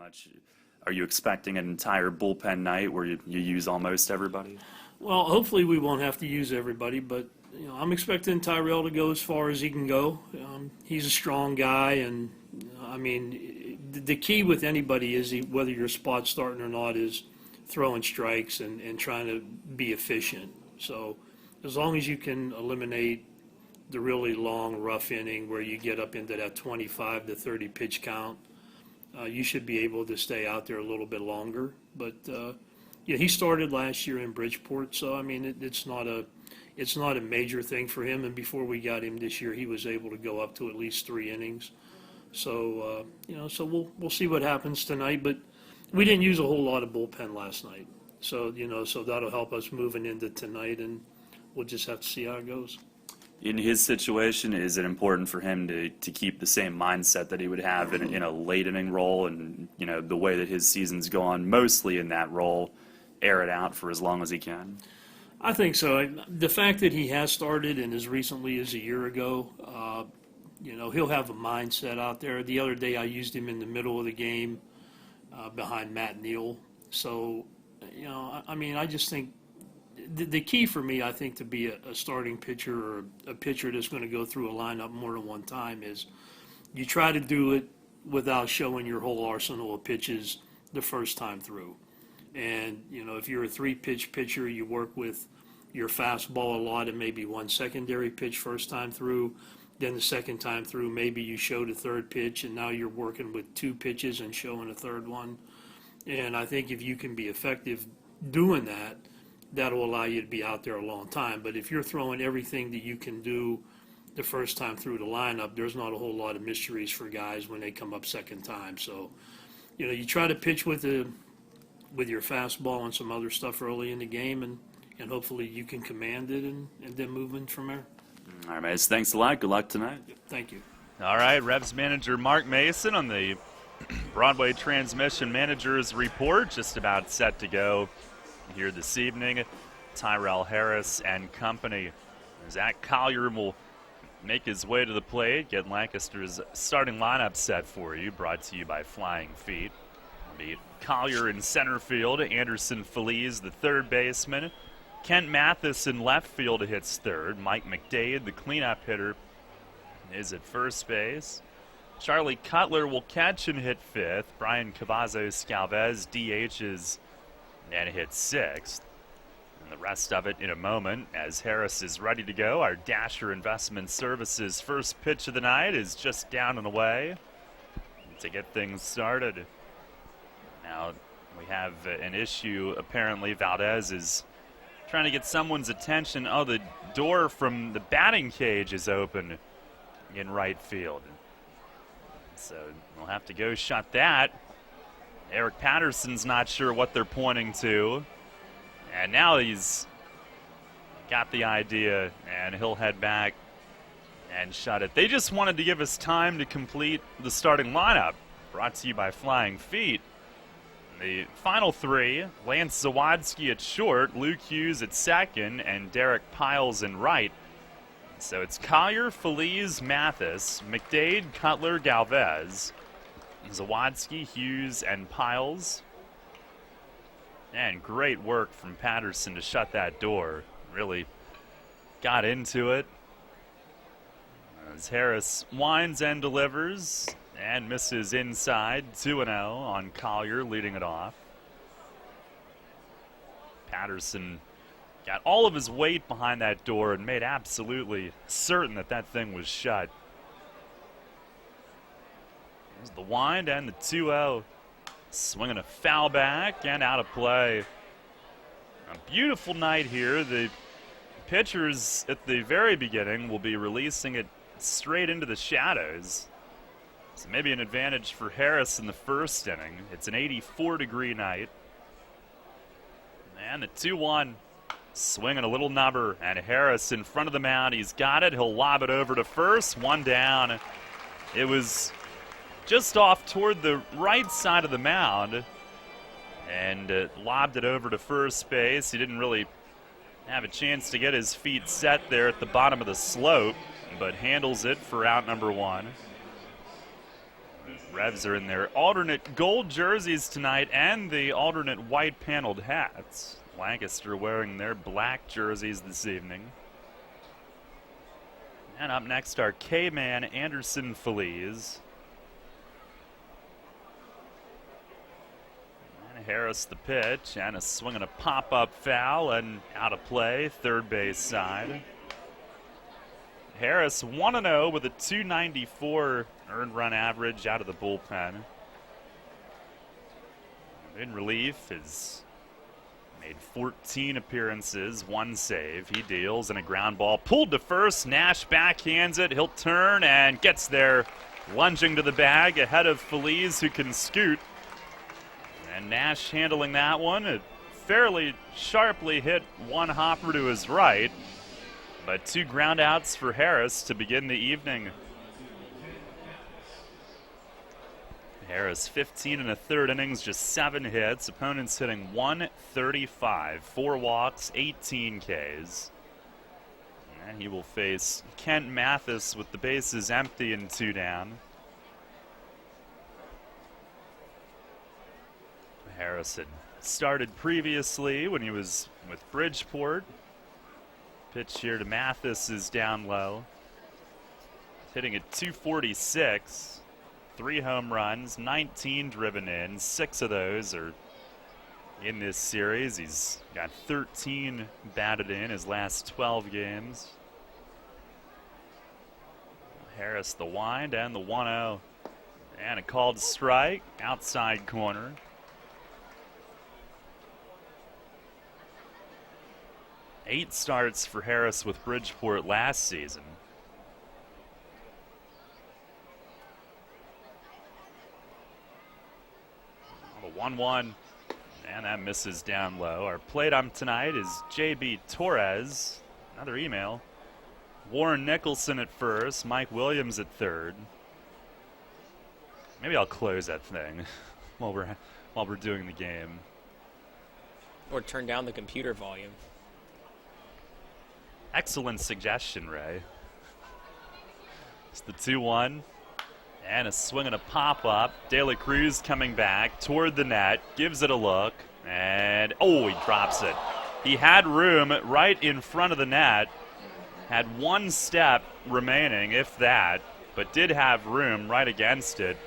much. Are you expecting an entire bullpen night where you use almost everybody? Well, hopefully we won't have to use everybody, but I'm expecting Tyrell to go as far as he can go. He's a strong guy, and I mean, the key with anybody is whether you're spot starting or not is throwing strikes and trying to be efficient. So as long as you can eliminate the really long, rough inning where you get up into that 25 to 30 pitch count, you should be able to stay out there a little bit longer. But he started last year in Bridgeport, so I mean it's not a major thing for him. And before we got him this year, he was able to go up to at least 3 innings. So so we'll see what happens tonight. But we didn't use a whole lot of bullpen last night, so so that'll help us moving into tonight, and we'll just have to see how it goes. In his situation, is it important for him to keep the same mindset that he would have in a late inning role, and the way that his season's gone, mostly in that role, air it out for as long as he can? I think so. The fact that he has started, and as recently as a year ago, he'll have a mindset out there. The other day I used him in the middle of the game behind Matt Neal. So, I mean, I just think the key for me, I think, to be a starting pitcher or a pitcher that's going to go through a lineup more than one time is you try to do it without showing your whole arsenal of pitches the first time through. And, if you're a 3-pitch pitcher, you work with your fastball a lot and maybe one secondary pitch first time through. Then the second time through, maybe you showed a third pitch, and now you're working with 2 pitches and showing a third one. And I think if you can be effective doing that, that'll allow you to be out there a long time. But if you're throwing everything that you can do the first time through the lineup, there's not a whole lot of mysteries for guys when they come up second time. So, you try to pitch with your fastball and some other stuff early in the game, and hopefully you can command it and then move in from there. All right, Mace, thanks a lot. Good luck tonight. Thank you. All right, Revs manager Mark Mason on the Broadway Transmission Managers Report, just about set to go here this evening. Tyrell Harris and company. Zach Collier will make his way to the plate, get Lancaster's starting lineup set for you, brought to you by Flying Feet. Meet Collier in center field, Anderson Feliz, the third baseman. Kent Mathis in left field hits third. Mike McDade, the cleanup hitter, is at first base. Charlie Cutler will catch and hit fifth. Brian Cavazos Galvez DHs and hits sixth. And the rest of it in a moment as Harris is ready to go. Our Dasher Investment Services first pitch of the night is just down and away to get things started. Now we have an issue. Apparently Valdez is trying to get someone's attention. Oh, the door from the batting cage is open in right field. So we'll have to go shut that. Eric Patterson's not sure what they're pointing to. And now he's got the idea, and he'll head back and shut it. They just wanted to give us time to complete the starting lineup. Brought to you by Flying Feet. The final 3, Lance Zawadski at short, Luke Hughes at second, and Derek Piles in right. So it's Collier, Feliz, Mathis, McDade, Cutler, Galvez, Zawadski, Hughes, and Piles. And great work from Patterson to shut that door. Really got into it. As Harris winds and delivers and misses inside, 2-0 on Collier, leading it off. Patterson got all of his weight behind that door and made absolutely certain that that thing was shut. There's the wind and the 2-0. Swinging a foul back and out of play. A beautiful night here. The pitchers at the very beginning will be releasing it straight into the shadows. So maybe an advantage for Harris in the first inning. It's an 84-degree night. And the 2-1. Swinging a little number, and Harris in front of the mound. He's got it. He'll lob it over to first. One down. It was just off toward the right side of the mound, and lobbed it over to first base. He didn't really have a chance to get his feet set there at the bottom of the slope, but handles it for out number 1. Revs are in their alternate gold jerseys tonight and the alternate white paneled hats. Lancaster wearing their black jerseys this evening. And up next are K-Man Anderson Feliz. And Harris the pitch, and a swing and a pop-up foul and out of play, third base side. Harris 1-0 with a .294 earned run average out of the bullpen. In relief has made 14 appearances, 1 save. He deals and a ground ball pulled to first. Nash backhands it. He'll turn and gets there, lunging to the bag ahead of Feliz, who can scoot. And Nash handling that one. It fairly sharply hit one hopper to his right. But 2 groundouts for Harris to begin the evening. Harris 15 and a third innings, just 7 hits. Opponents hitting 135, 4 walks, 18 Ks. And he will face Kent Mathis with the bases empty and 2 down. Harris had started previously when he was with Bridgeport. Pitch here to Mathis is down low. Hitting at .246. 3 home runs, 19 driven in. 6 of those are in this series. He's got 13 batted in his last 12 games. Harris the wind and the 1-0. And a called strike, outside corner. Eight starts for Harris with Bridgeport last season. The 1-1, and that misses down low. Our plate ump tonight is J.B. Torres. Another email. Warren Nicholson at first, Mike Williams at third. Maybe I'll close that thing while we're doing the game. Or turn down the computer volume. Excellent suggestion, Ray. It's the 2-1. And a swing and a pop-up. De La Cruz coming back toward the net. Gives it a look. And, oh, he drops it. He had room right in front of the net. Had 1 step remaining, if that. But did have room right against it.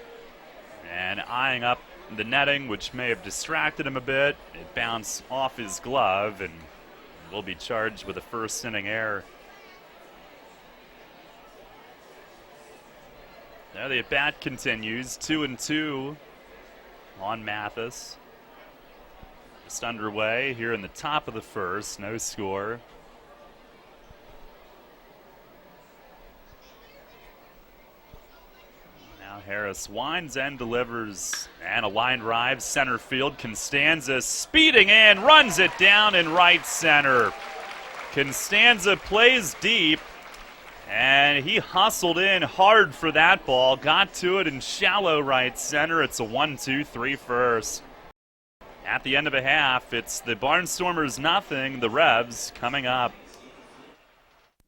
And eyeing up the netting, which may have distracted him a bit. It bounced off his glove and will be charged with a first inning error. Now the at-bat continues, 2-2 on Mathis. Just underway here in the top of the first, no score. Now Harris winds and delivers, and a line drive, center field. Constanza speeding in, runs it down in right center. Constanza plays deep. And he hustled in hard for that ball, got to it in shallow right center. It's a 1-2-3 first. At the end of a half, it's the Barnstormers nothing, the Revs coming up.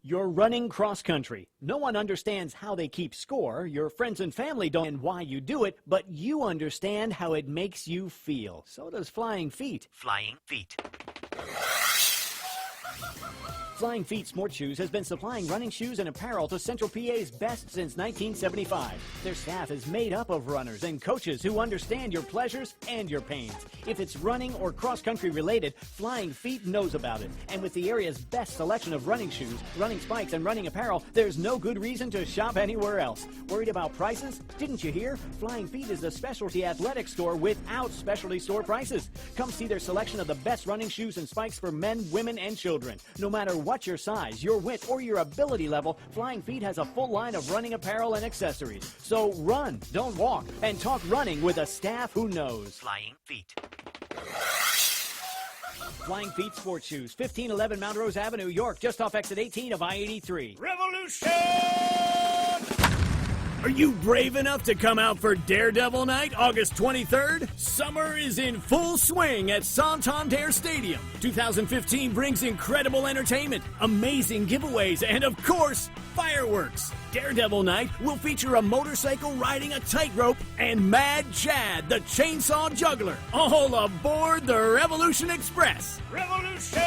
You're running cross country. No one understands how they keep score. Your friends and family don't and why you do it, but you understand how it makes you feel. So does Flying Feet. Flying Feet. Flying Feet Sports Shoes has been supplying running shoes and apparel to Central PA's best since 1975. Their staff is made up of runners and coaches who understand your pleasures and your pains. If it's running or cross-country related, Flying Feet knows about it. And with the area's best selection of running shoes, running spikes, and running apparel, there's no good reason to shop anywhere else. Worried about prices? Didn't you hear? Flying Feet is a specialty athletic store without specialty store prices. Come see their selection of the best running shoes and spikes for men, women, and children. No matter what your size, your width, or your ability level, Flying Feet has a full line of running apparel and accessories. So run, don't walk, and talk running with a staff who knows. Flying Feet. Flying Feet Sports Shoes, 1511 Mount Rose Avenue, York, just off exit 18 of I-83. Revolution! Are you brave enough to come out for Daredevil Night, August 23rd? Summer is in full swing at Santander Stadium. 2015 brings incredible entertainment, amazing giveaways, and of course, fireworks. Daredevil Night will feature a motorcycle riding a tightrope and Mad Chad, the chainsaw juggler. All aboard the Revolution Express. Revolution!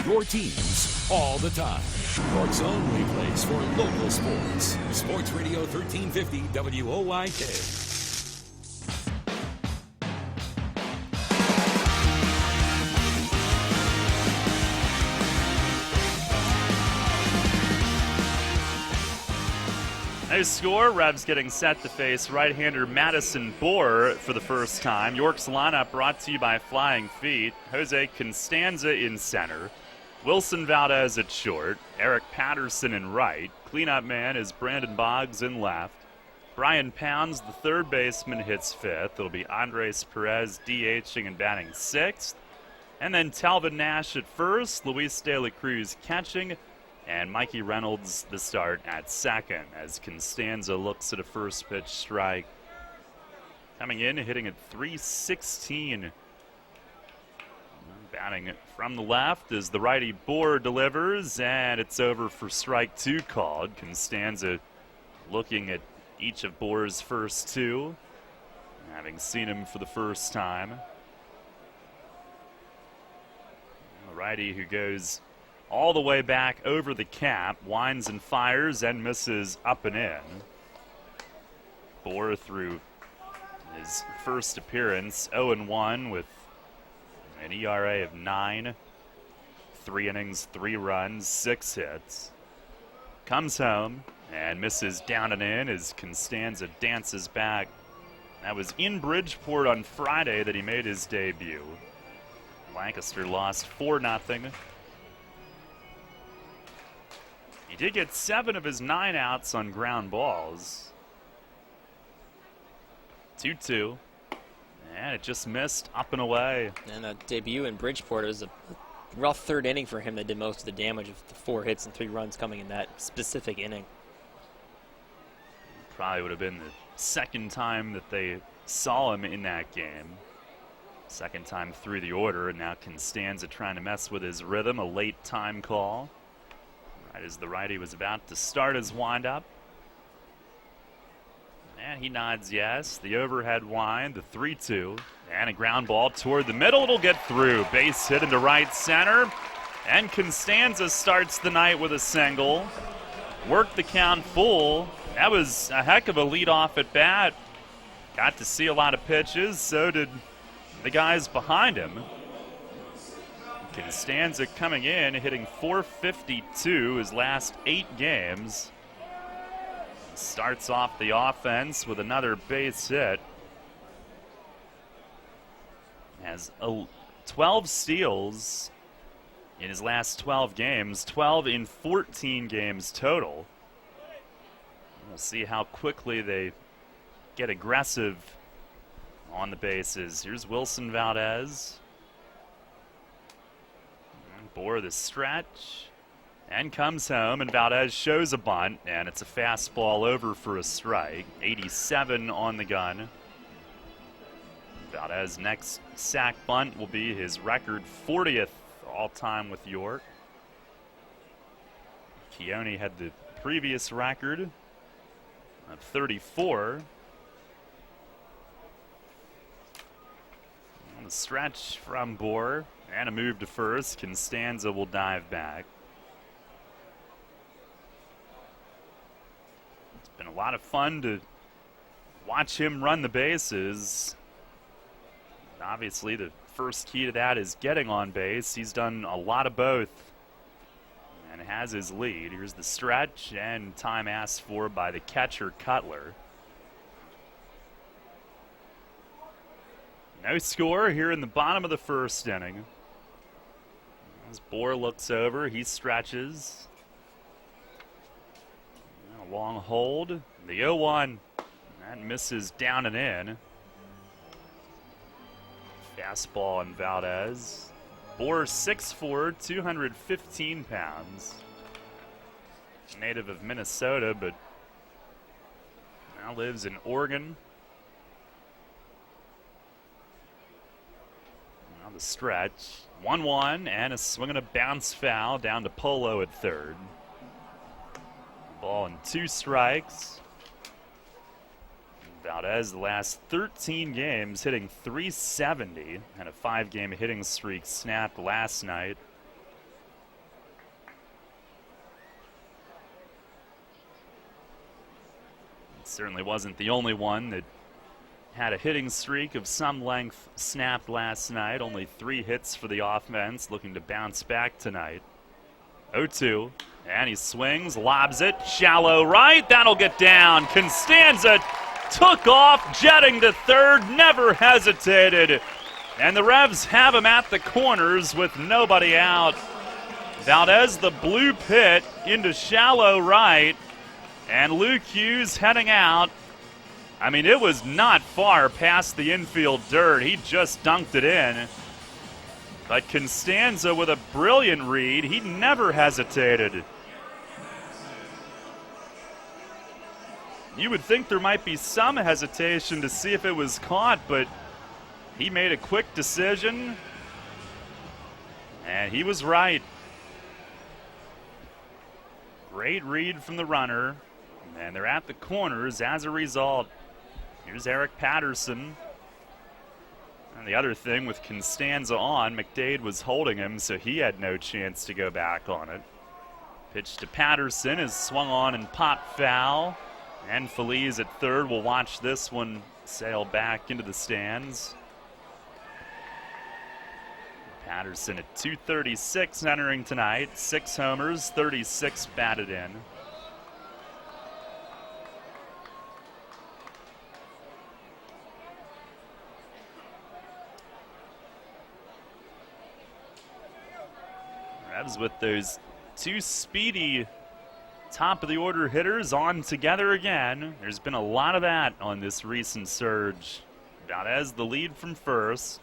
Your teams all the time. York's only place for local sports. Sports Radio 1350 WOYK. No score. Revs getting set to face right-hander Madison Bohr for the first time. York's lineup brought to you by Flying Feet. Jose Constanza in center. Wilson Valdez at short. Eric Patterson in right. Cleanup man is Brandon Boggs in left. Brian Pounds, the third baseman, hits fifth. It'll be Andres Perez DHing and batting sixth. And then Talvin Nash at first. Luis De La Cruz catching. And Mikey Reynolds the start at second as Constanza looks at a first pitch strike. Coming in, hitting at .316. Batting from the left as the righty Bohr delivers, and it's over for strike two called. Constanza looking at each of Bohr's first two, having seen him for the first time. The righty who goes all the way back over the cap, winds and fires and misses up and in. Bohr through his first appearance, 0-1 with an ERA of 9, 3 innings, 3 runs, 6 hits. Comes home and misses down and in as Constanza dances back. That was in Bridgeport on Friday that he made his debut. Lancaster lost 4-0. He did get 7 of his 9 outs on ground balls. 2-2. And it just missed up and away. And a debut in Bridgeport, it was a rough third inning for him that did most of the damage of the 4 hits and 3 runs coming in that specific inning. Probably would have been the second time that they saw him in that game. Second time through the order, and now Constanza trying to mess with his rhythm, a late time call. Right as the righty was about to start his windup. And he nods yes. The overhead wind, the 3-2. And a ground ball toward the middle. It'll get through. Base hit into right center. And Constanza starts the night with a single. Worked the count full. That was a heck of a leadoff at bat. Got to see a lot of pitches. So did the guys behind him. Constanza coming in, hitting .452 his last 8 games. Starts off the offense with another base hit. Has 12 steals in his last 12 games, 12 in 14 games total. We'll see how quickly they get aggressive on the bases. Here's Wilson Valdez. And Bohr the stretch. And comes home, and Valdez shows a bunt, and it's a fastball over for a strike. 87 on the gun. Valdez's next sack bunt will be his record 40th all-time with York. Keone had the previous record of 34. On the stretch from Bohr, and a move to first. Constanza will dive back. Been a lot of fun to watch him run the bases. Obviously, the first key to that is getting on base. He's done a lot of both and has his lead. Here's the stretch, and time asked for by the catcher, Cutler. No score here in the bottom of the first inning. As Bohr looks over, he stretches. Long hold. The 0-1. That misses down and in. Fastball on Valdez. Bohr 6'4", 215 pounds. native of Minnesota, but now lives in Oregon. On the stretch, 1-1, and a swing and a bounce foul down to Polo at third. Ball and 2 strikes. Valdez, the last 13 games, hitting .370, and a 5-game hitting streak snapped last night. It certainly wasn't the only one that had a hitting streak of some length snapped last night. Only 3 hits for the offense, looking to bounce back tonight. 0-2, and he swings, lobs it, shallow right. That'll get down. Constanza took off, jetting to third, never hesitated. And the Revs have him at the corners with nobody out. Valdez, the blue pit, into shallow right, and Luke Hughes heading out. I mean, it was not far past the infield dirt. He just dunked it in. But Constanza with a brilliant read. He never hesitated. You would think there might be some hesitation to see if it was caught, but he made a quick decision, and he was right. Great read from the runner, and they're at the corners as a result. Here's Eric Patterson. And the other thing with Constanza on, McDade was holding him, so he had no chance to go back on it. Pitch to Patterson is swung on and popped foul. And Feliz at third will watch this one sail back into the stands. Patterson at .236 entering tonight. 6 homers, 36 batted in. Revs with those 2 speedy top of the order hitters on together again. There's been a lot of that on this recent surge. Valdez the lead from first.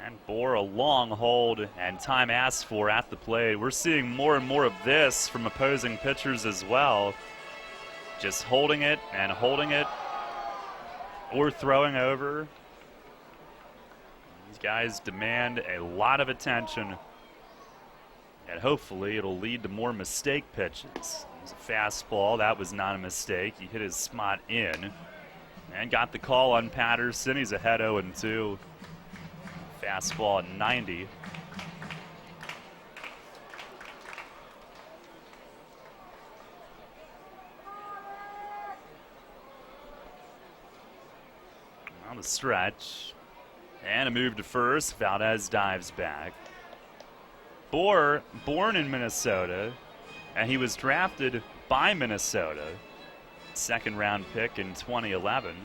And bore a long hold, and time asked for at the plate. We're seeing more and more of this from opposing pitchers as well. Just holding it and holding it, or throwing over. These guys demand a lot of attention, and hopefully it'll lead to more mistake pitches. There's a fastball. That was not a mistake. He hit his spot in and got the call on Patterson. He's ahead 0-2. Fastball at 90. On the stretch. And a move to first. Valdez dives back. Born in Minnesota, and he was drafted by Minnesota. 2nd round pick in 2011.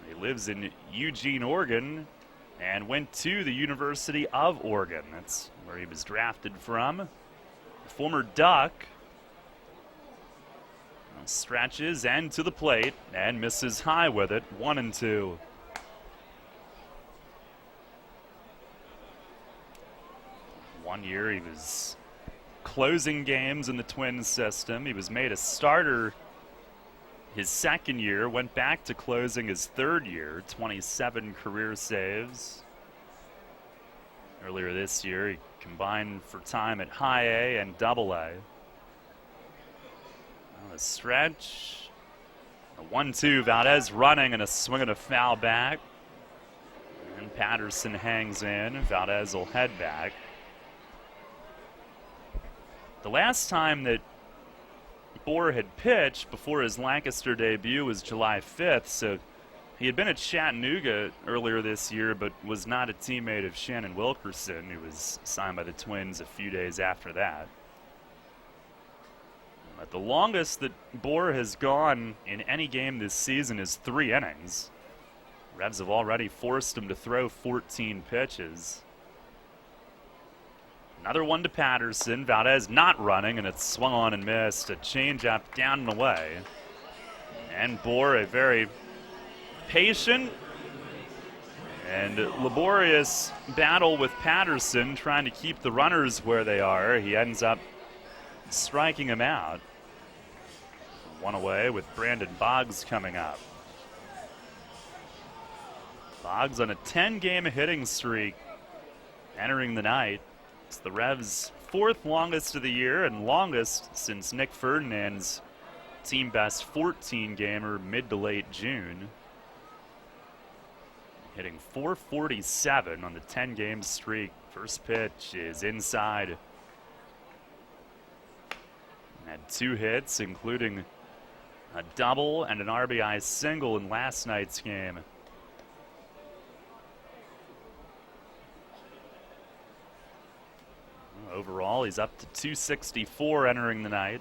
He lives in Eugene, Oregon, and went to the University of Oregon. That's where he was drafted from. Former Duck. Stretches and to the plate and misses high with it. 1-2. One year he was closing games in the Twins system. He was made a starter his 2nd year, went back to closing his 3rd year, 27 career saves. Earlier this year, he combined for time at High A and Double A. On the stretch, a 1-2, Valdez running and a swing and a foul back. And Patterson hangs in, Valdez will head back. The last time that Bohr had pitched before his Lancaster debut was July 5th, so he had been at Chattanooga earlier this year, but was not a teammate of Shannon Wilkerson, who was signed by the Twins a few days after that. But the longest that Bohr has gone in any game this season is 3 innings. Revs have already forced him to throw 14 pitches. Another one to Patterson. Valdez not running, and it's swung on and missed. A changeup down and away. And Bohr, a very patient And laborious battle with Patterson, trying to keep the runners where they are. He ends up striking him out. One away with Brandon Boggs coming up. Boggs on a 10-game hitting streak entering the night. It's the Revs' 4th longest of the year and longest since Nick Ferdinand's team best 14-gamer mid to late June. Hitting .447 on the 10-game streak. First pitch is inside. Had 2 hits, including a double and an RBI single in last night's game. Overall, he's up to 264 entering the night.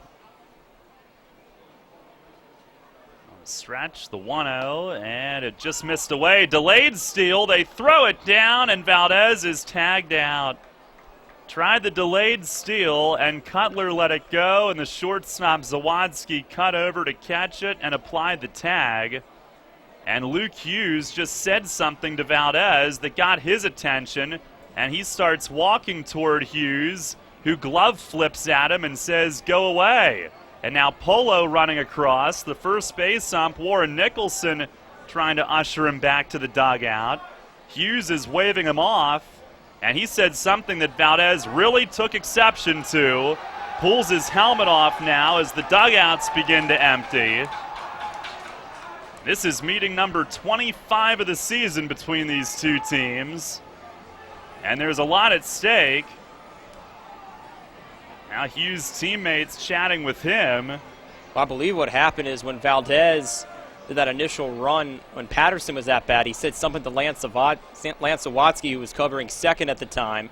On the stretch, the 1-0, and it just missed away. Delayed steal, they throw it down, and Valdez is tagged out. Tried the delayed steal, and Cutler let it go, and the shortstop Zawadzki cut over to catch it and applied the tag. And Luke Hughes just said something to Valdez that got his attention, and he starts walking toward Hughes, who glove flips at him and says, "Go away." And now Polo running across, the first base ump, Warren Nicholson, trying to usher him back to the dugout. Hughes is waving him off, and he said something that Valdez really took exception to. Pulls his helmet off now as the dugouts begin to empty. This is meeting number 25 of the season between these two teams. And there's a lot at stake. Now Hughes' teammates chatting with him. Well, I believe what happened is when Valdez did that initial run, when Patterson was at bat, he said something to Lance Zawadzki, who was covering second at the time.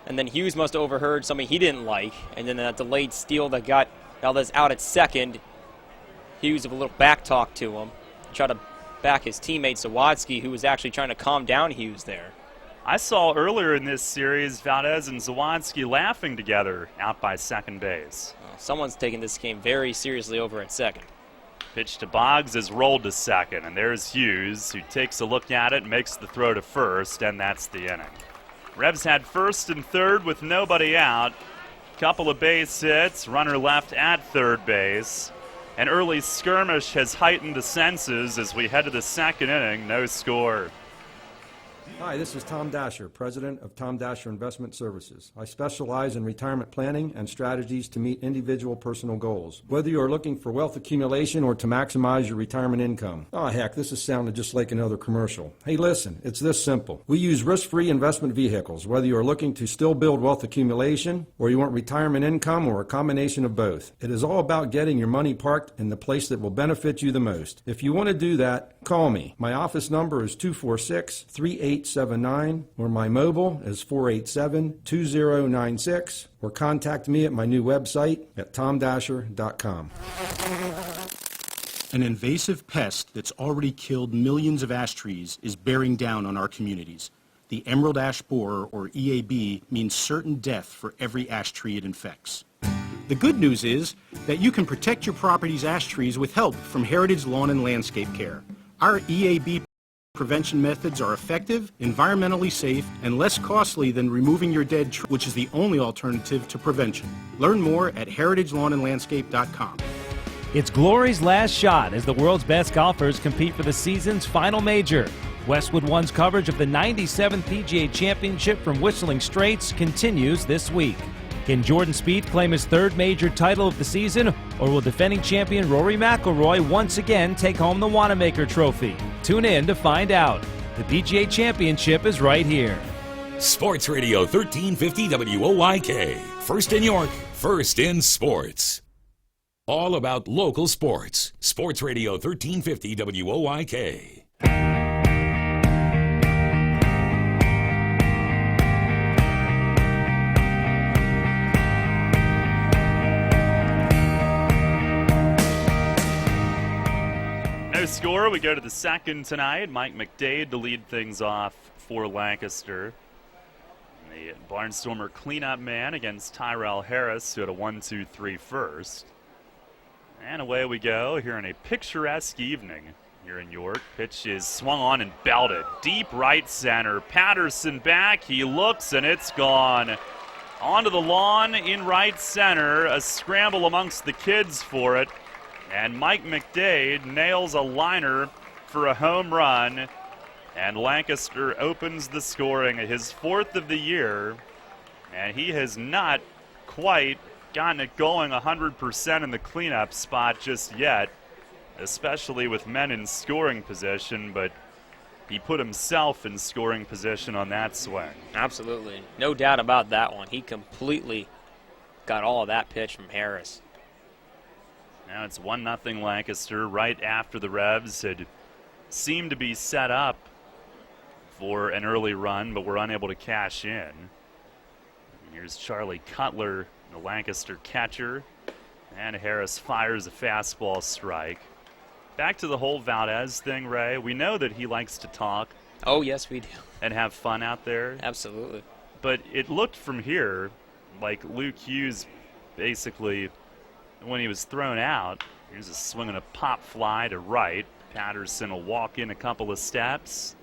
And then Hughes must have overheard something he didn't like. And then that delayed steal that got Valdez out at second, Hughes with a little back talk to him. Try to back his teammate Zawadzki, who was actually trying to calm down Hughes there. I saw earlier in this series Valdez and Zawadzki laughing together out by second base. Someone's taking this game very seriously over at second. Pitch to Boggs is rolled to second, and there's Hughes, who takes a look at it, makes the throw to first, and that's the inning. Revs had first and third with nobody out. Couple of base hits, runner left at third base. An early skirmish has heightened the senses as we head to the second inning, no score. Hi, this is Tom Dasher, president of Tom Dasher Investment Services. I specialize in retirement planning and strategies to meet individual personal goals. Whether you are looking for wealth accumulation or to maximize your retirement income. Oh, heck, this is sounding just like another commercial. Hey, listen, it's this simple. We use risk-free investment vehicles, whether you are looking to still build wealth accumulation or you want retirement income or a combination of both. It is all about getting your money parked in the place that will benefit you the most. If you want to do that, call me. My office number is 246-3879, or my mobile is 487-2096, or contact me at my new website at tomdasher.com. An invasive pest that's already killed millions of ash trees is bearing down on our communities. The emerald ash borer, or EAB, means certain death for every ash tree it infects. The good news is that you can protect your property's ash trees with help from Heritage Lawn and Landscape Care. Our EAB prevention methods are effective, environmentally safe, and less costly than removing your dead tree, which is the only alternative to prevention. Learn more at heritagelawnandlandscape.com. It's Glory's last shot as the world's best golfers compete for the season's final major. Westwood One's coverage of the 97th PGA Championship from Whistling Straits continues this week. Can Jordan Spieth claim his third major title of the season, or will defending champion Rory McIlroy once again take home the Wanamaker Trophy? Tune in to find out. The PGA Championship is right here. Sports Radio 1350 WOYK. First in York, first in sports. All about local sports. Sports Radio 1350 WOYK. No score. We go to the second tonight. Mike McDade to lead things off for Lancaster. The Barnstormer cleanup man against Tyrell Harris, who had a 1-2-3 first. And away we go here on a picturesque evening here in York. Pitch is swung on and belted. Deep right center. Patterson back. He looks, and it's gone. Onto the lawn in right center. A scramble amongst the kids for it. And Mike McDade nails a liner for a home run. And Lancaster opens the scoring, his 4th of the year. And he has not quite gotten it going 100% in the cleanup spot just yet, especially with men in scoring position, but he put himself in scoring position on that swing. Absolutely. No doubt about that one. He completely got all of that pitch from Harris. Now it's 1-0 Lancaster right after the Revs had seemed to be set up for an early run, but were unable to cash in. Here's Charlie Cutler, the Lancaster catcher, and Harris fires a fastball strike. Back to the whole Valdez thing, Ray. We know that he likes to talk. Oh, yes, we do. And have fun out there. Absolutely. But it looked from here like Luke Hughes basically, when he was thrown out, here's a swing and a pop fly to right. Patterson will walk in a couple of steps,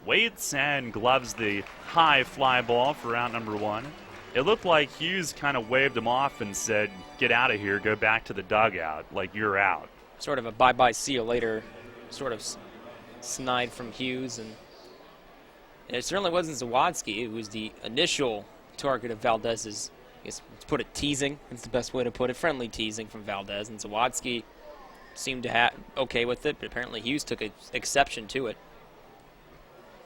waits and gloves the high fly ball for out number 1. It looked like Hughes kind of waved him off and said, get out of here, go back to the dugout, like you're out. Sort of a bye-bye, see you later sort of snide from Hughes. And it certainly wasn't Zawadzki. It was the initial target of Valdez's, I guess to put it, teasing. It's the best way to put it, friendly teasing from Valdez. And Zawadzki seemed to have okay with it, but apparently Hughes took an exception to it.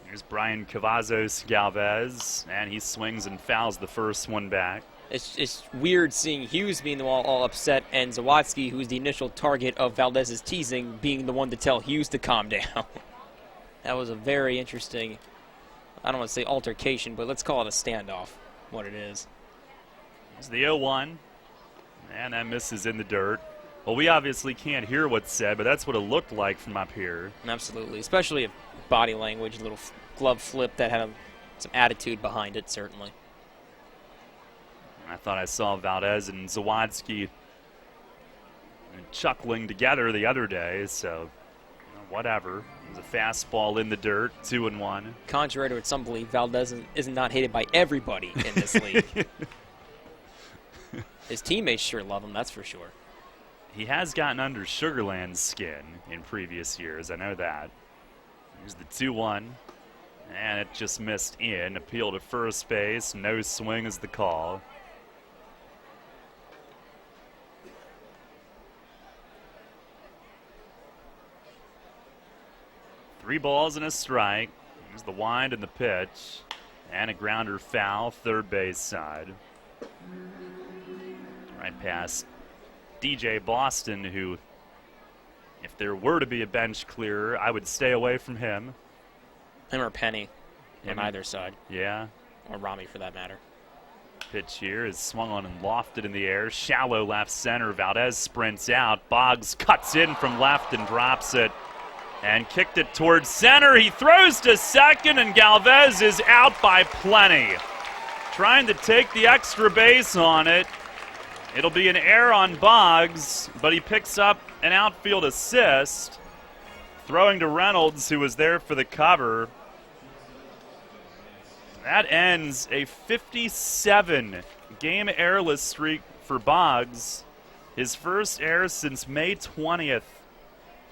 Here's Brian Cavazos Galvez, and he swings and fouls the first one back. It's weird seeing Hughes being the one all upset and Zawadzki, who's the initial target of Valdez's teasing, being the one to tell Hughes to calm down. That was a very interesting, I don't want to say altercation, but let's call it a standoff, what it is. It's the 0-1, and that misses in the dirt. Well, we obviously can't hear what's said, but that's what it looked like from up here. Absolutely, especially body language, a little glove flip that had some attitude behind it, certainly. I thought I saw Valdez and Zawadzki chuckling together the other day, so whatever. It was a fastball in the dirt, 2-1. Contrary to what some believe, Valdez is not hated by everybody in this league. His teammates sure love him, that's for sure. He has gotten under Sugarland's skin in previous years, I know that. Here's the 2-1, and it just missed in. Appeal to first base, no swing is the call. Three balls and a strike. Here's the wind and the pitch, and a grounder foul, third base side. Right past DJ Boston, who, if there were to be a bench clearer, I would stay away from him. Him or Penny on either side. Yeah. Or Rami, for that matter. Pitch here is swung on and lofted in the air. Shallow left center. Valdez sprints out. Boggs cuts in from left and drops it. And kicked it towards center. He throws to second, and Galvez is out by plenty. Trying to take the extra base on it. It'll be an error on Boggs, but he picks up an outfield assist. Throwing to Reynolds, who was there for the cover. That ends a 57-game errorless streak for Boggs. His first error since May 20th.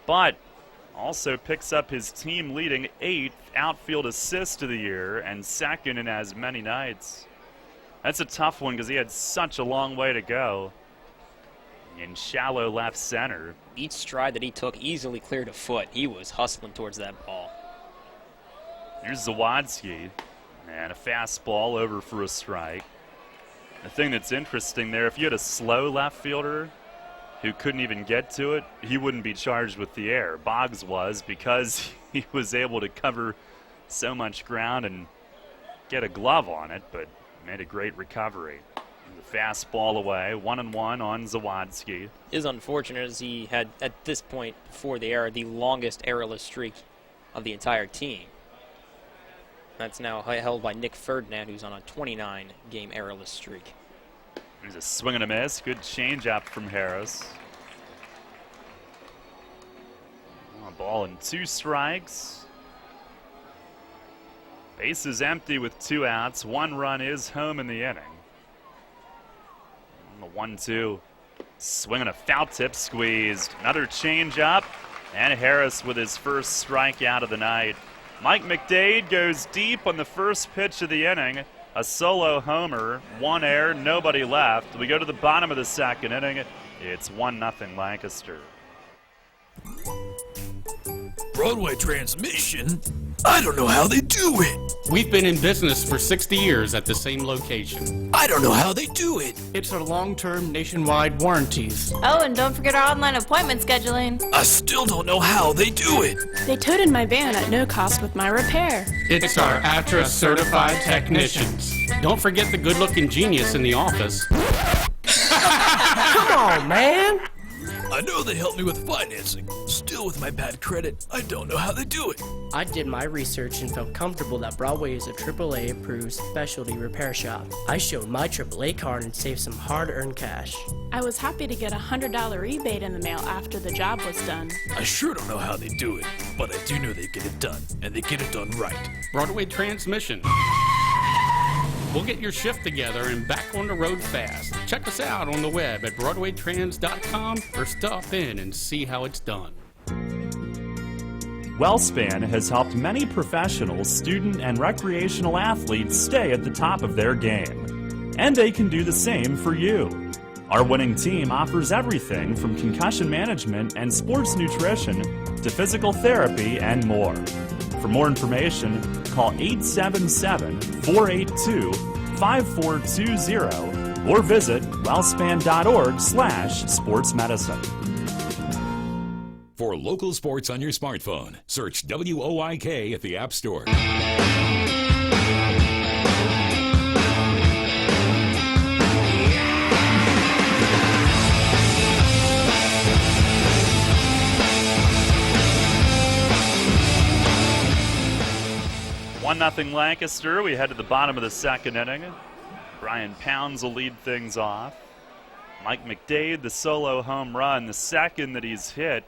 But also picks up his team-leading 8th outfield assist of the year and second in as many nights. That's a tough one because he had such a long way to go in shallow left center. Each stride that he took easily cleared a foot. He was hustling towards that ball. Here's Zawadzki, and a fastball over for a strike. The thing that's interesting there, if you had a slow left fielder who couldn't even get to it, he wouldn't be charged with the error. Boggs was, because he was able to cover so much ground and get a glove on it, but made a great recovery. The fastball away, 1-1 on Zawadzki. Is unfortunate as he had, at this point before the error, the longest errorless streak of the entire team. That's now held by Nick Ferdinand, who's on a 29-game errorless streak. There's a swing and a miss. Good changeup from Harris. Well, A ball and 2 strikes. Base is empty with 2 outs. 1 run is home in the inning. And the 1-2. Swing and a foul tip squeezed. Another changeup. And Harris with his first strikeout of the night. Mike McDade goes deep on the first pitch of the inning. A solo homer, 1 error, nobody left. We go to the bottom of the second inning. It's 1-0 Lancaster. Broadway Transmission? I don't know how they do it. We've been in business for 60 years at the same location. I don't know how they do it. It's our long-term nationwide warranties. Oh, and don't forget our online appointment scheduling. I still don't know how they do it. They toted my van at no cost with my repair. It's our ATRA certified technicians. Don't forget the good-looking genius in the office. Come on, man. I know they helped me with financing. Still, with my bad credit, I don't know how they do it. I did my research and felt comfortable that Broadway is a AAA approved specialty repair shop. I showed my AAA card and saved some hard-earned cash. I was happy to get a $100 rebate in the mail after the job was done. I sure don't know how they do it, but I do know they get it done, and they get it done right. Broadway Transmission. We'll get your shift together and back on the road fast. Check us out on the web at BroadwayTrans.com or stop in and see how it's done. WellSpan has helped many professional, student, and recreational athletes stay at the top of their game. And they can do the same for you. Our winning team offers everything from concussion management and sports nutrition to physical therapy and more. For more information, call 877-482-5420 or visit wellspan.org/sportsmedicine. For local sports on your smartphone, search WOIK at the App Store. Nothing Lancaster. We head to the bottom of the second inning. Brian Pounds will lead things off. Mike McDade, the solo home run, the second that he's hit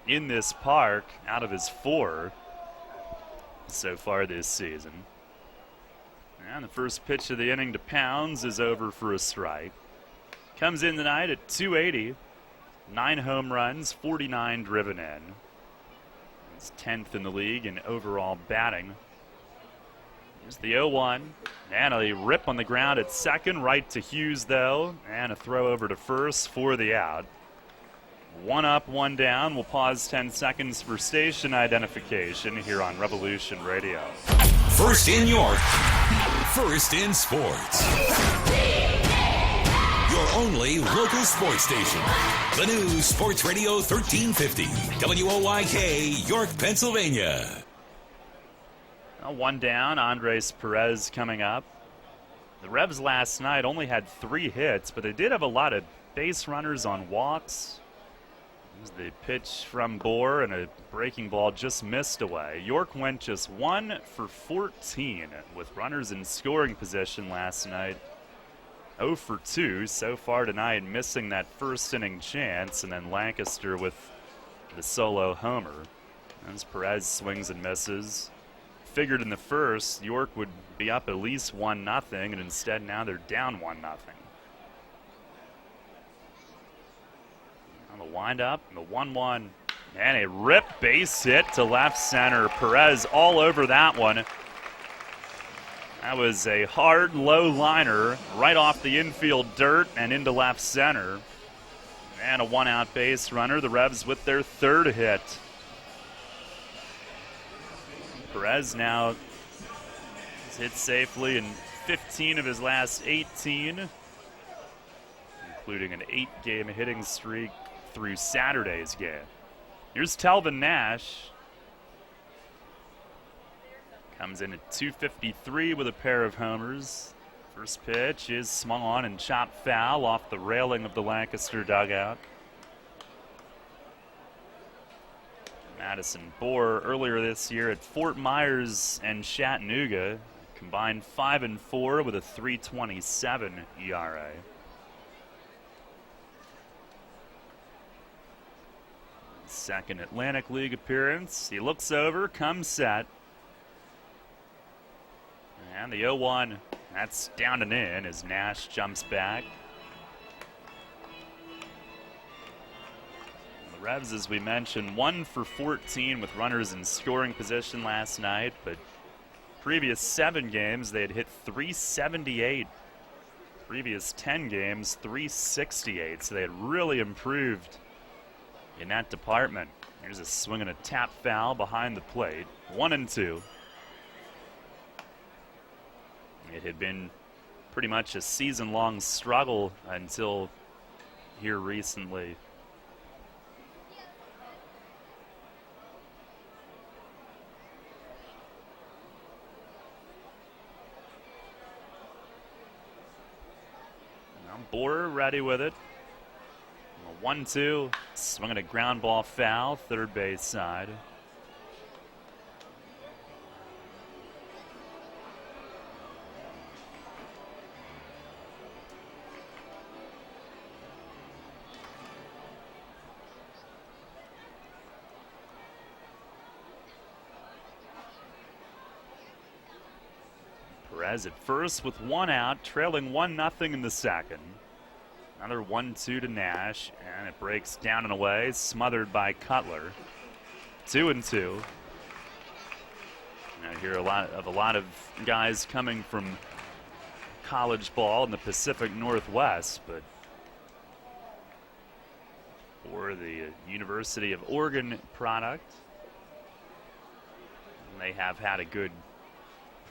in this park out of his 4 so far this season. And the first pitch of the inning to Pounds is over for a strike. Comes in tonight at 280. 9 home runs, 49 driven in. He's 10th in the league in overall batting. Here's the 0-1, and a rip on the ground at second, right to Hughes though, and a throw over to first for the out. 1 up, 1 down. We'll pause 10 seconds for station identification here on Revolution Radio. First in York, first in sports. Your only local sports station. The new Sports Radio 1350, WOIK, York, Pennsylvania. 1 down, Andres Perez coming up. The Revs last night only had 3 hits, but they did have a lot of base runners on walks. There's the pitch from Bohr, and a breaking ball just missed away. York went just 1 for 14 with runners in scoring position last night. 0 for 2 so far tonight, missing that first inning chance, and then Lancaster with the solo homer. As Perez swings and misses. Figured in the first, York would be up at least 1-0, and instead now they're down 1-0. On the windup, and the 1-1, and a rip base hit to left center. Perez all over that one. That was a hard, low liner right off the infield dirt and into left center. And a 1-out base runner. The Revs with their 3rd hit. Perez now has hit safely in 15 of his last 18, including an 8-game hitting streak through Saturday's game. Here's Telvin Nash. Comes in at 253 with a pair of homers. First pitch is swung on and chopped foul off the railing of the Lancaster dugout. Madison Bohr earlier this year at Fort Myers and Chattanooga combined 5-4 with a 3.27 ERA. Second Atlantic League appearance. He looks over, comes set. And the 0-1, that's down and in as Nash jumps back. The Revs, as we mentioned, 1 for 14 with runners in scoring position last night, but previous 7 games they had hit 378. Previous 10 games, 368, so they had really improved in that department. Here's a swing and a tap foul behind the plate. 1-2. It had been pretty much a season-long struggle until here recently. Now Borer ready with it. 1-2, swinging a ground ball foul, third base side. Perez at first with 1 out, trailing 1-0 in the second. Another 1-2 to Nash, and it breaks down and away, smothered by Cutler. 2-2. I hear a lot of guys coming from college ball in the Pacific Northwest, but for the University of Oregon product, they have had a good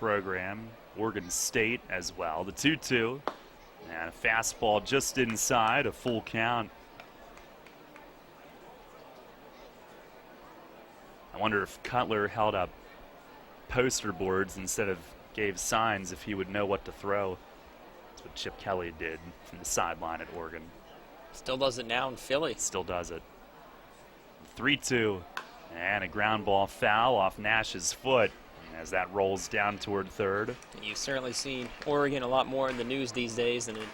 program. Oregon State as well. The 2-2. And a fastball just inside, a full count. I wonder if Cutler held up poster boards instead of gave signs, if he would know what to throw. That's what Chip Kelly did from the sideline at Oregon. Still does it now in Philly. Still does it. 3-2. And a ground ball foul off Nash's foot as that rolls down toward third. You've certainly seen Oregon a lot more in the news these days than in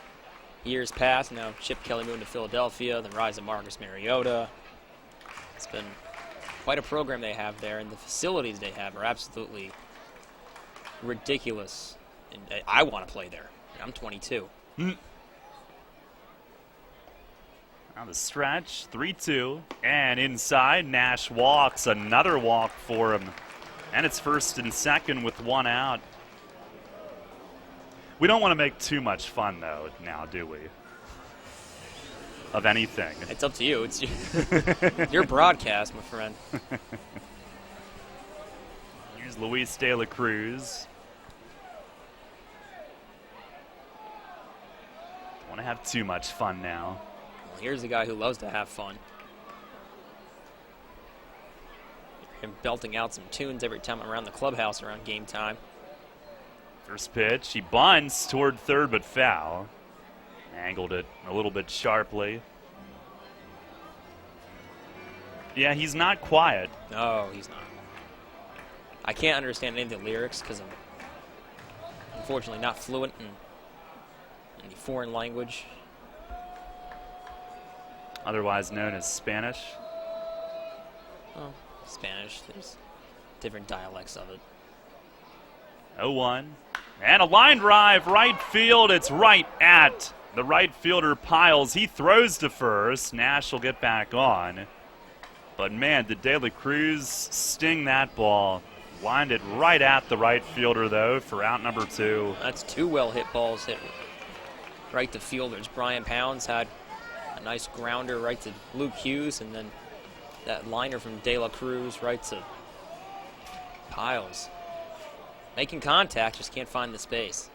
years past. Now Chip Kelly moving to Philadelphia, the rise of Marcus Mariota. It's been quite a program they have there, and the facilities they have are absolutely ridiculous. And I want to play there. I'm 22. Now the stretch, 3-2, and inside, Nash walks, another walk for him. And it's first and second with 1 out. We don't want to make too much fun, though, now, do we? Of anything. It's up to you. It's your broadcast, my friend. Here's Luis De La Cruz. Don't want to have too much fun now. Well, here's a guy who loves to have fun. Him belting out some tunes every time I'm around the clubhouse around game time. First pitch, he bunts toward third, but foul. Angled it a little bit sharply. Yeah, he's not quiet. No, he's not. I can't understand any of the lyrics because I'm unfortunately not fluent in the foreign language. Otherwise known as Spanish. Oh, Spanish. There's different dialects of it. 0-1. And a line drive, right field. It's right at the right fielder Piles. He throws to first. Nash will get back on. But man, did De La Cruz sting that ball. Lined it right at the right fielder, though, for out number 2. That's 2 well-hit balls hit right to fielders. Brian Pounds had a nice grounder right to Luke Hughes, and then that liner from De La Cruz right to Piles. Making contact, just can't find the space.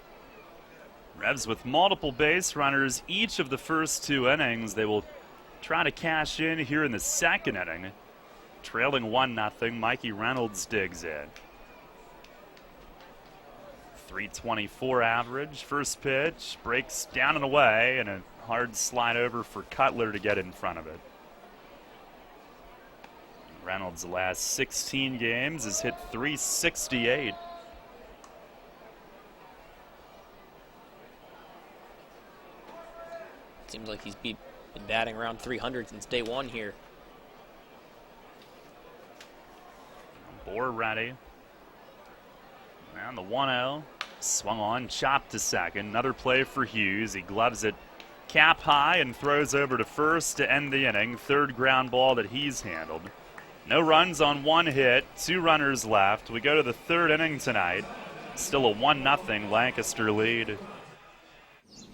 Revs with multiple base runners each of the first 2 innings. They will try to cash in here in the second inning. Trailing 1-0, Mikey Reynolds digs in. 324 average. First pitch breaks down and away, and a hard slide over for Cutler to get in front of it. Reynolds, the last 16 games, has hit .368. Seems like he's been batting around 300 since day one here. Bohr ready. And the 1-0. Swung on, chopped to second. Another play for Hughes. He gloves it cap high and throws over to first to end the inning. Third ground ball that he's handled. No runs on one hit, 2 runners left. We go to the third inning tonight. Still a 1-0 Lancaster lead.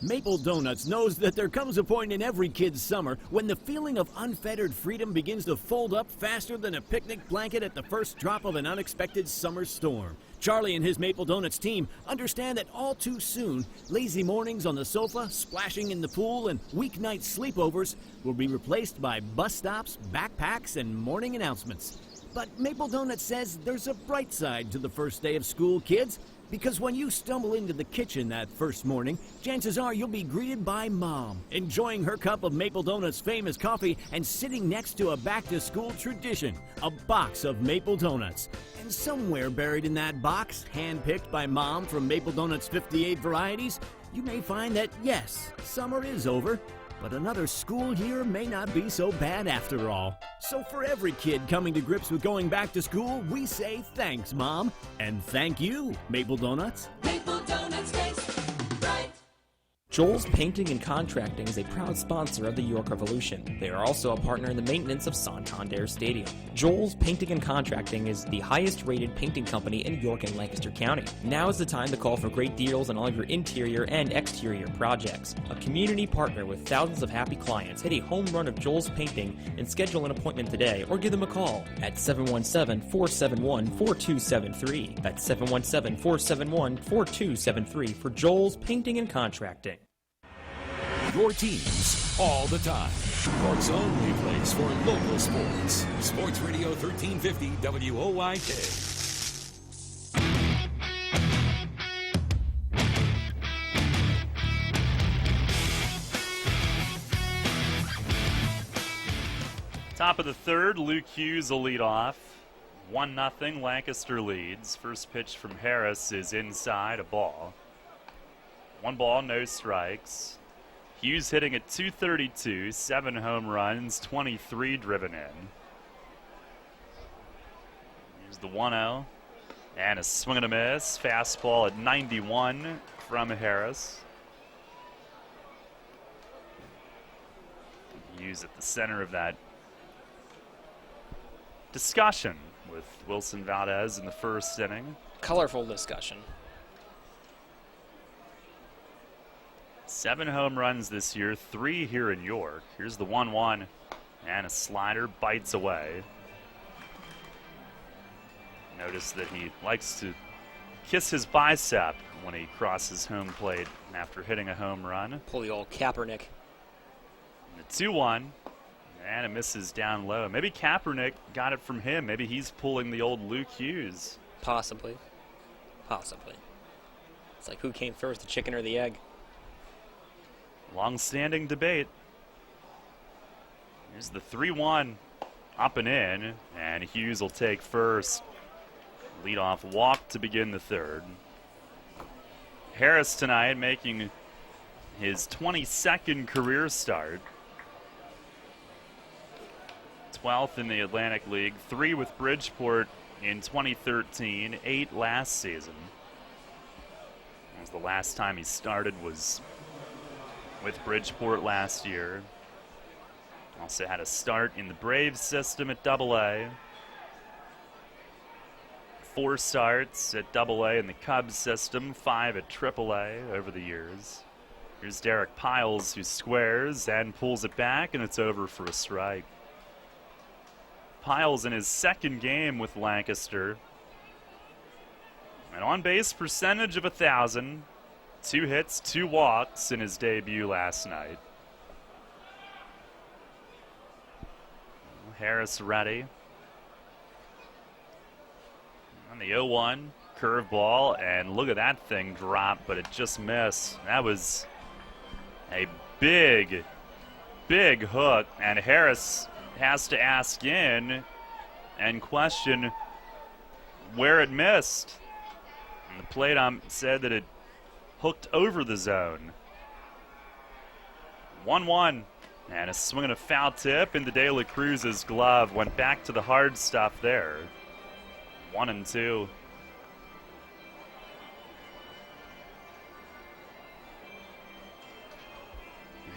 Maple Donuts knows that there comes a point in every kid's summer when the feeling of unfettered freedom begins to fold up faster than a picnic blanket at the first drop of an unexpected summer storm. Charlie and his Maple Donuts team understand that all too soon, lazy mornings on the sofa, splashing in the pool, and weeknight sleepovers will be replaced by bus stops, backpacks, and morning announcements. But Maple Donuts says there's a bright side to the first day of school, kids. Because when you stumble into the kitchen that first morning, chances are you'll be greeted by Mom, enjoying her cup of Maple Donuts' famous coffee and sitting next to a back-to-school tradition, a box of Maple Donuts. And somewhere buried in that box, hand-picked by Mom from Maple Donuts' 58 varieties, you may find that, yes, summer is over, but another school year may not be so bad after all. So for every kid coming to grips with going back to school, we say thanks, Mom. And thank you, Maple Donuts. Maple Donuts taste right. Joel's Painting and Contracting is a proud sponsor of the York Revolution. They are also a partner in the maintenance of Santander Stadium. Joel's Painting and Contracting is the highest rated painting company in York and Lancaster County. Now is the time to call for great deals on all of your interior and exterior projects. A community partner with thousands of happy clients. Hit a home run of Joel's Painting and schedule an appointment today or give them a call at 717-471-4273. That's 717-471-4273 for Joel's Painting and Contracting. Your teams all the time. York's only place for local sports. Sports Radio 1350 WOYK. Top of the third, Luke Hughes will lead off. 1-0 Lancaster leads. First pitch from Harris is inside, a ball. 1 ball, no strikes. Hughes hitting at .232, 7 home runs, 23 driven in. Here's the 1-0, and a swing and a miss. Fastball at 91 from Harris. Hughes at the center of that discussion with Wilson Valdez in the first inning. Colorful discussion. 7 home runs this year, 3 here in York. Here's the 1-1, and a slider bites away. Notice that he likes to kiss his bicep when he crosses home plate after hitting a home run. Pull the old Kaepernick. And the 2-1, and it misses down low. Maybe Kaepernick got it from him. Maybe he's pulling the old Luke Hughes. Possibly. Possibly. It's like who came first, the chicken or the egg? Long-standing debate. Here's the 3-1, up and in, and Hughes will take first. Leadoff walk to begin the third. Harris tonight making his 22nd career start. 12th in the Atlantic League, 3 with Bridgeport in 2013, 8 last season. That was the last time he started was with Bridgeport last year. Also had a start in the Braves system at AA. 4 starts at AA in the Cubs system, 5 at AAA over the years. Here's Derek Piles, who squares and pulls it back, and it's over for a strike. Piles in his second game with Lancaster. An on-base percentage of 1,000. 2 hits, 2 walks in his debut last night. Harris ready. On the 0-1, curveball, and look at that thing drop, but it just missed. That was a big, big hook, and Harris has to ask in and question where it missed. And the plate said that it hooked over the zone. 1-1, and a swing and a foul tip into De La Cruz's glove. Went back to the hard stuff there. 1-2.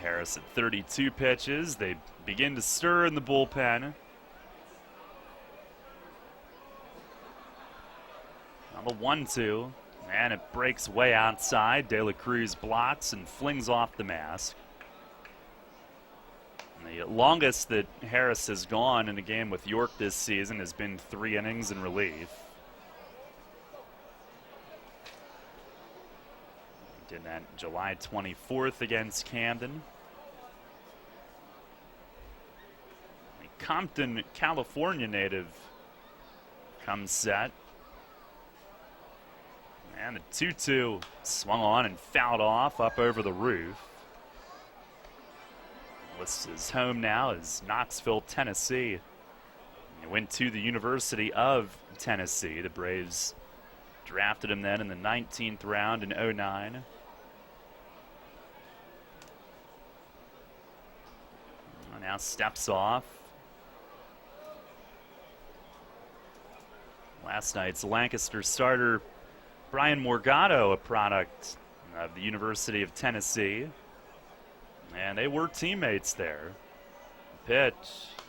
Harris at 32 pitches. They begin to stir in the bullpen. Now the 1-2. And it breaks way outside. De La Cruz blocks and flings off the mask. And the longest that Harris has gone in a game with York this season has been 3 innings in relief. Did that July 24th against Camden. A Compton, California native comes set. And the 2-2 swung on and fouled off up over the roof. His home now is Knoxville, Tennessee. He went to the University of Tennessee. The Braves drafted him then in the 19th round in 2009. Now steps off. Last night's Lancaster starter Brian Morgado, a product of the University of Tennessee. And they were teammates there. Pitch,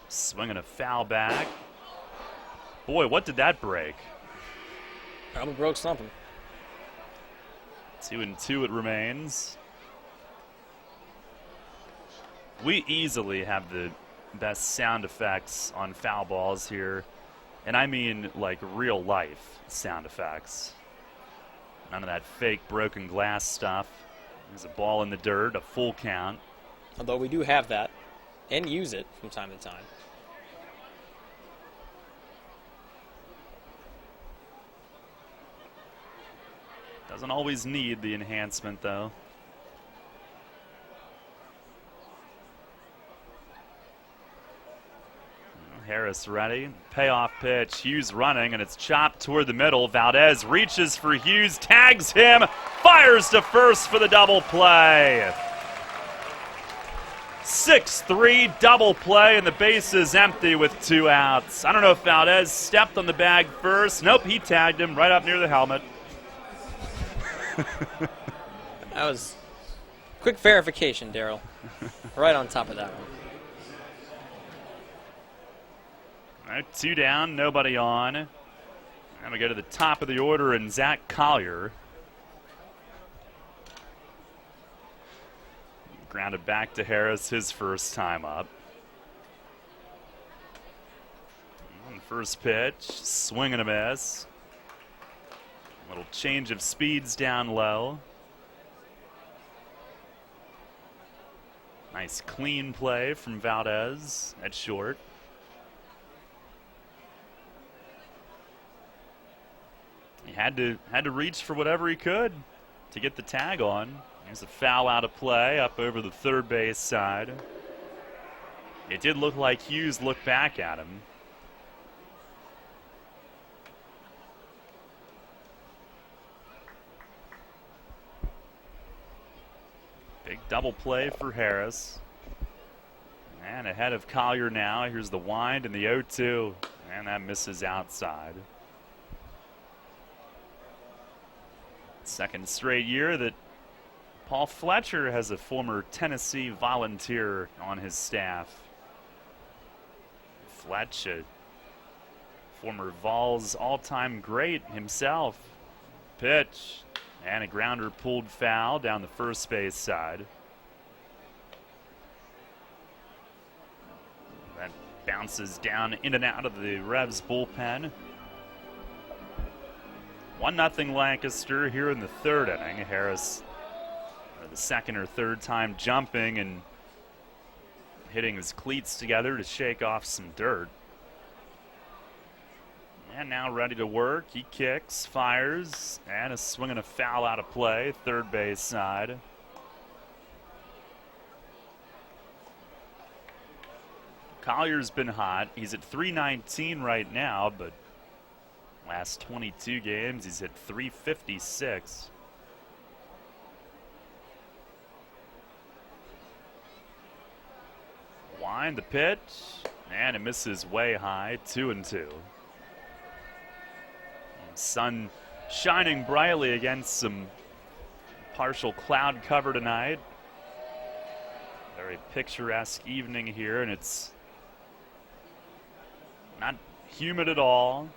swinging a foul back. Boy, what did that break? Probably broke something. 2-2 it remains. We easily have the best sound effects on foul balls here. And I mean like real life sound effects. None of that fake broken glass stuff. There's a ball in the dirt, a full count. Although we do have that and use it from time to time. Doesn't always need the enhancement though. Harris ready. Payoff pitch. Hughes running, and it's chopped toward the middle. Valdez reaches for Hughes, tags him, fires to first for the double play. 6-3 double play, and the base is empty with 2 outs. I don't know if Valdez stepped on the bag first. Nope, he tagged him right up near the helmet. That was quick verification, Daryl. Right on top of that one. All right, 2 down, nobody on. And we go to the top of the order, and Zach Collier. Grounded back to Harris, his first time up. And first pitch, swing and a miss. Little change of speeds down low. Nice clean play from Valdez at short. He had to reach for whatever he could to get the tag on. There's a foul out of play up over the third base side. It did look like Hughes looked back at him. Big double play for Harris. And ahead of Collier now. Here's the wind and the 0-2. And that misses outside. Second straight year that Paul Fletcher has a former Tennessee Volunteer on his staff. Fletch, a former Vols all-time great himself. Pitch, and a grounder pulled foul down the first base side. That bounces down in and out of the Revs bullpen. 1-0 Lancaster here in the third inning. Harris, the second or third time jumping and hitting his cleats together to shake off some dirt. And now ready to work. He kicks, fires, and is swinging a foul out of play, third base side. Collier's been hot. He's at .319 right now, but last 22 games, he's hit .356. Wind the pitch, and it misses way high, 2-2. Sun shining brightly against some partial cloud cover tonight. Very picturesque evening here, and it's not humid at all.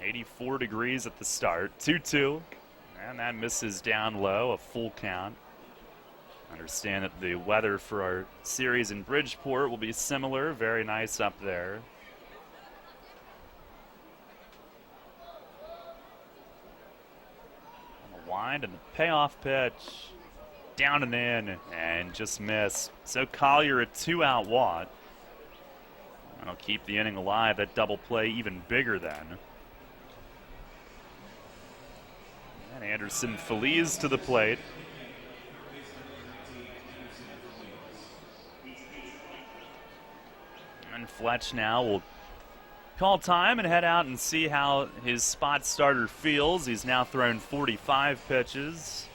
84 degrees at the start. 2-2. And that misses down low, a full count. Understand that the weather for our series in Bridgeport will be similar. Very nice up there. On the wind and the payoff pitch. Down and in, and just missed. So Collier a 2-out walk. That'll keep the inning alive. That double play even bigger then. And Anderson Feliz to the plate. And Fletch now will call time and head out and see how his spot starter feels. He's now thrown 45 pitches.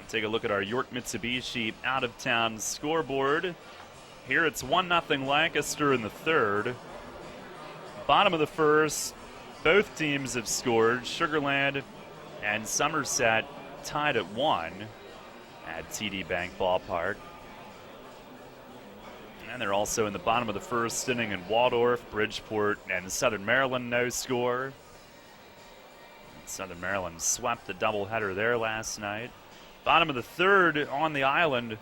Take a look at our York Mitsubishi out-of-town scoreboard. Here it's 1-0 Lancaster in the third. Bottom of the first, both teams have scored. Sugar Land and Somerset tied at 1 at TD Bank Ballpark. And they're also in the bottom of the first inning in Waldorf, Bridgeport, and Southern Maryland no score. Southern Maryland swept the doubleheader there last night. Bottom of the third on the island.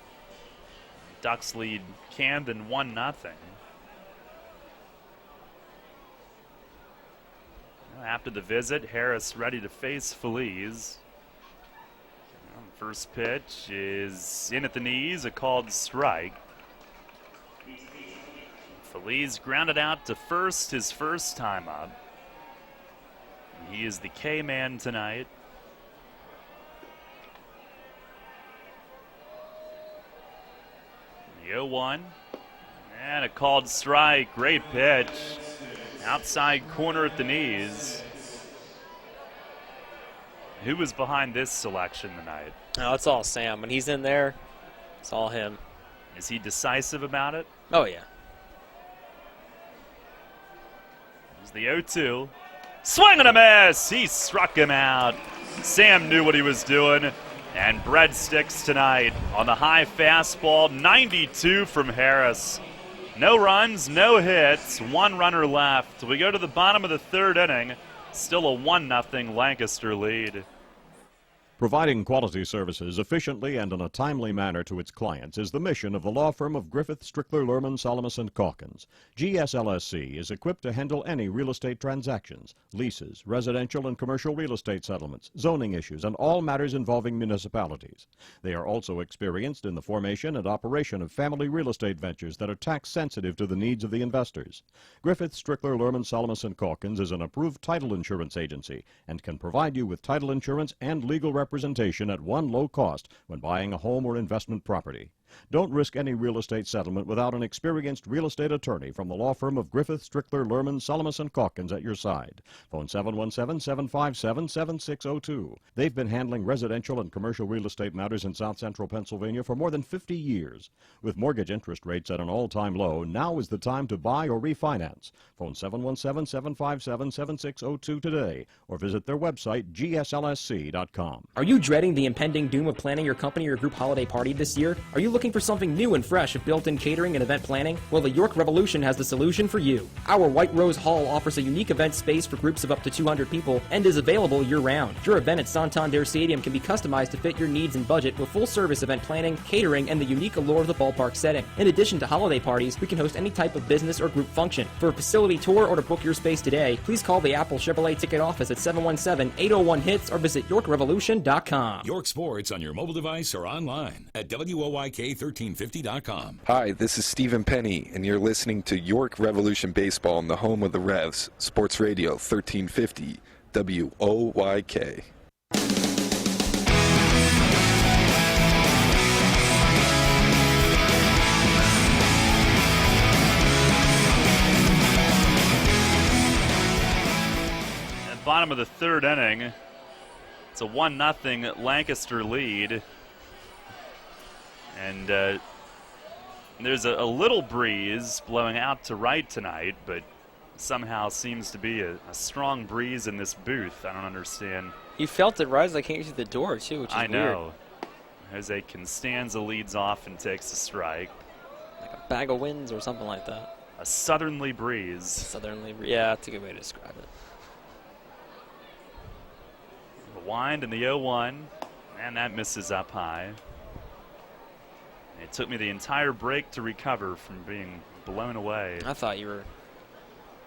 Ducks lead Camden 1-0. After the visit, Harris ready to face Feliz. First pitch is in at the knees, a called strike. Feliz grounded out to first his first time up. He is the K-man tonight. The 0-1, and a called strike. Great pitch. Outside corner at the knees. Who was behind this selection tonight? Oh, it's all Sam. When he's in there, it's all him. Is he decisive about it? Oh, yeah. There's the 0-2. Swing and a miss! He struck him out. Sam knew what he was doing. And breadsticks tonight on the high fastball. 92 from Harris. No runs, no hits, one runner left. We go to the bottom of the third inning. Still a 1-0 Lancaster lead. Providing quality services efficiently and in a timely manner to its clients is the mission of the law firm of Griffith, Strickler, Lerman, Salamis & Calkins. GSLSC is equipped to handle any real estate transactions, leases, residential and commercial real estate settlements, zoning issues, and all matters involving municipalities. They are also experienced in the formation and operation of family real estate ventures that are tax sensitive to the needs of the investors. Griffith, Strickler, Lerman, Salamis & Calkins is an approved title insurance agency and can provide you with title insurance and legal representation at one low cost when buying a home or investment property. Don't risk any real estate settlement without an experienced real estate attorney from the law firm of Griffith, Strickler, Lerman, Salamis & Calkins at your side. Phone 717-757-7602. They've been handling residential and commercial real estate matters in South Central Pennsylvania for more than 50 years. With mortgage interest rates at an all-time low, now is the time to buy or refinance. Phone 717-757-7602 today or visit their website, gslsc.com. Are you dreading the impending doom of planning your company or group holiday party this year? Are you looking for something new and fresh of built-in catering and event planning? Well, the York Revolution has the solution for you. Our White Rose Hall offers a unique event space for groups of up to 200 people and is available year-round. Your event at Santander Stadium can be customized to fit your needs and budget with full-service event planning, catering, and the unique allure of the ballpark setting. In addition to holiday parties, we can host any type of business or group function. For a facility tour or to book your space today, please call the Apple Chevrolet ticket office at 717-801-HITS or visit YorkRevolution.com. York Sports on your mobile device or online at WOYK1350.com. Hi, this is Stephen Penny, and you're listening to York Revolution Baseball on the home of the Revs, Sports Radio 1350, WOYK. At bottom of the third inning, it's a 1-0 Lancaster lead. And there's a little breeze blowing out to right tonight, but somehow seems to be a strong breeze in this booth. I don't understand. You felt it rise like came through the door, too, which is I weird. know. Jose Constanza leads off and takes a strike. Like a bag of winds or something like that. A southerly breeze. Yeah, that's a good way to describe it. The wind in the 0-1, and that misses up high. It took me the entire break to recover from being blown away. I thought you were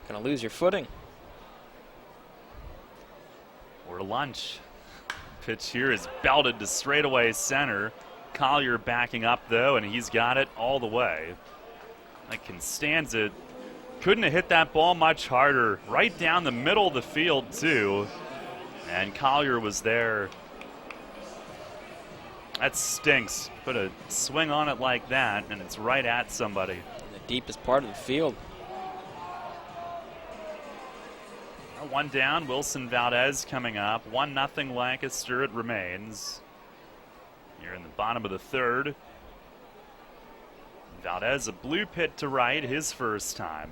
going to lose your footing. Or lunch. Pitch here is belted to straightaway center. Collier backing up, though, and he's got it all the way. Like Constanza couldn't have hit that ball much harder. Right down the middle of the field, too. And Collier was there. That stinks. Put a swing on it like that, and it's right at somebody. In the deepest part of the field. One down, Wilson Valdez coming up. 1-0 Lancaster, it remains. Here in the bottom of the third. Valdez, a blue pit to right, his first time.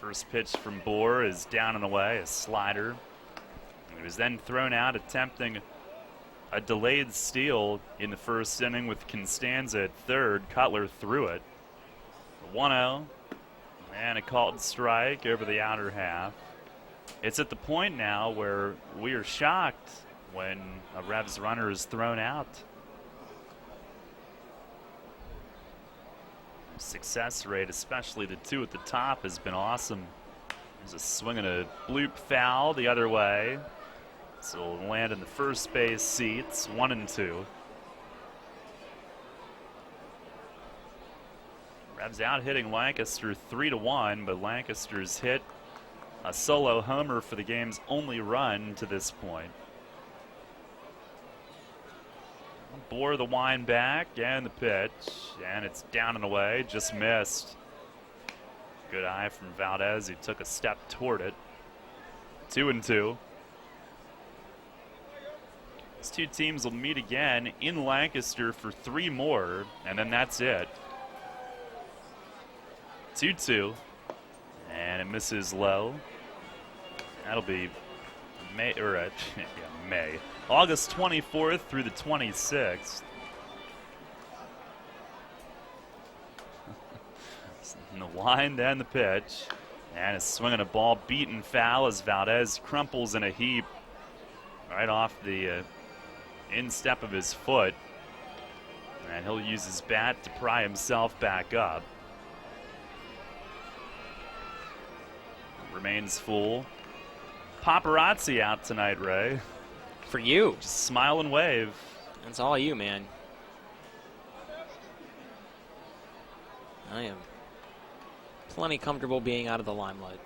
First pitch from Bohr is down and away, a slider. He was then thrown out attempting a delayed steal in the first inning with Constanza at third. Cutler threw it. 1-0. And a called strike over the outer half. It's at the point now where we are shocked when a Revs runner is thrown out. Success rate, especially the two at the top, has been awesome. There's a swing and a bloop foul the other way. So it'll land in the first base seats, 1-2. Revs out hitting Lancaster 3-1, but Lancaster's hit a solo homer for the game's only run to this point. Bore the wind back and the pitch, and it's down and away, just missed. Good eye from Valdez, he took a step toward it. 2-2. These two teams will meet again in Lancaster for 3 more, and then that's it. 2-2, and it misses low. That'll be May. August 24th through the 26th. And the wind and the pitch, and a swing and a ball beaten foul as Valdez crumples in a heap right off the instep of his foot, and he'll use his bat to pry himself back up. Remains full. Paparazzi out tonight, Ray. For you. Just smile and wave. That's all you, man. I am plenty comfortable being out of the limelight.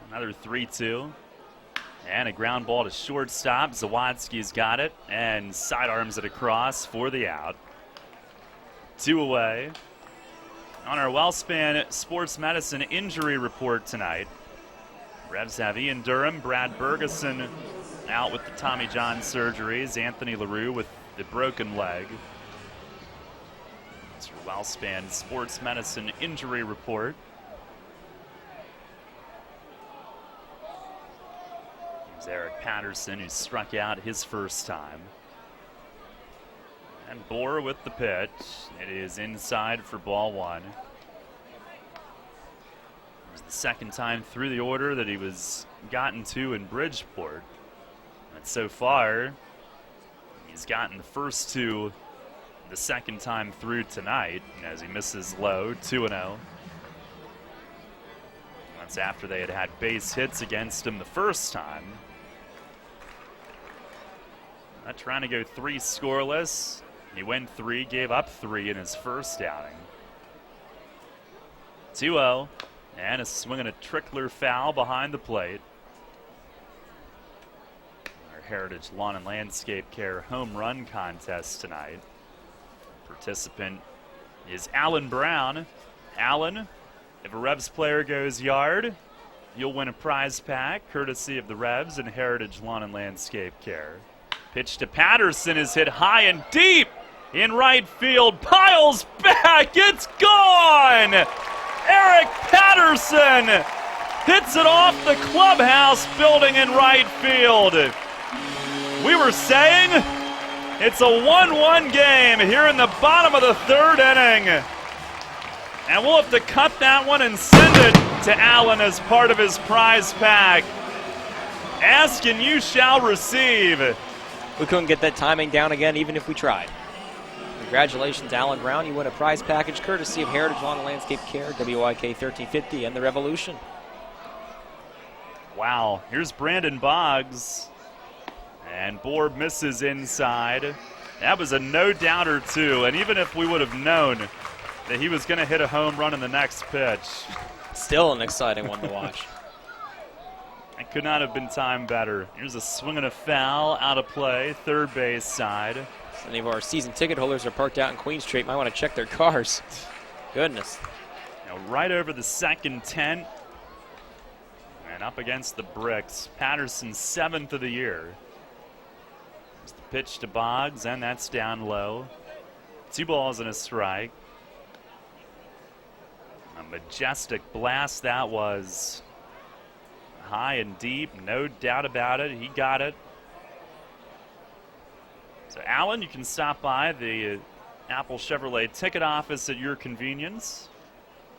Another 3-2. And a ground ball to shortstop. Zawadzki's got it and sidearms it across for the out. 2 away. On our WellSpan Sports Medicine injury report tonight, Revs have Ian Durham, Brad Bergeson out with the Tommy John surgeries, Anthony LaRue with the broken leg. It's your WellSpan Sports Medicine injury report. Here's Eric Patterson, who struck out his first time. And Bohr with the pitch. It is inside for ball 1. It was the second time through the order that he was gotten to in Bridgeport. And so far, he's gotten the first 2 the second time through tonight as he misses low, 2-0. That's after they had base hits against him the first time. Not trying to go 3 scoreless. He went 3, gave up 3 in his first outing. 2-0, and a swing and a trickler foul behind the plate. Our Heritage Lawn and Landscape Care home run contest tonight. Participant is Alan Brown. Alan, if a Revs player goes yard, you'll win a prize pack courtesy of the Revs and Heritage Lawn and Landscape Care. Pitch to Patterson is hit high and deep. in right field. Piles back. It's gone. Eric Patterson hits it off the clubhouse building in right field. We were saying it's a 1-1 game here in the bottom of the third inning. And we'll have to cut that one and send it to Allen as part of his prize pack. Ask and you shall receive. We couldn't get that timing down again even if we tried. Congratulations, Alan Brown. You win a prize package courtesy of Heritage Lawn and Landscape Care, WYK 1350, and the Revolution. Wow, here's Brandon Boggs. And Bohr misses inside. That was a no-doubter, too. And even if we would have known that he was going to hit a home run in the next pitch. Still an exciting one to watch. It could not have been timed better. Here's a swing and a foul, out of play, third base side. So any of our season ticket holders are parked out in Queen Street might want to check their cars. Goodness. Now right over the second tent. And up against the bricks. Patterson's 7th of the year. There's the pitch to Boggs, and that's down low. 2 balls and a strike. A majestic blast that was. High and deep, no doubt about it. He got it. So, Alan, you can stop by the Apple Chevrolet ticket office at your convenience.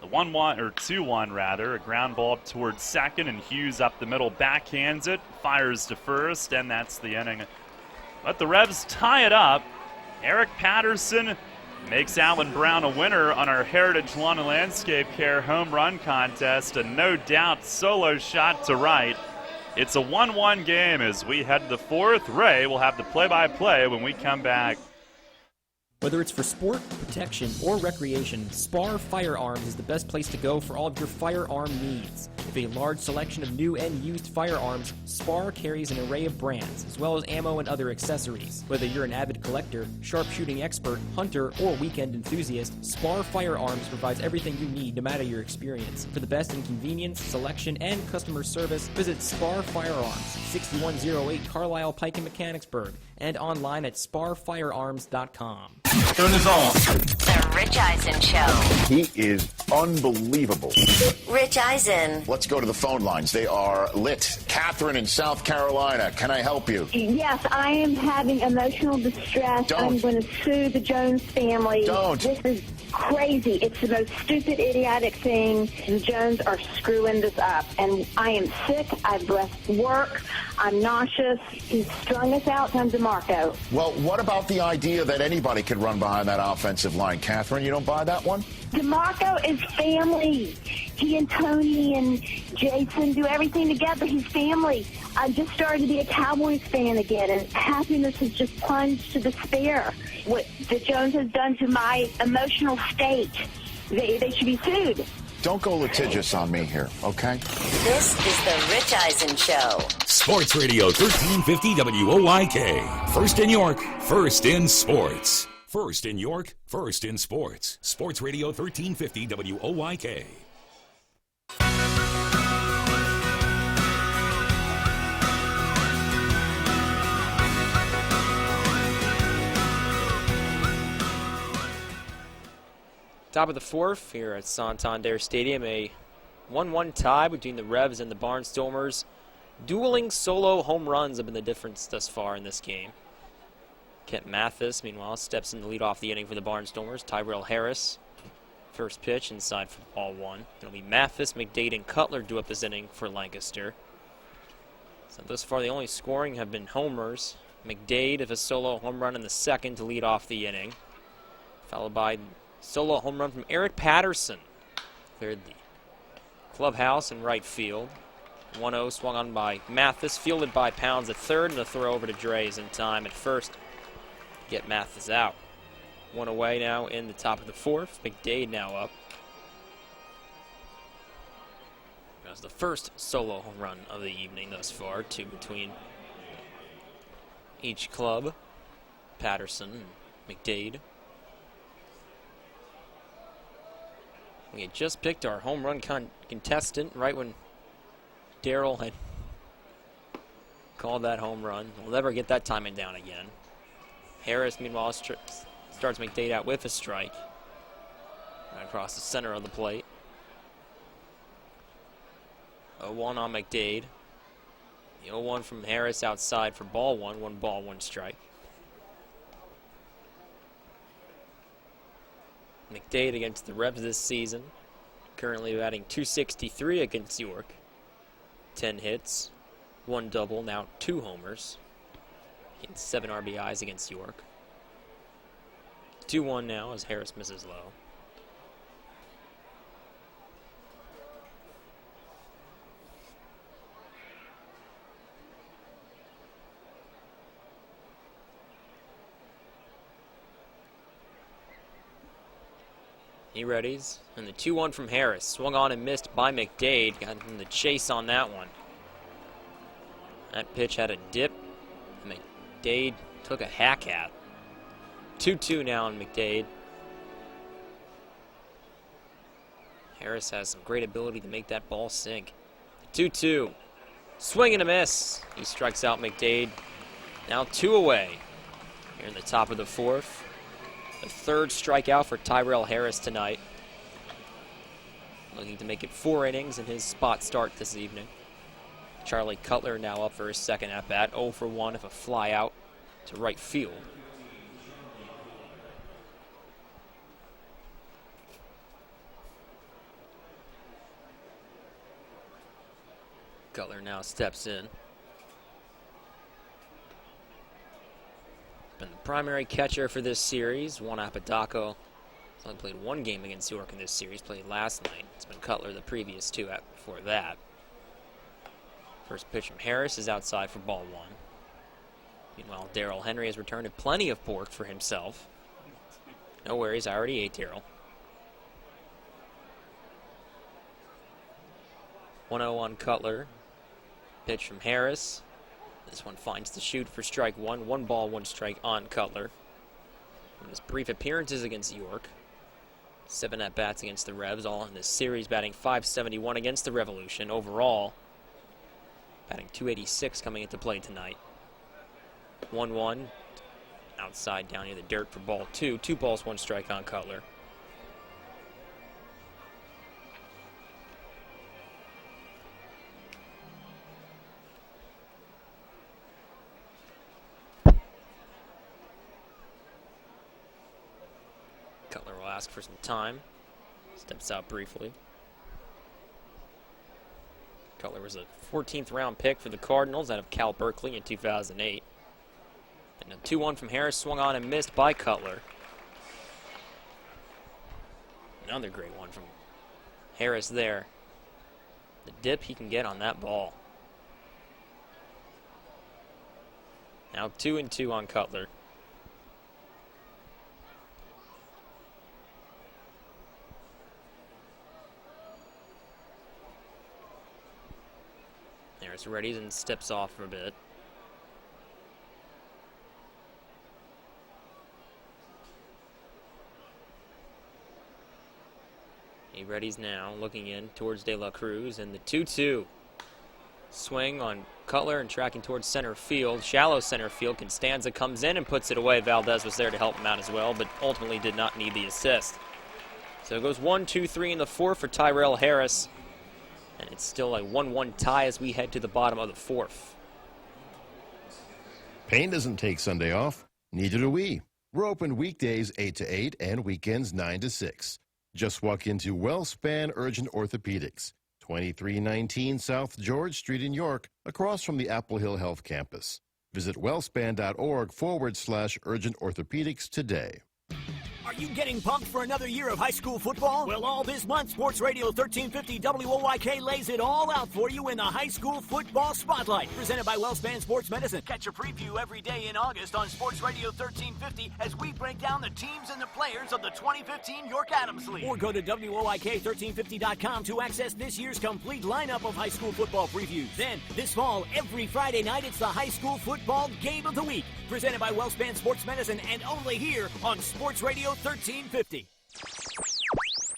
The 1-1, or 2-1 rather, a ground ball towards second, and Hughes up the middle backhands it, fires to first, and that's the inning. Let the Revs tie it up. Eric Patterson makes Alan Brown a winner on our Heritage Lawn and Landscape Care home run contest. A no doubt solo shot to right. It's a 1-1 game as we head to the fourth. Ray will have the play-by-play when we come back. Whether it's for sport, protection, or recreation, Spar Firearms is the best place to go for all of your firearm needs. With a large selection of new and used firearms, Spar carries an array of brands, as well as ammo and other accessories. Whether you're an avid collector, sharpshooting expert, hunter, or weekend enthusiast, Spar Firearms provides everything you need no matter your experience. For the best in convenience, selection, and customer service, visit Spar Firearms, 6108 Carlisle Pike in Mechanicsburg, and online at sparfirearms.com. Turn this on. The Rich Eisen Show. He is unbelievable. Rich Eisen. Let's go to the phone lines. They are lit. Catherine in South Carolina, can I help you? Yes, I am having emotional distress. I'm going to sue the Jones family. Don't. This is crazy. It's the most stupid, idiotic thing. The Jones are screwing this up. And I am sick. I've left work. I'm nauseous. He's strung us out on DeMarco. Well, what about the idea that anybody could run behind that offensive line? Catherine, you don't buy that one? DeMarco is family. He and Tony and Jason do everything together. He's family. I just started to be a Cowboys fan again, and happiness has just plunged to despair. What the Jones has done to my emotional state, they should be sued. Don't go litigious on me here, okay? This is the Rich Eisen Show. Sports Radio 1350 WOYK. First in York, first in sports. First in York, first in sports. Sports Radio 1350 WOYK. Top of the fourth here at Santander Stadium, a 1-1 tie between the Revs and the Barnstormers. Dueling solo home runs have been the difference thus far in this game. Kent Mathis, meanwhile, steps in to lead off the inning for the Barnstormers. Tyrell Harris, first pitch inside for ball one. It'll be Mathis, McDade, and Cutler do up this inning for Lancaster. So thus far, the only scoring have been homers. McDade with a solo home run in the second to lead off the inning, followed by solo home run from Eric Patterson. Cleared the clubhouse in right field. 1-0 swung on by Mathis, fielded by Pounds at third, and a throw over to Dreys in time at first. Get Mathis out. One away now in the top of the fourth. McDade now up. That was the first solo home run of the evening thus far. Two between each club. Patterson and McDade. We had just picked our home run contestant right when Darryl had called that home run. We'll never get that timing down again. Harris, meanwhile, starts McDade out with a strike. Right across the center of the plate. 0-1 on McDade. The 0-1 from Harris outside for ball one. 1 ball, 1 strike. McDade against the Rebs this season. Currently batting .263 against York. 10 hits, 1 double, now 2 homers. 7 RBIs against York. 2-1 now as Harris misses low. He readies, and the 2-1 from Harris. Swung on and missed by McDade. Got in the chase on that one. That pitch had a dip. McDade took a hack at. 2-2 now on McDade. Harris has some great ability to make that ball sink. 2-2. Swing and a miss. He strikes out McDade. Now 2 away. Here in the top of the 4th. The 3rd strikeout for Tyrell Harris tonight. Looking to make it 4 innings in his spot start this evening. Charlie Cutler now up for his 2nd at-bat. 0 for 1 with a fly out to right field. Cutler now steps in. Been the primary catcher for this series. Juan Apodaca has only played 1 game against York in this series. Played last night. It's been Cutler the previous 2 before that. First pitch from Harris is outside for ball 1. Meanwhile, Darrell Henry has returned to plenty of pork for himself. No worries, I already ate Darrell. 1-0 on Cutler. Pitch from Harris. This one finds the chute for strike 1. 1 ball, 1 strike on Cutler. In his brief appearances against York. 7 at-bats against the Revs, all in this series, batting .571 against the Revolution. Overall, batting .286 coming into play tonight. 1-1. Outside down near the dirt for ball 2. 2 balls, 1 strike on Cutler. Cutler will ask for some time. Steps out briefly. Cutler was a 14th round pick for the Cardinals out of Cal Berkeley in 2008. And a 2-1 from Harris, swung on and missed by Cutler. Another great one from Harris there. The dip he can get on that ball. Now 2-2 on Cutler. Harris readies and steps off for a bit. He readies now, looking in towards De La Cruz, and the 2-2. Swing on Cutler and tracking towards center field. Shallow center field. Constanza comes in and puts it away. Valdez was there to help him out as well, but ultimately did not need the assist. So it goes 1-2-3 in the 4th for Tyrell Harris. And it's still a 1-1 tie as we head to the bottom of the 4th. Payne doesn't take Sunday off. Neither do we. We're open weekdays 8 to 8 and weekends 9 to 6. Just walk into WellSpan Urgent Orthopedics, 2319 South George Street in York, across from the Apple Hill Health Campus. Visit wellspan.org/urgent orthopedics today. Are you getting pumped for another year of high school football? Well, all this month, Sports Radio 1350 WOYK lays it all out for you in the High School Football Spotlight, presented by WellSpan Sports Medicine. Catch a preview every day in August on Sports Radio 1350 as we break down the teams and the players of the 2015 York Adams League. Or go to WOYK1350.com to access this year's complete lineup of high school football previews. Then, this fall, every Friday night, it's the High School Football Game of the Week, presented by WellSpan Sports Medicine, and only here on Sports Radio 1350.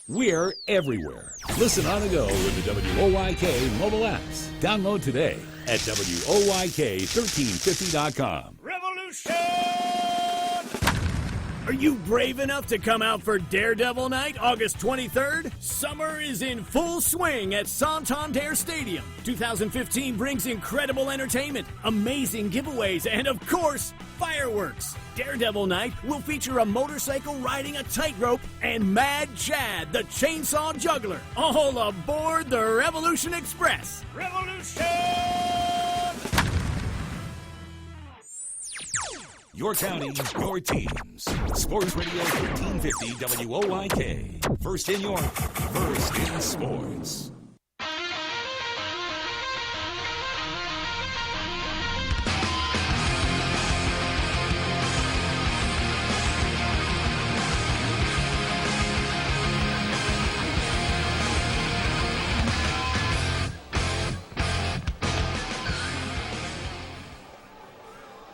We're everywhere. Listen on the go with the WOYK mobile apps. Download today at WOYK1350.com. Revolution! Are you brave enough to come out for Daredevil Night, August 23rd? Summer is in full swing at Santander Stadium. 2015 brings incredible entertainment, amazing giveaways, and of course, fireworks. Daredevil Night will feature a motorcycle riding a tightrope and Mad Chad, the chainsaw juggler. All aboard the Revolution Express. Revolution! Your county, your teams. Sports Radio 1350 WOYK. First in York, first in sports.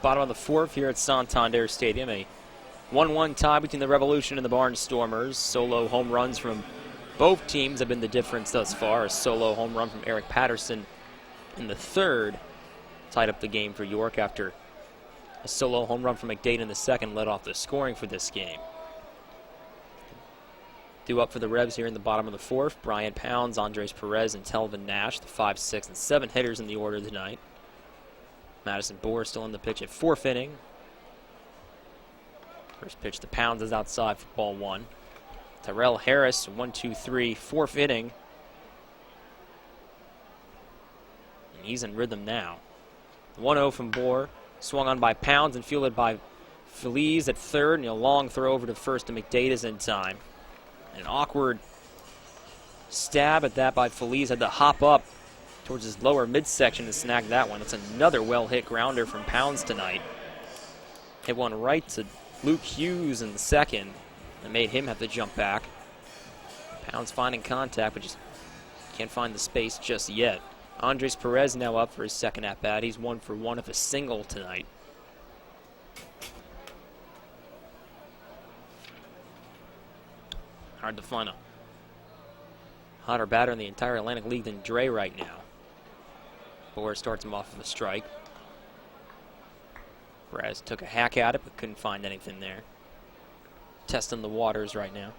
Bottom of the fourth here at Santander Stadium. A 1-1 tie between the Revolution and the Barnstormers. Solo home runs from both teams have been the difference thus far. A solo home run from Eric Patterson in the third tied up the game for York after a solo home run from McDade in the second led off the scoring for this game. Due up for the Revs here in the bottom of the fourth. Brian Pounds, Andres Perez, and Telvin Nash, the 5, 6, and 7 hitters in the order tonight. Madison Bohr still in the pitch at fourth inning. First pitch to Pounds is outside for ball one. Tyrell Harris, 1-2-3, fourth inning. And he's in rhythm now. 1-0 from Bohr. Swung on by Pounds and fielded by Feliz at third. And a long throw over to first to McDade is in time. An awkward stab at that by Feliz. Had to hop up towards his lower midsection to snag that one. It's another well-hit grounder from Pounds tonight. Hit one right to Luke Hughes in the second. That made him have to jump back. Pounds finding contact, but just can't find the space just yet. Andres Perez now up for his second at-bat. He's 1 for 1 of a single tonight. Hard to find a hotter batter in the entire Atlantic League than Dre right now. Bohr starts him off with a strike. Perez took a hack at it, but couldn't find anything there. Testing the waters right now.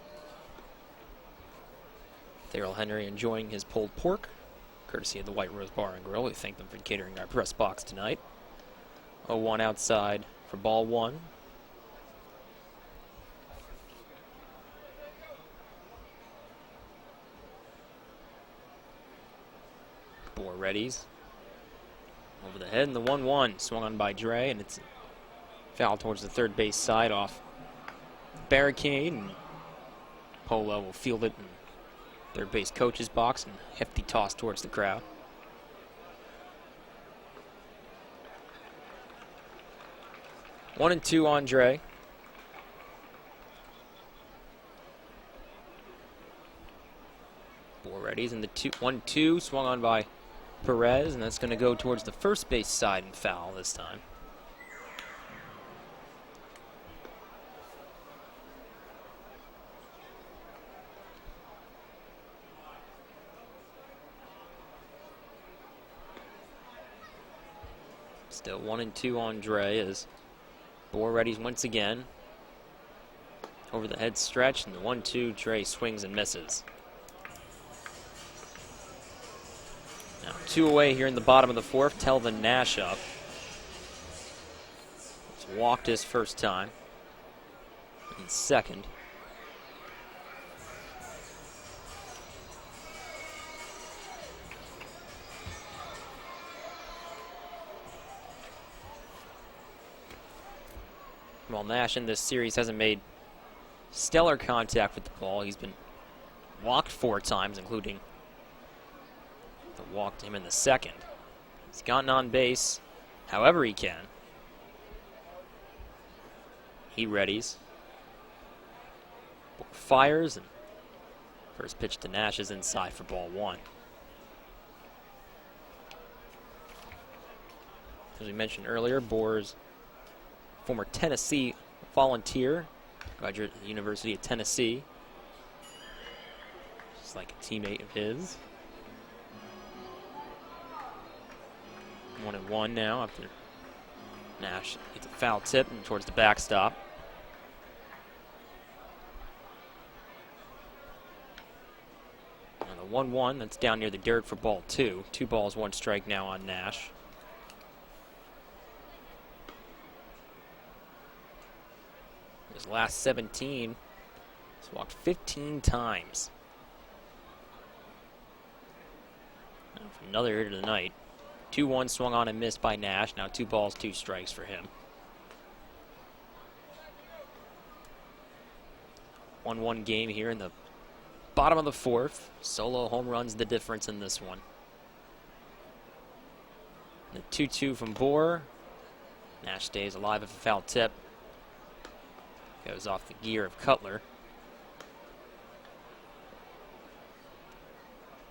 Darrell Henry enjoying his pulled pork, courtesy of the White Rose Bar and Grill. We thank them for catering our press box tonight. 0-1 outside for ball one. Bohr readies. Over the head, and the 1-1 swung on by Dre, and it's foul towards the third base side off the barricade, and Polo will field it in third base coach's box and hefty toss towards the crowd. 1-2 on Dre. Bohr readies, and the 1-2 swung on by Perez, and that's going to go towards the first base side and foul this time. Still 1-2 on Dre as Bohr readies once again. Over the head stretch, and the 1-2, Dre swings and misses. Now 2 away here in the bottom of the fourth. Telvin Nash up. He's walked his first time. And second. While Nash in this series hasn't made stellar contact with the ball, he's been walked 4 times, including walked him in the second. He's gotten on base however he can. He readies. Fires, and first pitch to Nash is inside for ball one. As we mentioned earlier, Bohr's former Tennessee volunteer, graduate at the University of Tennessee. Just like a teammate of his. 1-1 now after Nash gets a foul tip and towards the backstop. 1-1, that's down near the dirt for ball 2. 2 balls, 1 strike now on Nash. His last 17, he's walked 15 times. Now for another hitter tonight. 2-1 swung on and missed by Nash. Now 2 balls, 2 strikes for him. 1-1 game here in the bottom of the 4th. Solo home runs the difference in this one. The 2-2 from Bohr. Nash stays alive with a foul tip. Goes off the gear of Cutler.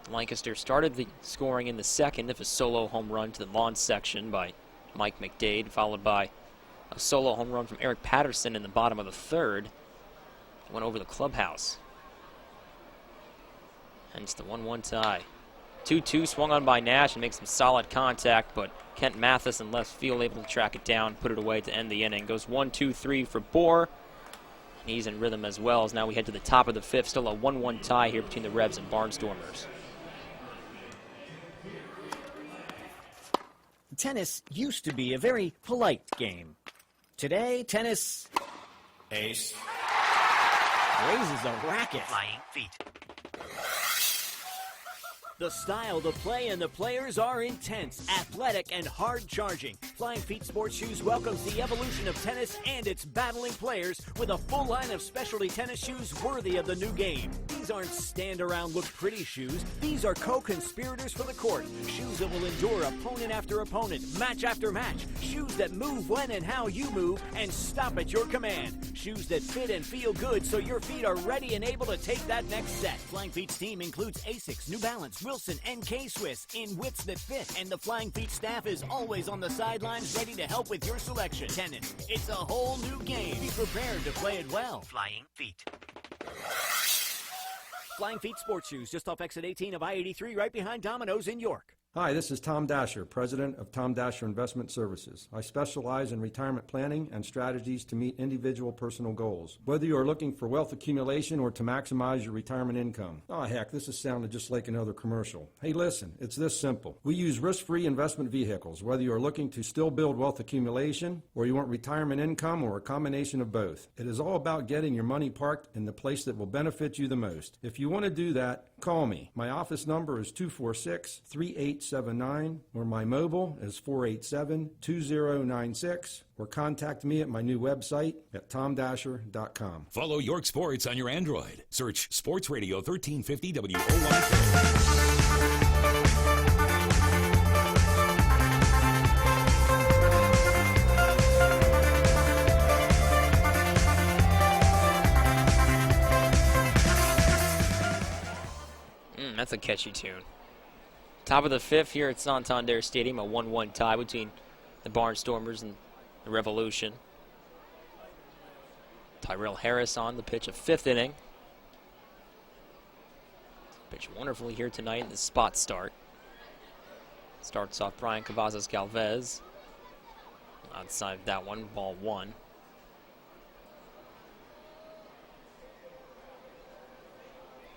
Lancaster started the scoring in the 2nd with a solo home run to the lawn section by Mike McDade, followed by a solo home run from Eric Patterson in the bottom of the 3rd. Went over the clubhouse. Hence the 1-1 tie. 2-2 swung on by Nash and makes some solid contact, but Kent Mathis in left field able to track it down, put it away to end the inning. Goes 1-2-3 for Bohr. He's in rhythm as well, as now we head to the top of the 5th. Still a 1-1 tie here between the Revs and Barnstormers. Tennis used to be a very polite game. Today, tennis raises a racket. Flying feet. The style, the play, and the players are intense, athletic, and hard-charging. Flying Feet Sports Shoes welcomes the evolution of tennis and its battling players with a full line of specialty tennis shoes worthy of the new game. These aren't stand-around, look-pretty shoes. These are co-conspirators for the court. Shoes that will endure opponent after opponent, match after match. Shoes that move when and how you move and stop at your command. Shoes that fit and feel good so your feet are ready and able to take that next set. Flying Feet's team includes Asics, New Balance, Wilson, and K-Swiss in widths that fit. And the Flying Feet staff is always on the sidelines ready to help with your selection. Tennis, it's a whole new game. Be prepared to play it well. Flying feet. Flying Feet Sports Shoes, just off exit 18 of I-83, right behind Domino's in York. Hi, this is Tom Dasher, President of Tom Dasher Investment Services. I specialize in retirement planning and strategies to meet individual personal goals. Whether you are looking for wealth accumulation or to maximize your retirement income. Oh, heck, this is sounding just like another commercial. Hey, listen, it's this simple. We use risk-free investment vehicles, whether you are looking to still build wealth accumulation or you want retirement income or a combination of both. It is all about getting your money parked in the place that will benefit you the most. If you want to do that, call me. My office number is 246-3879, or my mobile is 487-2096, or contact me at my new website at tomdasher.com. Follow York Sports on your Android. Search Sports Radio 1350 WOYK. That's a catchy tune. Top of the 5th here at Santander Stadium, a 1-1 tie between the Barnstormers and the Revolution. Tyrell Harris on the pitch of 5th inning. Pitched wonderfully here tonight in the spot start. Starts off Brian Cavazos Galvez. Outside of that one, ball 1.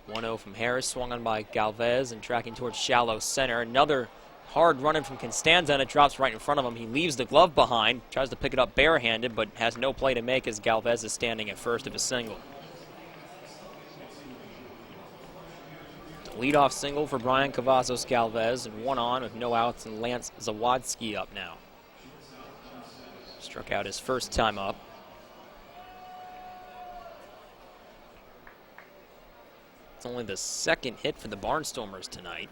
.1-0 from Harris, swung on by Galvez and tracking towards shallow center. Another hard running from Constanza, and it drops right in front of him. He leaves the glove behind, tries to pick it up barehanded, but has no play to make as Galvez is standing at first of a single. Leadoff single for Brian Cavazos Galvez, and 1 on with no outs, and Lance Zawadski up now. Struck out his first time up. It's only the 2nd hit for the Barnstormers tonight.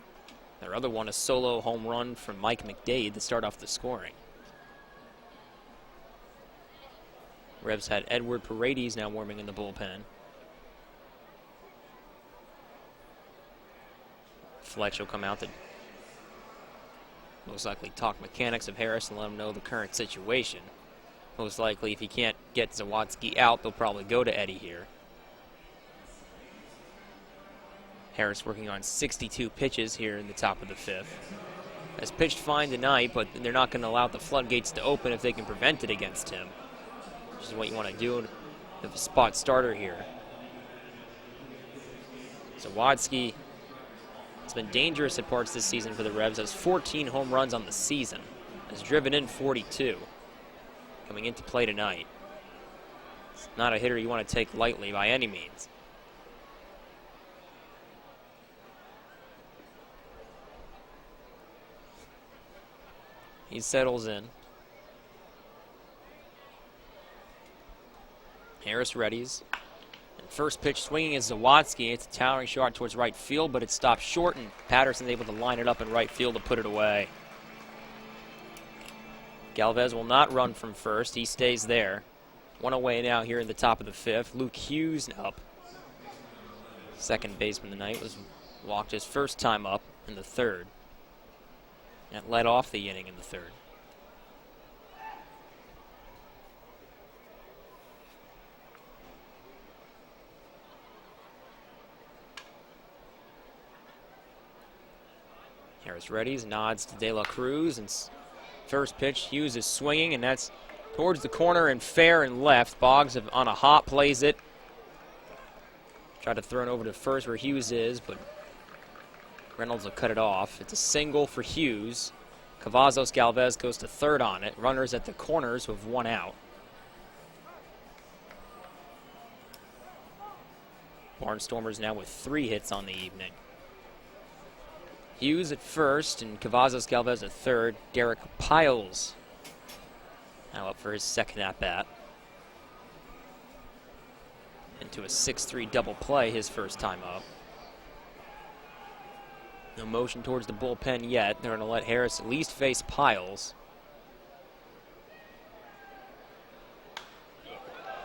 Their other one, a solo home run from Mike McDade to start off the scoring. Revs had Edward Paredes now warming in the bullpen. Fletch will come out to most likely talk mechanics of Harris and let him know the current situation. Most likely, if he can't get Zawadski out, they'll probably go to Eddie here. Harris working on 62 pitches here in the top of the 5th. Has pitched fine tonight, but they're not going to allow the floodgates to open if they can prevent it against him, which is what you want to do with a spot starter here. Zawadski has been dangerous at parts this season for the Revs, has 14 home runs on the season, has driven in 42 coming into play tonight. It's not a hitter you want to take lightly by any means. He settles in. Harris readies. And first pitch swinging is Zawadzki. It's a towering shot towards right field, but it stops short, and Patterson's able to line it up in right field to put it away. Galvez will not run from first. He stays there. One away now here in the top of the fifth. Luke Hughes up. Second baseman tonight was walked his first time up in the third. That led off the inning in the third. Harris readies, nods to De La Cruz, and first pitch, Hughes is swinging, and that's towards the corner and fair and left. Boggs on a hop plays it. Tried to throw it over to first where Hughes is, but Reynolds will cut it off. It's a single for Hughes. Cavazos Galvez goes to third on it. Runners at the corners who have one out. Barnstormers now with 3 hits on the evening. Hughes at first and Cavazos Galvez at third. Derek Piles now up for his second at-bat. Into a 6-3 double play his first time up. No motion towards the bullpen yet. They're going to let Harris at least face Piles.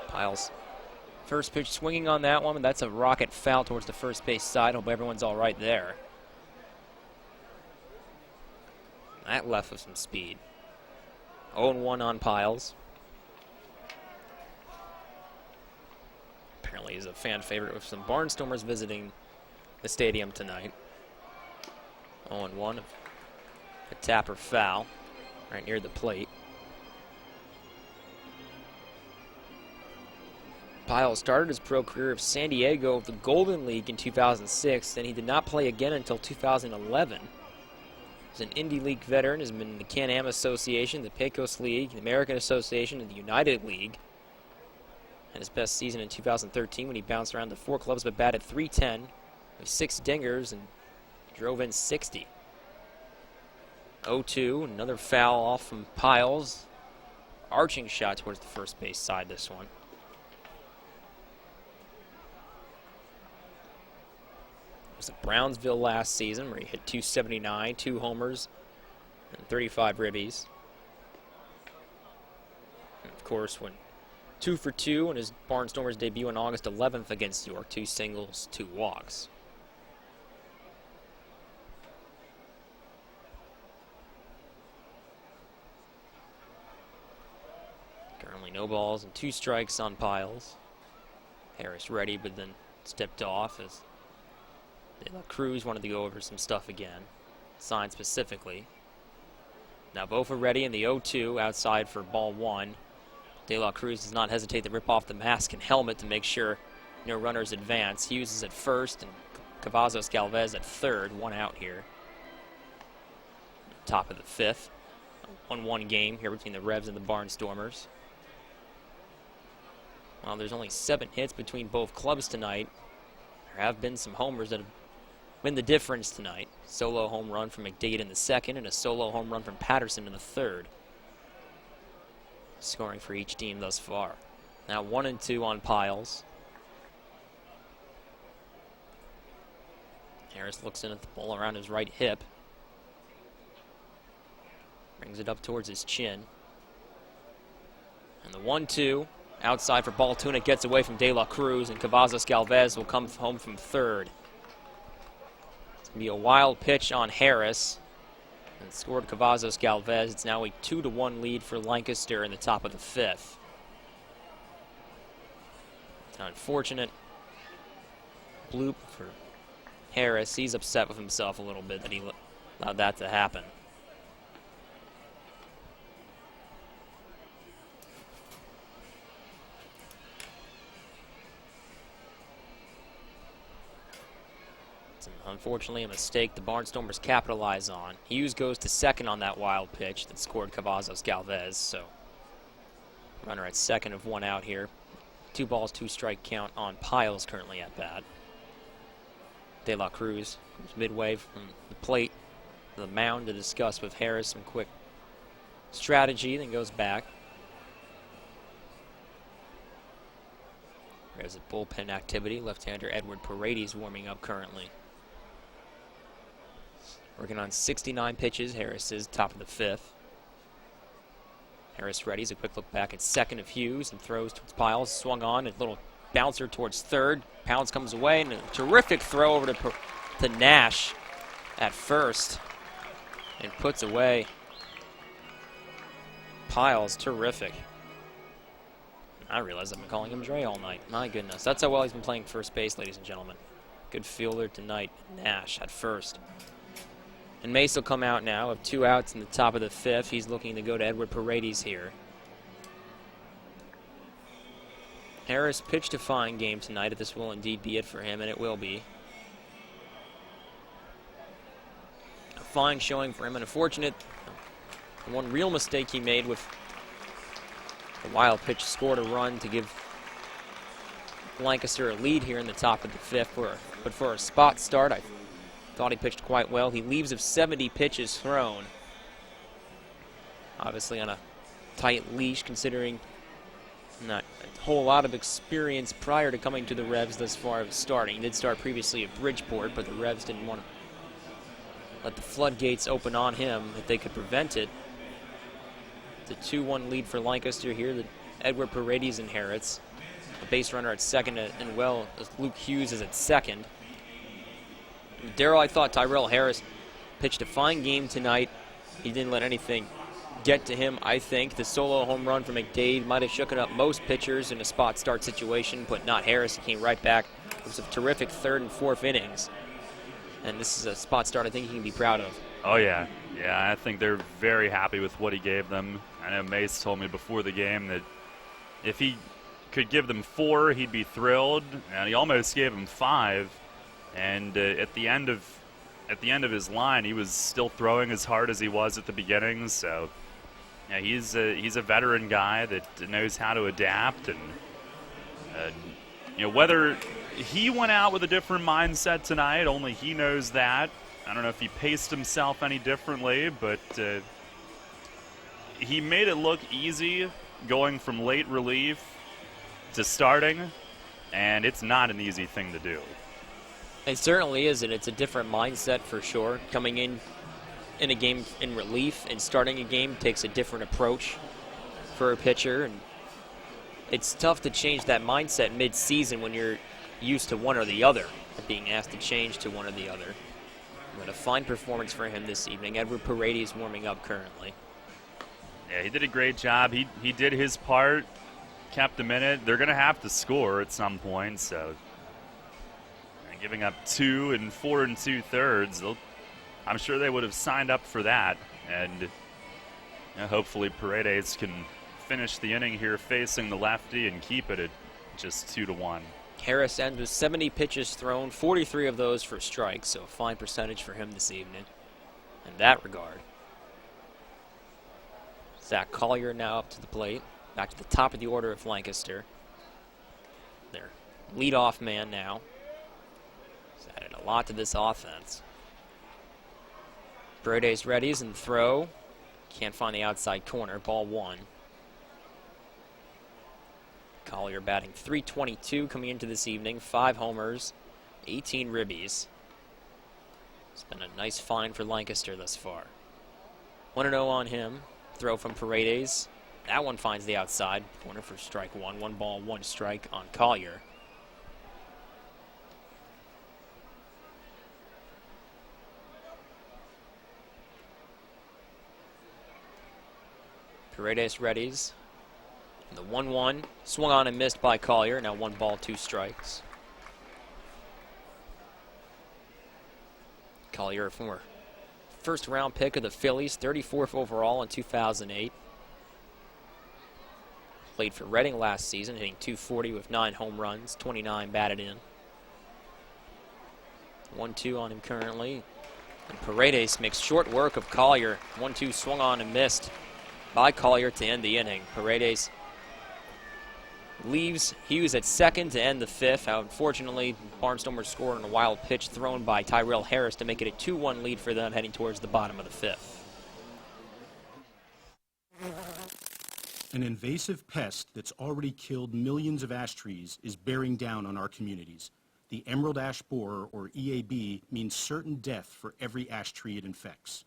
Piles. First pitch swinging on that one, but that's a rocket foul towards the first base side. Hope everyone's all right there. That left with some speed. 0-1 on Piles. Apparently he's a fan favorite with some Barnstormers visiting the stadium tonight. 0-1. A tapper foul right near the plate. Piles started his pro career of San Diego of the Golden League in 2006, then he did not play again until 2011. He's an Indy League veteran, has been in the Can-Am Association, the Pecos League, the American Association, and the United League. Had his best season in 2013 when he bounced around the 4 clubs but batted .310 with 6 dingers and drove in 60. 0-2, another foul off from Piles. Arching shot towards the first base side, this one. It was at Brownsville last season where he hit .279, 2 homers, and 35 ribbies. And of course, went 2 for 2 in his Barnstormers debut on August 11th against York. 2 singles, 2 walks. Currently no balls and 2 strikes on Piles. Harris ready, but then stepped off as De La Cruz wanted to go over some stuff again. Signed specifically. Now both are ready in the 0-2 outside for ball 1. De La Cruz does not hesitate to rip off the mask and helmet to make sure no runners advance. Hughes is at first and Cavazos Galvez at third. 1 out here. Top of the 5th. 1-1 game here between the Revs and the Barnstormers. While there's only 7 hits between both clubs tonight, there have been some homers that have been the difference tonight. Solo home run from McDade in the second and a solo home run from Patterson in the third. Scoring for each team thus far. Now 1-2 on Piles. Harris looks in at the ball around his right hip. Brings it up towards his chin. And the 1-2 outside for ball 2, and it gets away from De La Cruz, and Cavazos Galvez will come home from third. It's going to be a wild pitch on Harris. And scored Cavazos Galvez. It's now a 2-1 lead for Lancaster in the top of the 5th. It's an unfortunate bloop for Harris. He's upset with himself a little bit that he allowed that to happen. It's Unfortunately, a mistake the Barnstormers capitalize on. Hughes goes to second on that wild pitch that scored Cavazos Galvez, so runner at second of one out here. 2 balls, 2 strike count on Piles currently at bat. De La Cruz comes midway from the plate, the mound to discuss with Harris some quick strategy, then goes back. There's a bullpen activity. Left-hander Edward Paredes warming up currently. Working on 69 pitches. Harris is top of the 5th. Harris readies a quick look back at second of Hughes and throws towards Piles. Swung on, a little bouncer towards third. Pounds comes away, and a terrific throw over to Nash at first. And puts away Piles. Terrific. I realize I've been calling him Dre all night. My goodness. That's how well he's been playing first base, ladies and gentlemen. Good fielder tonight. Nash at first. And Mace will come out now of 2 outs in the top of the 5th. He's looking to go to Edward Paredes here. Harris pitched a fine game tonight, if this will indeed be it for him, and it will be. A fine showing for him, and unfortunate. One real mistake he made with the wild pitch scored a run to give Lancaster a lead here in the top of the 5th. But for a spot start, I thought he pitched quite well. He leaves of 70 pitches thrown. Obviously on a tight leash, considering not a whole lot of experience prior to coming to the Revs thus far of starting. He did start previously at Bridgeport, but the Revs didn't want to let the floodgates open on him if they could prevent it. The 2-1 lead for Lancaster here. The Edward Paredes inherits. A base runner at second, and well, Luke Hughes is at second. Darryl, I thought Tyrell Harris pitched a fine game tonight. He didn't let anything get to him, I think. The solo home run from McDade might have shooken up most pitchers in a spot start situation, but not Harris. He came right back. It was a terrific 3rd and 4th innings. And this is a spot start I think he can be proud of. Oh, yeah. Yeah, I think they're very happy with what he gave them. I know Mace told me before the game that if he could give them 4, he'd be thrilled. And he almost gave them 5. And at the end of his line, he was still throwing as hard as he was at the beginning. So, yeah, he's a veteran guy that knows how to adapt. And whether he went out with a different mindset tonight, only he knows that. I don't know if he paced himself any differently, but he made it look easy going from late relief to starting, and it's not an easy thing to do. It certainly isn't. It's a different mindset for sure. Coming in a game in relief and starting a game takes a different approach for a pitcher, and it's tough to change that mindset mid-season when you're used to one or the other, being asked to change to one or the other. But a fine performance for him this evening. Edward Paredes warming up currently. Yeah, he did a great job. He did his part, kept them in it. They're going to have to score at some point, so giving up 2 and 4 2/3, I'm sure they would have signed up for that. And hopefully Paredes can finish the inning here facing the lefty and keep it at just 2-1. Harris ends with 70 pitches thrown, 43 of those for strikes, so a fine percentage for him this evening in that regard. Zach Collier now up to the plate, back to the top of the order of Lancaster. Their leadoff man now. He's added a lot to this offense. Paredes readies and throw. Can't find the outside corner, ball 1. Collier batting .322 coming into this evening. 5 homers, 18 ribbies. It's been a nice find for Lancaster thus far. 1-0 on him. Throw from Paredes. That one finds the outside corner for strike 1. 1 ball, 1 strike on Collier. Paredes readies. The 1-1 swung on and missed by Collier. Now 1 ball, 2 strikes. Collier, a former first-round pick of the Phillies, 34th overall in 2008. Played for Reading last season, hitting .240 with 9 home runs, 29 batted in. 1-2 on him currently. And Paredes makes short work of Collier. 1-2 swung on and missed by Collier to end the inning. Paredes leaves Hughes at second to end the fifth. Unfortunately, Barnstormers scored on a wild pitch thrown by Tyrell Harris to make it a 2-1 lead for them heading towards the bottom of the fifth. An invasive pest that's already killed millions of ash trees is bearing down on our communities. The emerald ash borer, or EAB, means certain death for every ash tree it infects.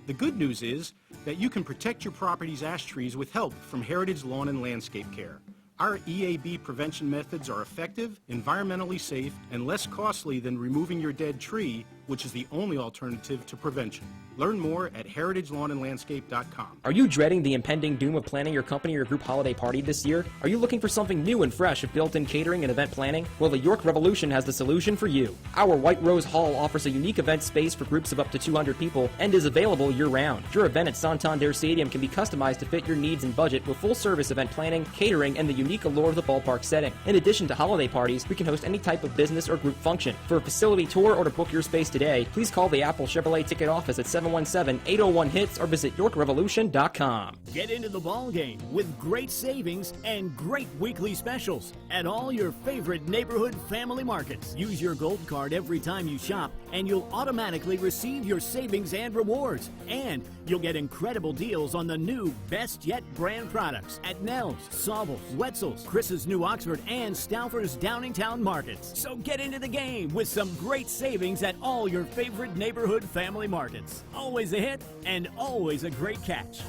The good news is that you can protect your property's ash trees with help from Heritage Lawn and Landscape Care. Our EAB prevention methods are effective, environmentally safe, and less costly than removing your dead tree, which is the only alternative to prevention. Learn more at heritagelawnandlandscape.com. Are you dreading the impending doom of planning your company or group holiday party this year? Are you looking for something new and fresh of built-in catering and event planning? Well, the York Revolution has the solution for you. Our White Rose Hall offers a unique event space for groups of up to 200 people and is available year-round. Your event at Santander Stadium can be customized to fit your needs and budget with full-service event planning, catering, and the unique allure of the ballpark setting. In addition to holiday parties, we can host any type of business or group function. For a facility tour or to book your space today, please call the Apple Chevrolet ticket office at 717-801-HITS or visit YorkRevolution.com. Get into the ball game with great savings and great weekly specials at all your favorite neighborhood family markets. Use your gold card every time you shop and you'll automatically receive your savings and rewards. And you'll get incredible deals on the new Best Yet brand products at Nell's, Saubles, Wetzel's, Chris's New Oxford, and Stauffer's Downingtown markets. So get into the game with some great savings at all your favorite neighborhood family markets. Always a hit and always a great catch.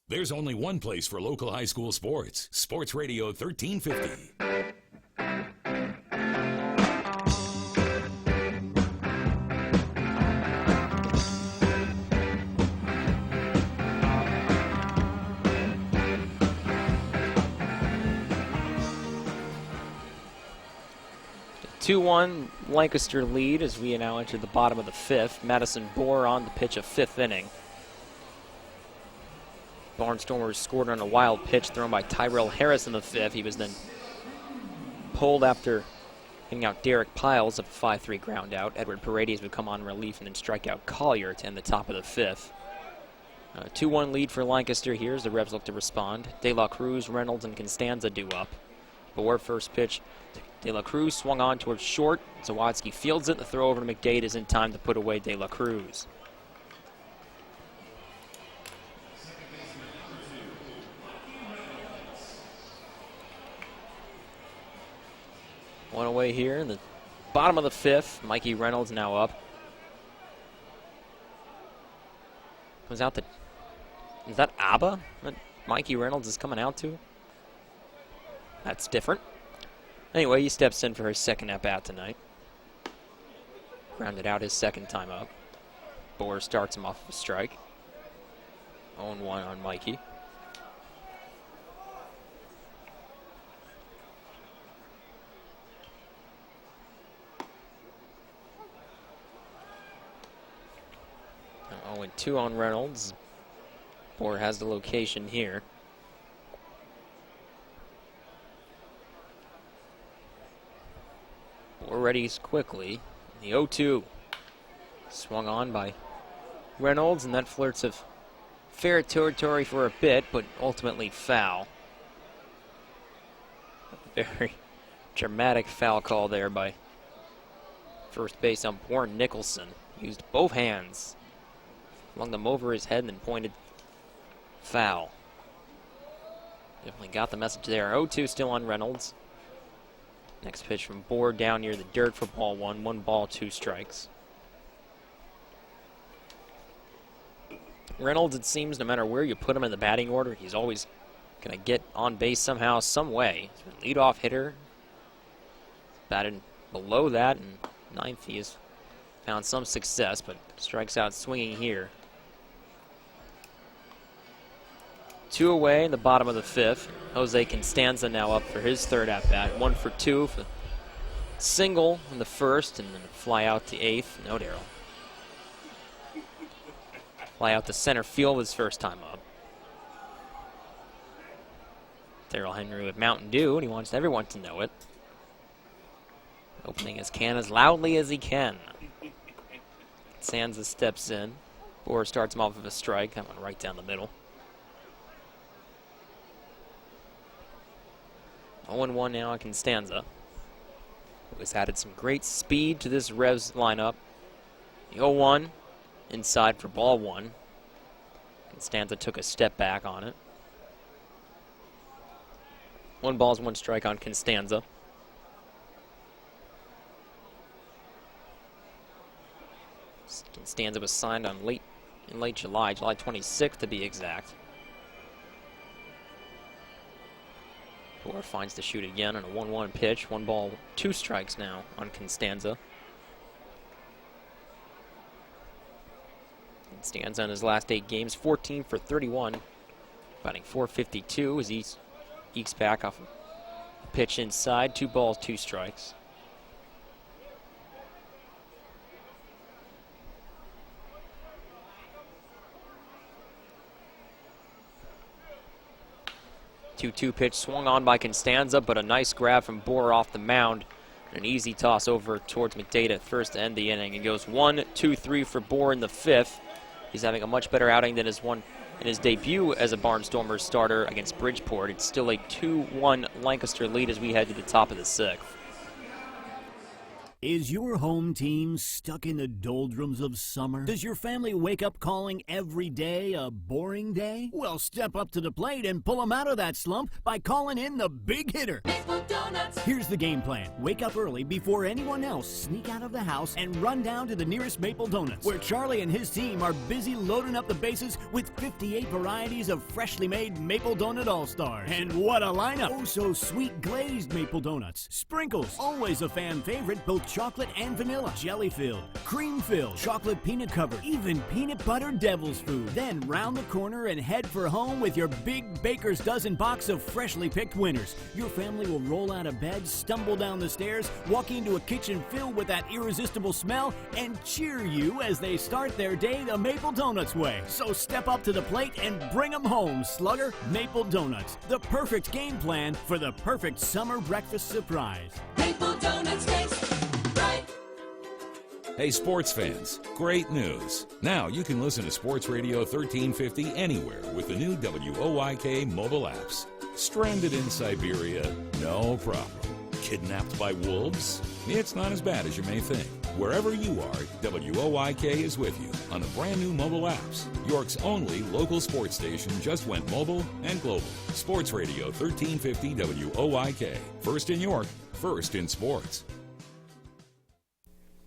There's only one place for local high school sports. Sports Radio 1350. 2-1 Lancaster lead as we now enter the bottom of the fifth. Madison Bohr on the pitch of fifth inning. Barnstormers scored on a wild pitch thrown by Tyrell Harris in the fifth. He was then pulled after hitting out Derek Piles of a 5-3 ground out. Edward Paredes would come on relief and then strike out Collier to end the top of the fifth. 2-1 lead for Lancaster here as the Revs look to respond. De La Cruz, Reynolds, and Constanza due up. Bohr first pitch. De La Cruz swung on towards short. Zawadzki fields it. The throw over to McDade is in time to put away De La Cruz. One away here in the bottom of the fifth. Mikey Reynolds now up. Comes out the... Is that ABBA that Mikey Reynolds is coming out to? That's different. Anyway, he steps in for his second at-bat tonight. Grounded out his second time up. Bohr starts him off with a strike. 0-1 on Mikey. Now 0-2 on Reynolds. Bohr has the location here. Readies quickly. The 0-2 swung on by Reynolds, and that flirts of fair territory for a bit, but ultimately foul. A very dramatic foul call there by first base umpire Nicholson. Used both hands, flung them over his head, and then pointed foul. Definitely got the message there. 0-2 still on Reynolds. Next pitch from Bohr down near the dirt for ball one. 1 ball, 2 strikes. Reynolds, it seems, no matter where you put him in the batting order, he's always going to get on base somehow, some way. He's a leadoff hitter. Batted below that, and ninth he has found some success, but strikes out swinging here. 2 away in the bottom of the fifth. Jose Constanza now up for his third at-bat. 1 for 2 for single in the first, and then fly out to eighth. No, Darryl. Fly out to center field his first time up. Darryl Henry with Mountain Dew, and he wants everyone to know it. Opening his can as loudly as he can. Sansa steps in. Boer starts him off with a strike. That one right down the middle. 0-1 now on Constanza, who has added some great speed to this Revs lineup. The 0-1 inside for ball one. Constanza took a step back on it. 1 ball, 1 strike on Constanza. Constanza was signed on in late July 26th to be exact. Boer finds the shoot again on a 1-1 pitch. 1 ball, 2 strikes now on Constanza. Constanza in his last 8 games, 14 for 31, batting .452 as he ekes back off a pitch inside. 2 balls, 2 strikes. Two pitch swung on by Constanza, but a nice grab from Boer off the mound. An easy toss over towards McDade at first to end the inning. It goes 1-2-3 for Boer in the 5th. He's having a much better outing than in his debut as a Barnstormers starter against Bridgeport. It's still a 2-1 Lancaster lead as we head to the top of the 6th. Is your home team stuck in the doldrums of summer? Does your family wake up calling every day a boring day? Well, step up to the plate and pull them out of that slump by calling in the big hitter. Maple Donuts. Here's the game plan. Wake up early before anyone else, sneak out of the house, and run down to the nearest Maple Donuts, where Charlie and his team are busy loading up the bases with 58 varieties of freshly made Maple Donut All-Stars. And what a lineup! Oh, so sweet glazed Maple Donuts. Sprinkles, always a fan favorite, both chocolate and vanilla. Jelly-filled, cream-filled, chocolate peanut covered, even peanut butter devil's food. Then round the corner and head for home with your big Baker's Dozen box of freshly picked winners. Your family will roll out of bed, stumble down the stairs, walk into a kitchen filled with that irresistible smell, and cheer you as they start their day the Maple Donuts way. So step up to the plate and bring them home, slugger. Maple Donuts, the perfect game plan for the perfect summer breakfast surprise. Maple Donuts taste right. Hey, sports fans, great news. Now you can listen to Sports Radio 1350 anywhere with the new WOYK mobile apps. Stranded in Siberia? No problem. Kidnapped by wolves? It's not as bad as you may think. Wherever you are, WOYK is with you on the brand new mobile apps. York's only local sports station just went mobile and global. Sports Radio 1350 WOYK. First in York, first in sports.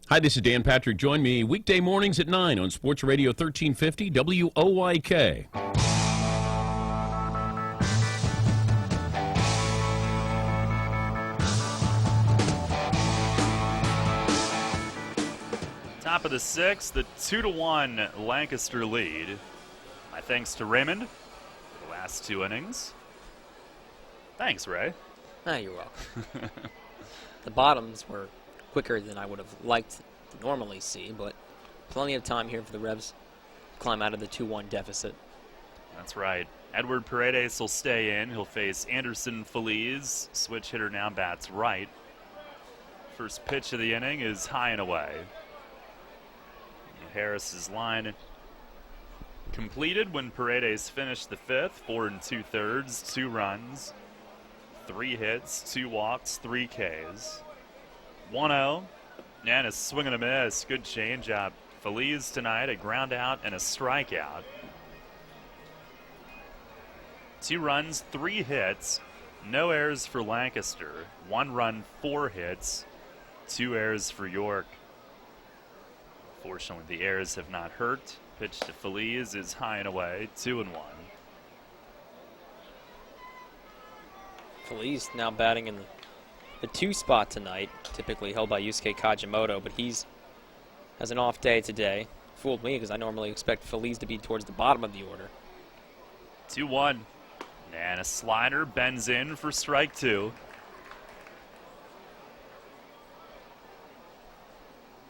Hi, this is Dan Patrick. Join me weekday mornings at 9 on Sports Radio 1350 WOYK. Top of the 6th, the 2-1 Lancaster lead. My thanks to Raymond for the last 2 innings. Thanks, Ray. Ah, you're welcome. The bottoms were quicker than I would have liked to normally see, but plenty of time here for the Revs to climb out of the 2-1 deficit. That's right. Edward Paredes will stay in. He'll face Anderson Feliz. Switch hitter now bats right. First pitch of the inning is high and away. Harris's line completed when Paredes finished the 5th. 4 2/3, 2 runs, 3 hits, 2 walks, 3 Ks. 1-0. And a swing and a miss. Good changeup. Feliz tonight, a ground out and a strikeout. 2 runs, 3 hits, no errors for Lancaster. 1 run, 4 hits, 2 errors for York. Fortunately, the errors have not hurt. Pitch to Feliz is high and away, 2-1. Feliz now batting in the 2 spot tonight, typically held by Yusuke Kajimoto, but has an off day today. Fooled me because I normally expect Feliz to be towards the bottom of the order. 2-1. And a slider bends in for strike 2.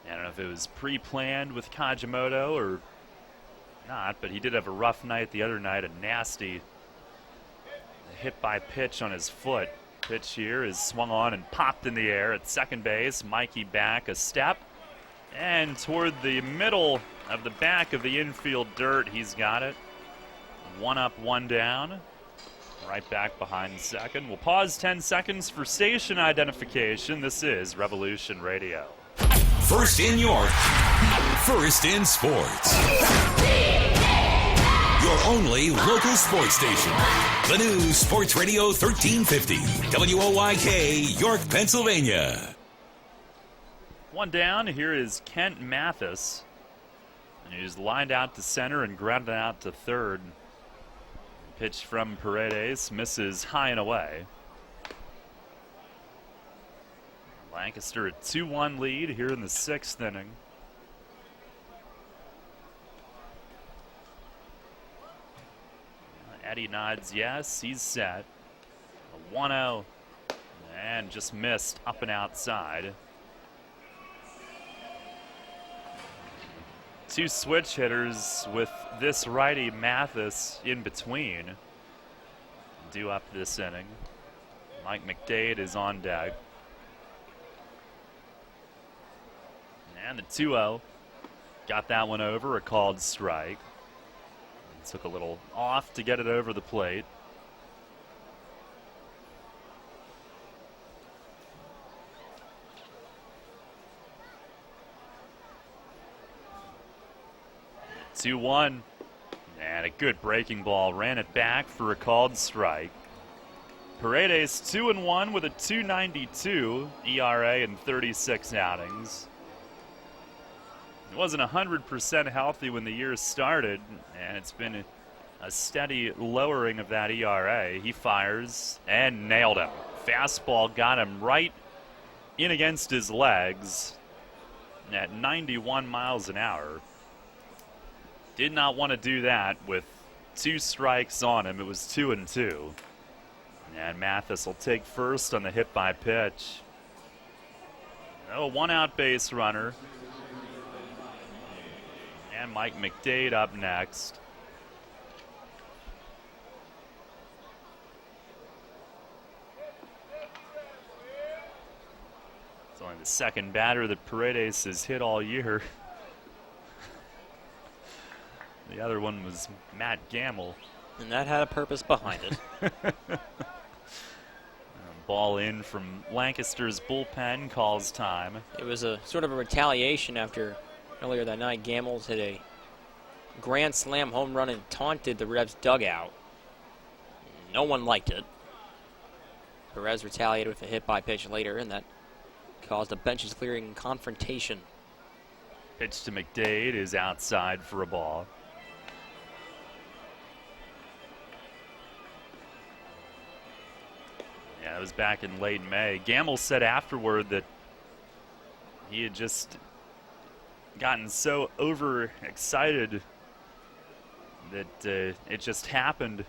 I don't know if it was pre-planned with Kajimoto or not, but he did have a rough night the other night, a nasty hit by pitch on his foot. Pitch here is swung on and popped in the air at second base. Mikey back a step, And toward the middle of the back of the infield dirt, he's got it. 1 up, 1 down. Right back behind second. We'll pause 10 seconds for station identification. This is Revolution Radio. First in York, first in sports. Your only local sports station. The new Sports Radio 1350, WOYK, York, Pennsylvania. 1 down. Here is Kent Mathis. And he's lined out to center and grounded out to third. Pitch from Paredes, misses high and away. Lancaster a 2-1 lead here in the 6th inning. Eddie nods yes, he's set. A 1-0 and just missed up and outside. 2 switch hitters with this righty Mathis in between. Due up this inning. Mike McDade is on deck. And the 2-0. Got that one over, a called strike. Took a little off to get it over the plate. The 2-1. And a good breaking ball. Ran it back for a called strike. Paredes 2-1 with a 2.92 ERA in 36 outings. He wasn't 100% healthy when the year started, and it's been a steady lowering of that ERA. He fires and nailed him. Fastball got him right in against his legs at 91 miles an hour. Did not want to do that with 2 strikes on him. It was 2-2. And Mathis will take first on the hit by pitch. Oh, 1-out base runner. And Mike McDade up next. It's only the second batter that Paredes has hit all year. The other one was Matt Gamble. And that had a purpose behind it. Ball in from Lancaster's bullpen, calls time. It was a sort of a retaliation after earlier that night. Gambles hit a grand slam home run and taunted the Revs dugout. No one liked it. Perez retaliated with a hit by pitch later, and that caused a benches clearing confrontation. Pitch to McDade is outside for a ball. Yeah, it was back in late May. Gamble said afterward that he had just gotten so overexcited that it just happened.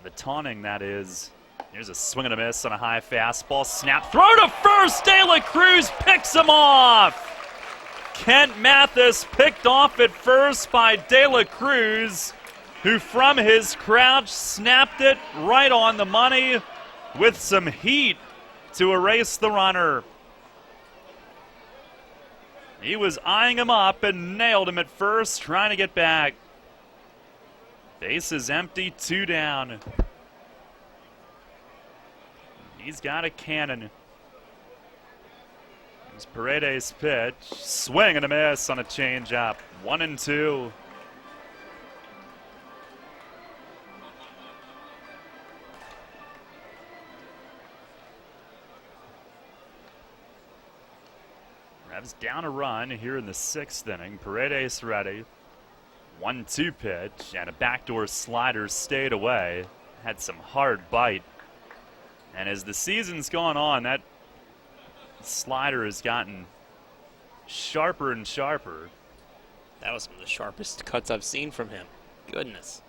The taunting, that is. Here's a swing and a miss on a high fastball. Snap, throw to first. De La Cruz picks him off. Kent Mathis picked off at first by De La Cruz, who from his crouch snapped it right on the money with some heat to erase the runner. He was eyeing him up and nailed him at first, trying to get back. Base is empty, 2 down. He's got a cannon. Here's Paredes' pitch. Swing and a miss on a changeup. 1-2. Revs down a run here in the 6th inning. Paredes ready. 1-2 pitch and a backdoor slider stayed away. Had some hard bite. And as the season's gone on, that slider has gotten sharper and sharper. That was some of the sharpest cuts I've seen from him. Goodness.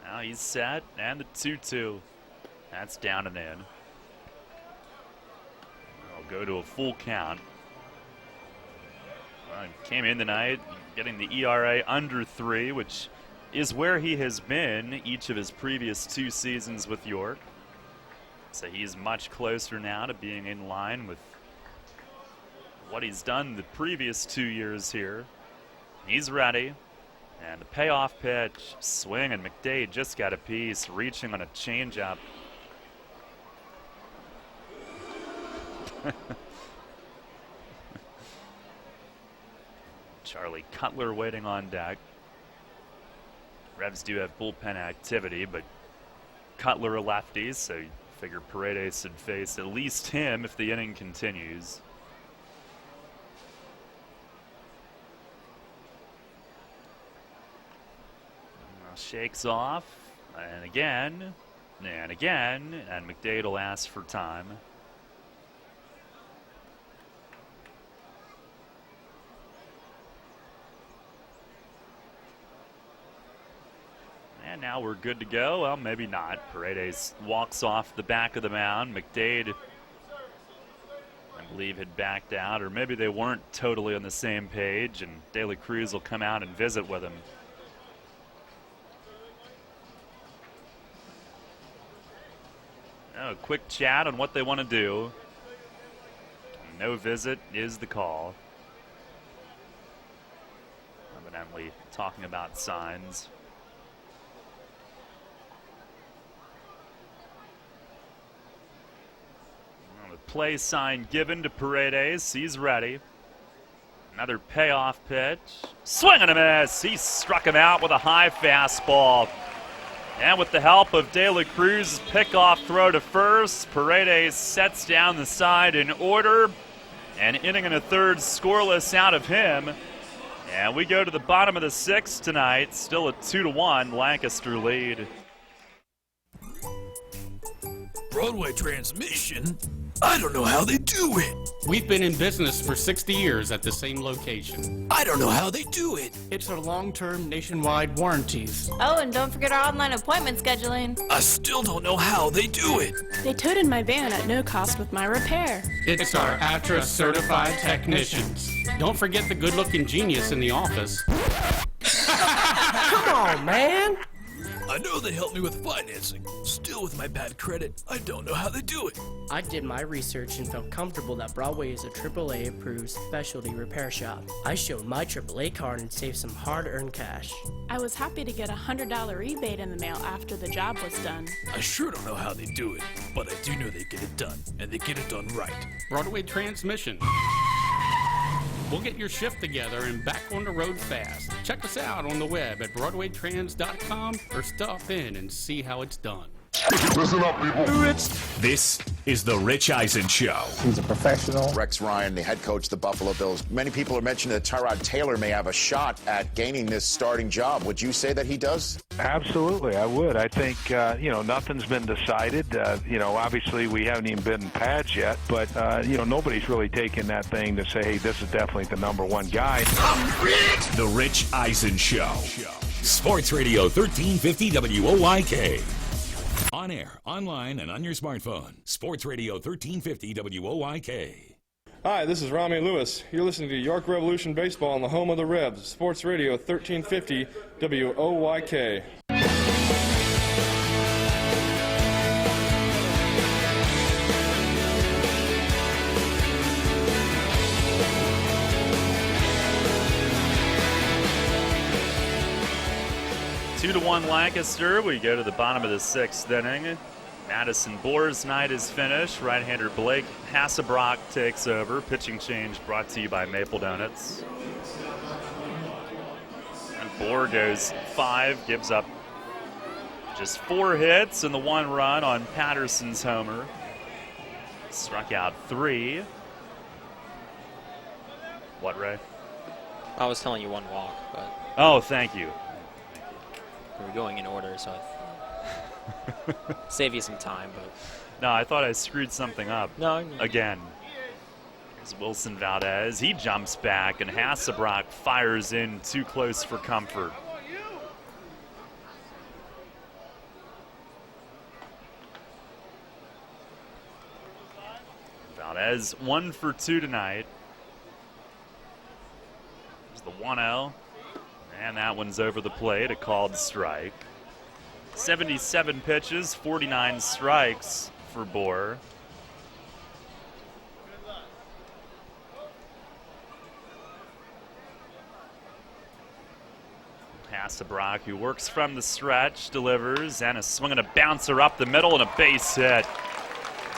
Now he's set, and the 2-2. That's down and in. I'll go to a full count. Well, came in tonight getting the ERA under 3, which is where he has been each of his previous 2 seasons with York. So he's much closer now to being in line with what he's done the previous 2 years here. He's ready. And the payoff pitch, swing, and McDade just got a piece, reaching on a changeup. Charlie Cutler waiting on deck. Revs do have bullpen activity, but Cutler a lefty, so you figure Paredes should face at least him if the inning continues. Shakes off, and again, and again, and McDade will ask for time. And now we're good to go. Well, maybe not. Paredes walks off the back of the mound. McDade, I believe, had backed out, or maybe they weren't totally on the same page, and De La Cruz will come out and visit with him. A quick chat on what they want to do. No visit is the call. Evidently talking about signs. The play sign given to Paredes. He's ready. Another payoff pitch. Swing and a miss. He struck him out with a high fastball. And with the help of De La Cruz's pickoff throw to first, Paredes sets down the side in order. An inning and a third scoreless out of him. And we go to the bottom of the sixth tonight. Still a 2-1 Lancaster lead. Broadway transmission? I don't know how they do it. We've been in business for 60 years at the same location. I don't know how they do it. It's our long-term nationwide warranties. Oh, and don't forget our online appointment scheduling. I still don't know how they do it. They toted my van at no cost with my repair. It's our ATRA certified technicians. Don't forget the good-looking genius in the office. Come on, man. I know they helped me with financing. Still, with my bad credit, I don't know how they do it. I did my research and felt comfortable that Broadway is a AAA approved specialty repair shop. I showed my AAA card and saved some hard-earned cash. I was happy to get a $100 rebate in the mail after the job was done. I sure don't know how they do it, but I do know they get it done, and they get it done right. Broadway transmission. We'll get your shift together and back on the road fast. Check us out on the web at BroadwayTrans.com or stop in and see how it's done. Listen up, people. This is the Rich Eisen Show. He's a professional. Rex Ryan, the head coach of the Buffalo Bills. Many people are mentioning that Tyrod Taylor may have a shot at gaining this starting job. Would you say that he does? Absolutely, I would. I think, nothing's been decided. Obviously we haven't even been in pads yet, but, nobody's really taken that thing to say, hey, this is definitely the number one guy. The Rich Eisen Show. Sports Radio 1350 WOYK. On air, online, and on your smartphone. Sports Radio 1350 WOYK. Hi, this is Rami Lewis. You're listening to York Revolution Baseball on the home of the Revs. Sports Radio 1350 WOYK. 2-1 Lancaster. We go to the bottom of the sixth inning. Madison Boer's night is finished. Right-hander Blake Hassebrock takes over. Pitching change brought to you by Maple Donuts. And Boer goes 5, gives up just 4 hits and the 1 run on Patterson's homer. Struck out 3. What, Ray? I was telling you 1 walk, but... Oh, thank you. We were going in order, so I save you some time. But no, I thought I screwed something up. No, again. Here's Wilson Valdez. He jumps back, and Hassebrock fires in too close for comfort. Valdez 1 for 2 tonight. There's the 1-0. And that one's over the plate, a called strike. 77 pitches, 49 strikes for Boer. Hasselbrock, who works from the stretch, delivers, and a swing and a bouncer up the middle and a base hit.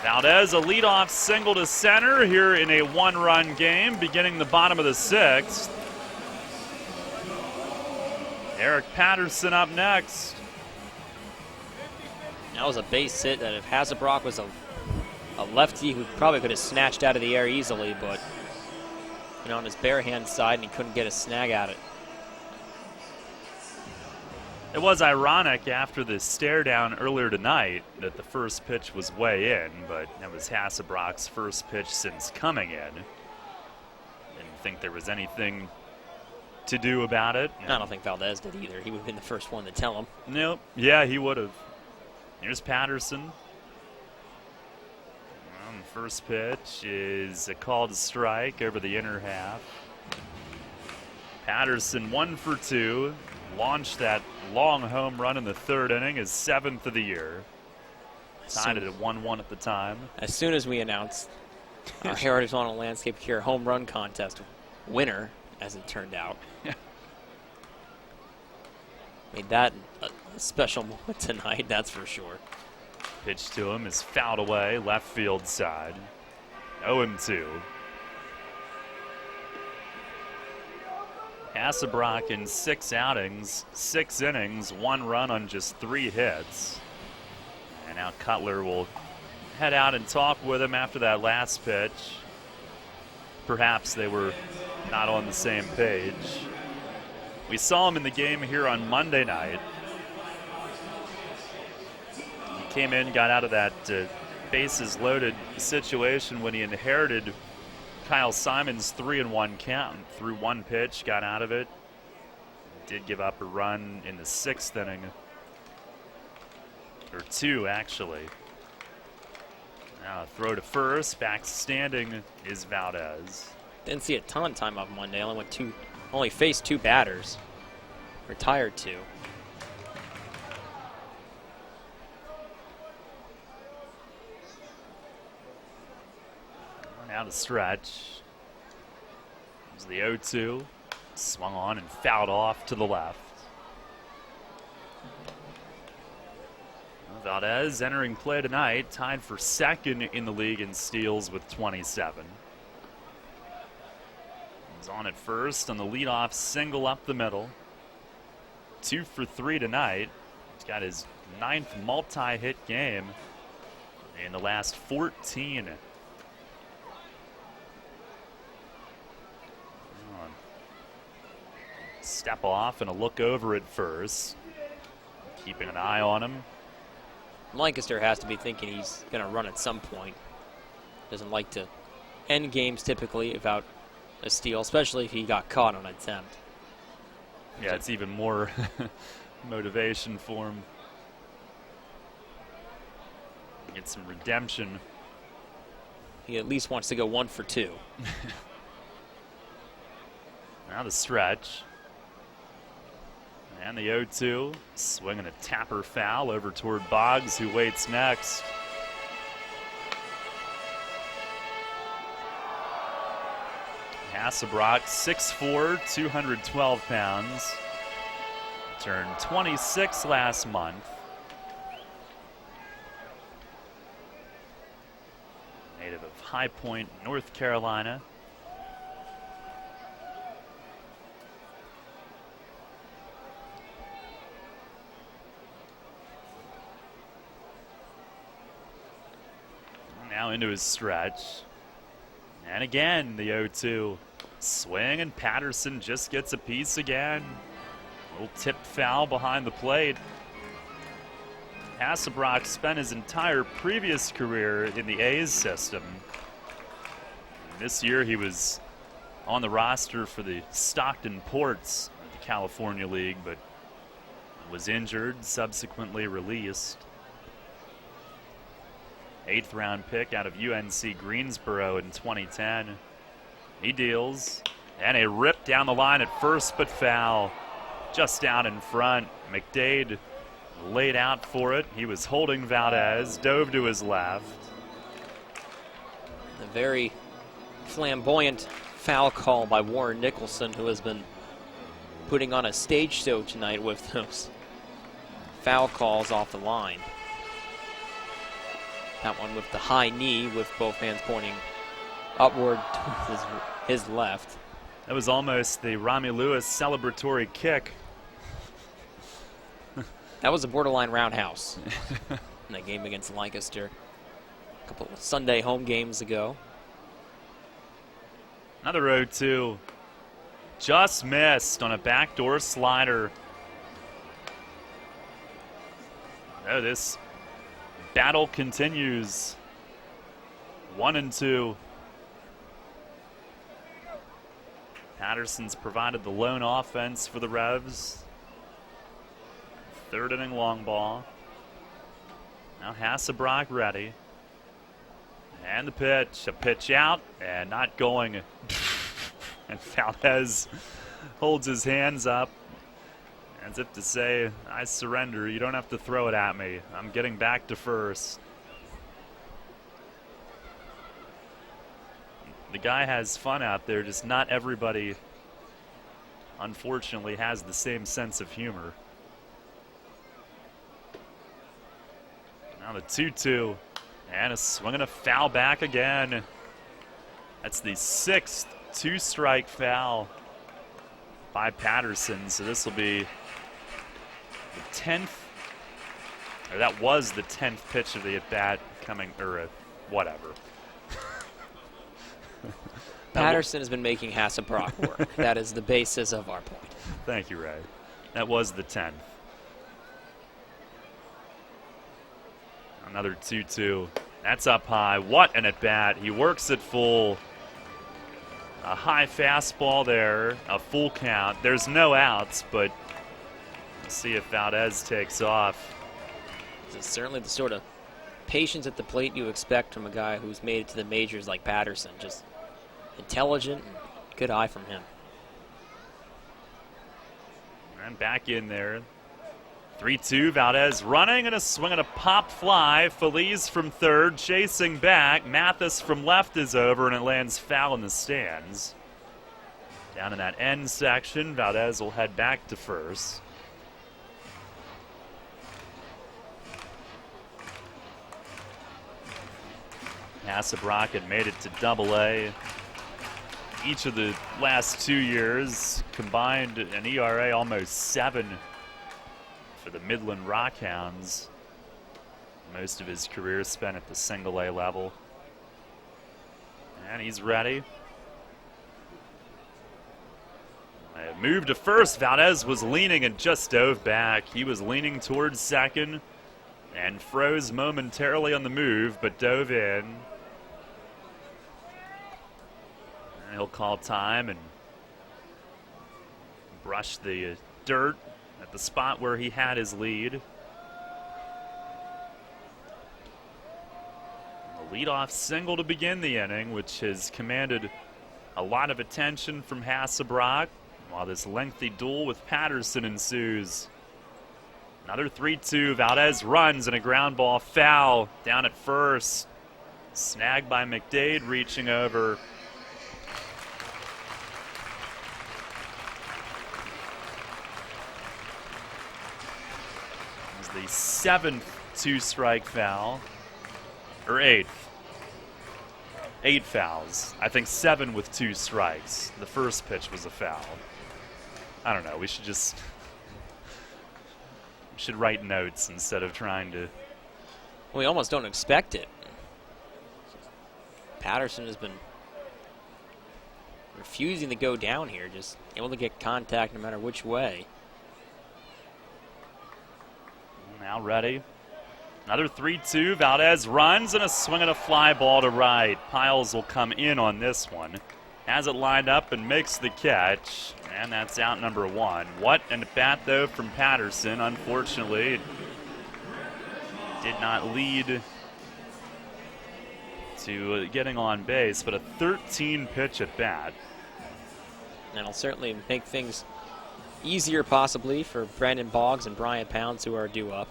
Valdez, a leadoff single to center here in a one-run game, beginning the bottom of the sixth. Eric Patterson up next. That was a base hit that if Hasselbrock was a lefty who probably could have snatched out of the air easily, but on his bare hand side, and he couldn't get a snag at it. It was ironic after the stare down earlier tonight that the first pitch was way in, but that was Hasselbrock's first pitch since coming in. Didn't think there was anything to do about it. I don't think Valdez did either. He would have been the first one to tell him. Nope. Yeah, he would have. Here's Patterson. The first pitch is a called strike over the inner half. Patterson 1 for 2. Launched that long home run in the third inning, his 7th of the year. Tied it at 1-1 at the time. As soon as we announced our Heritage Lawn Landscape Care home run contest winner, as it turned out, made that a special moment tonight, that's for sure. Pitch to him is fouled away, left field side. 0-2. Hasselbrock in 6 outings, 6 innings, 1 run on just 3 hits. And now Cutler will head out and talk with him after that last pitch. Perhaps they were not on the same page. We saw him in the game here on Monday night. He came in, got out of that bases loaded situation when he inherited Kyle Simon's 3-1 count. Threw 1 pitch, got out of it. Did give up a run in the 6th inning. Or 2, actually. Now a throw to first. Back standing is Valdez. Didn't see a ton of time off Monday. Only faced 2 batters. Retired 2. Now the stretch. There's the 0-2. Swung on and fouled off to the left. Valdez entering play tonight, tied for 2nd in the league in steals with 27. He's on at first on the leadoff single up the middle. 2 for 3 tonight. He's got his 9th multi-hit game in the last 14. Step off and a look over at first. Keeping an eye on him. Lancaster has to be thinking he's going to run at some point. Doesn't like to end games typically without a steal, especially if he got caught on an attempt. Yeah, it's even more motivation for him. Get some redemption. He at least wants to go 1 for 2. Now the stretch. And the 0-2. Swinging a tapper foul over toward Boggs, who waits next. Hasselbrock, 6'4", 212 pounds. Turned 26 last month. Native of High Point, North Carolina. Now into his stretch. And again, the 0-2. Swing, and Patterson just gets a piece again. A little tip foul behind the plate. Hasselbrock spent his entire previous career in the A's system. And this year he was on the roster for the Stockton Ports of the California League, but was injured, subsequently released. 8th round pick out of UNC Greensboro in 2010. He deals, and a rip down the line at first, but foul. Just out in front. McDade laid out for it. He was holding Valdez, dove to his left. A very flamboyant foul call by Warren Nicholson, who has been putting on a stage show tonight with those foul calls off the line. That one with the high knee with both hands pointing upward towards his left. That was almost the Rami Lewis celebratory kick. That was a borderline roundhouse in that game against Lancaster a couple of Sunday home games ago. Another 0-2. Just missed on a backdoor slider. Oh, this battle continues. 1-2. Patterson's provided the lone offense for the Revs. Third inning long ball. Now Hasselbrock ready. And the pitch. A pitch out and not going. And Valdez holds his hands up as if to say, I surrender. You don't have to throw it at me. I'm getting back to first. The guy has fun out there, just not everybody, unfortunately, has the same sense of humor. Now the 2-2, and a swing and a foul back again. That's the 6th two-strike foul by Patterson, so this will be the 10th, or that was the 10th pitch of the at-bat coming, or whatever. Patterson has been making Hasselbrock work. That is the basis of our point. Thank you, Ray. That was the 10th. Another 2-2. That's up high. What an at-bat. He works it full. A high fastball there. A full count. There's no outs, but let's see if Valdez takes off. This is certainly the sort of patience at the plate you expect from a guy who's made it to the majors like Patterson. Just intelligent and good eye from him. And back in there. 3-2, Valdez running and a swing and a pop fly. Feliz from third, chasing back. Mathis from left is over, and it lands foul in the stands. Down in that end section, Valdez will head back to first. Hasselbrock had made it to Double-A. Each of the last 2 years combined an ERA almost 7 for the Midland Rockhounds. Most of his career spent at the Single-A level. And he's ready. Move to first. Valdez was leaning and just dove back. He was leaning towards second and froze momentarily on the move, but dove in. And he'll call time and brush the dirt at the spot where he had his lead. A leadoff single to begin the inning, which has commanded a lot of attention from Hasselbrock, while this lengthy duel with Patterson ensues. Another 3-2. Valdez runs and a ground ball foul down at first. Snagged by McDade, reaching over. The 7th two-strike foul, or 8th. 8 fouls. I think 7 with 2 strikes. The first pitch was a foul. I don't know. We should write notes instead of trying to. We almost don't expect it. Patterson has been refusing to go down here, just able to get contact no matter which way. Now ready. Another 3-2. Valdez runs and a swing and a fly ball to right. Piles will come in on this one. Has it lined up and makes the catch. And that's out number 1. What an at-bat, though, from Patterson. Unfortunately, did not lead to getting on base, but a 13-pitch at-bat. That'll certainly make things easier possibly for Brandon Boggs and Brian Pounds, who are due up.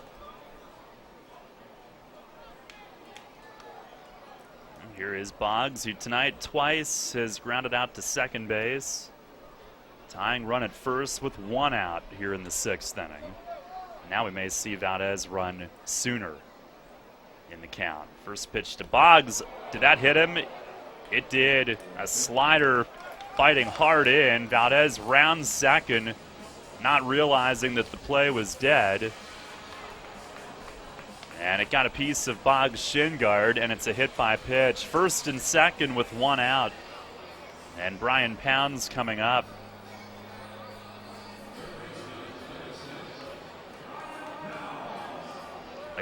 Here is Boggs, who tonight twice has grounded out to second base. Tying run at first with one out here in the 6th inning. Now we may see Valdez run sooner in the count. First pitch to Boggs. Did that hit him? It did. A slider fighting hard in. Valdez rounds second, not realizing that the play was dead. And it got a piece of Boggs' shin guard, and it's a hit by pitch. First and second with one out. And Brian Pounds coming up.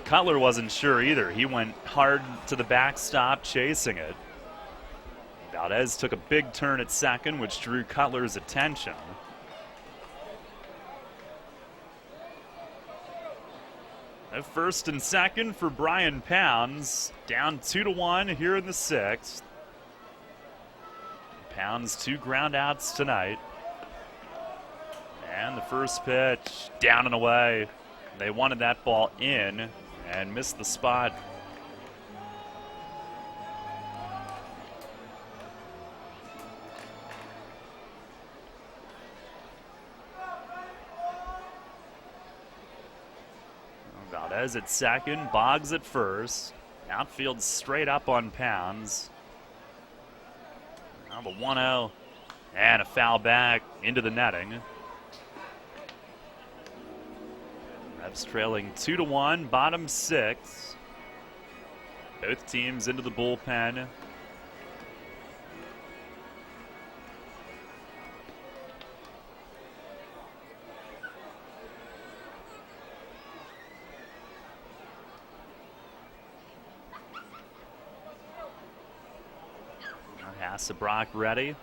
Cutler wasn't sure either. He went hard to the backstop, chasing it. Valdez took a big turn at second, which drew Cutler's attention. At first and second for Brian Pounds. Down 2-1 here in the 6th. Pounds 2 ground outs tonight. And the first pitch down and away. They wanted that ball in and missed the spot. Valdez at second, Boggs at first. Outfield straight up on Pounds. Now the 1-0 and a foul back into the netting. Revs trailing 2-1, bottom 6. Both teams into the bullpen. Hasselbrock ready.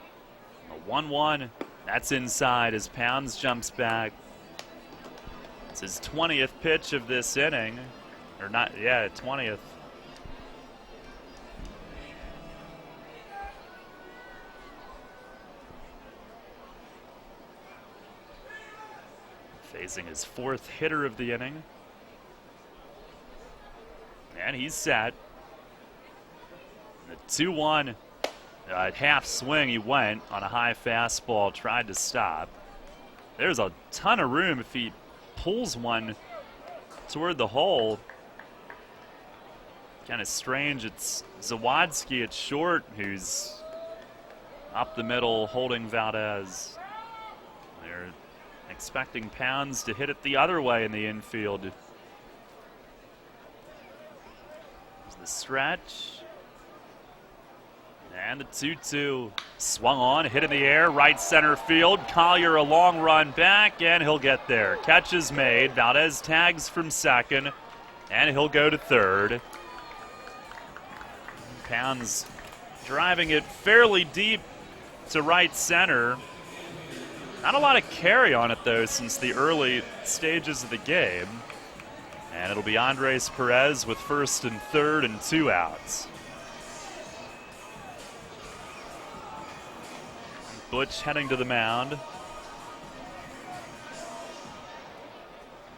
A 1-1. That's inside as Pounds jumps back. It's his 20th pitch of this inning. Or not, yeah, 20th. Facing his 4th hitter of the inning. And he's set. The 2-1. Half swing he went on a high fastball, tried to stop. There's a ton of room if he pulls one toward the hole. Kind of strange. It's Zawadzki at short who's up the middle holding Valdez. They're expecting Pounds to hit it the other way in the infield. There's the stretch. And the 2-2 swung on, hit in the air, right center field. Collier a long run back, and he'll get there. Catch is made. Valdez tags from second, and he'll go to third. Pounds driving it fairly deep to right center. Not a lot of carry on it, though, since the early stages of the game. And it'll be Andres Perez with first and third and 2 outs. Butch heading to the mound.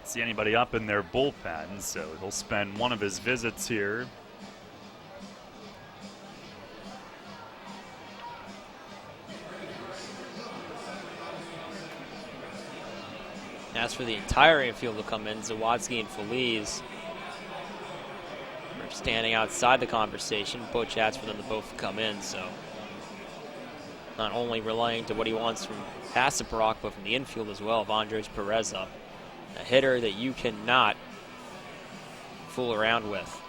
See anybody up in their bullpen, so he'll spend one of his visits here. As for the entire infield to come in, Zawadzki and Feliz are standing outside the conversation. Butch asked for them to both come in, so not only relying to what he wants from Hasselbrock, but from the infield as well of Andres Perez, a hitter that you cannot fool around with.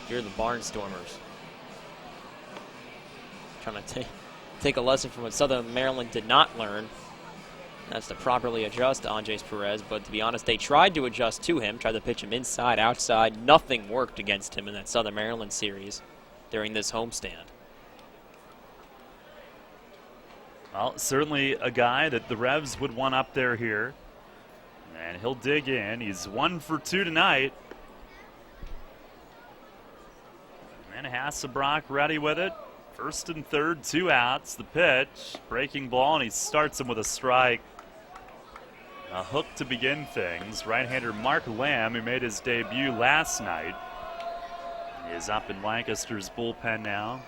Here are the Barnstormers, trying to take a lesson from what Southern Maryland did not learn. That's to properly adjust to Andres Perez, but to be honest, they tried to adjust to him, tried to pitch him inside, outside. Nothing worked against him in that Southern Maryland series during this homestand. Well, certainly a guy that the Revs would want up there here. And he'll dig in. He's 1 for 2 tonight. And Hasselbrock ready with it. First and third, 2 outs. The pitch, breaking ball, and he starts him with a strike. A hook to begin things. Right-hander Mark Lamb, who made his debut last night, is up in Lancaster's bullpen now.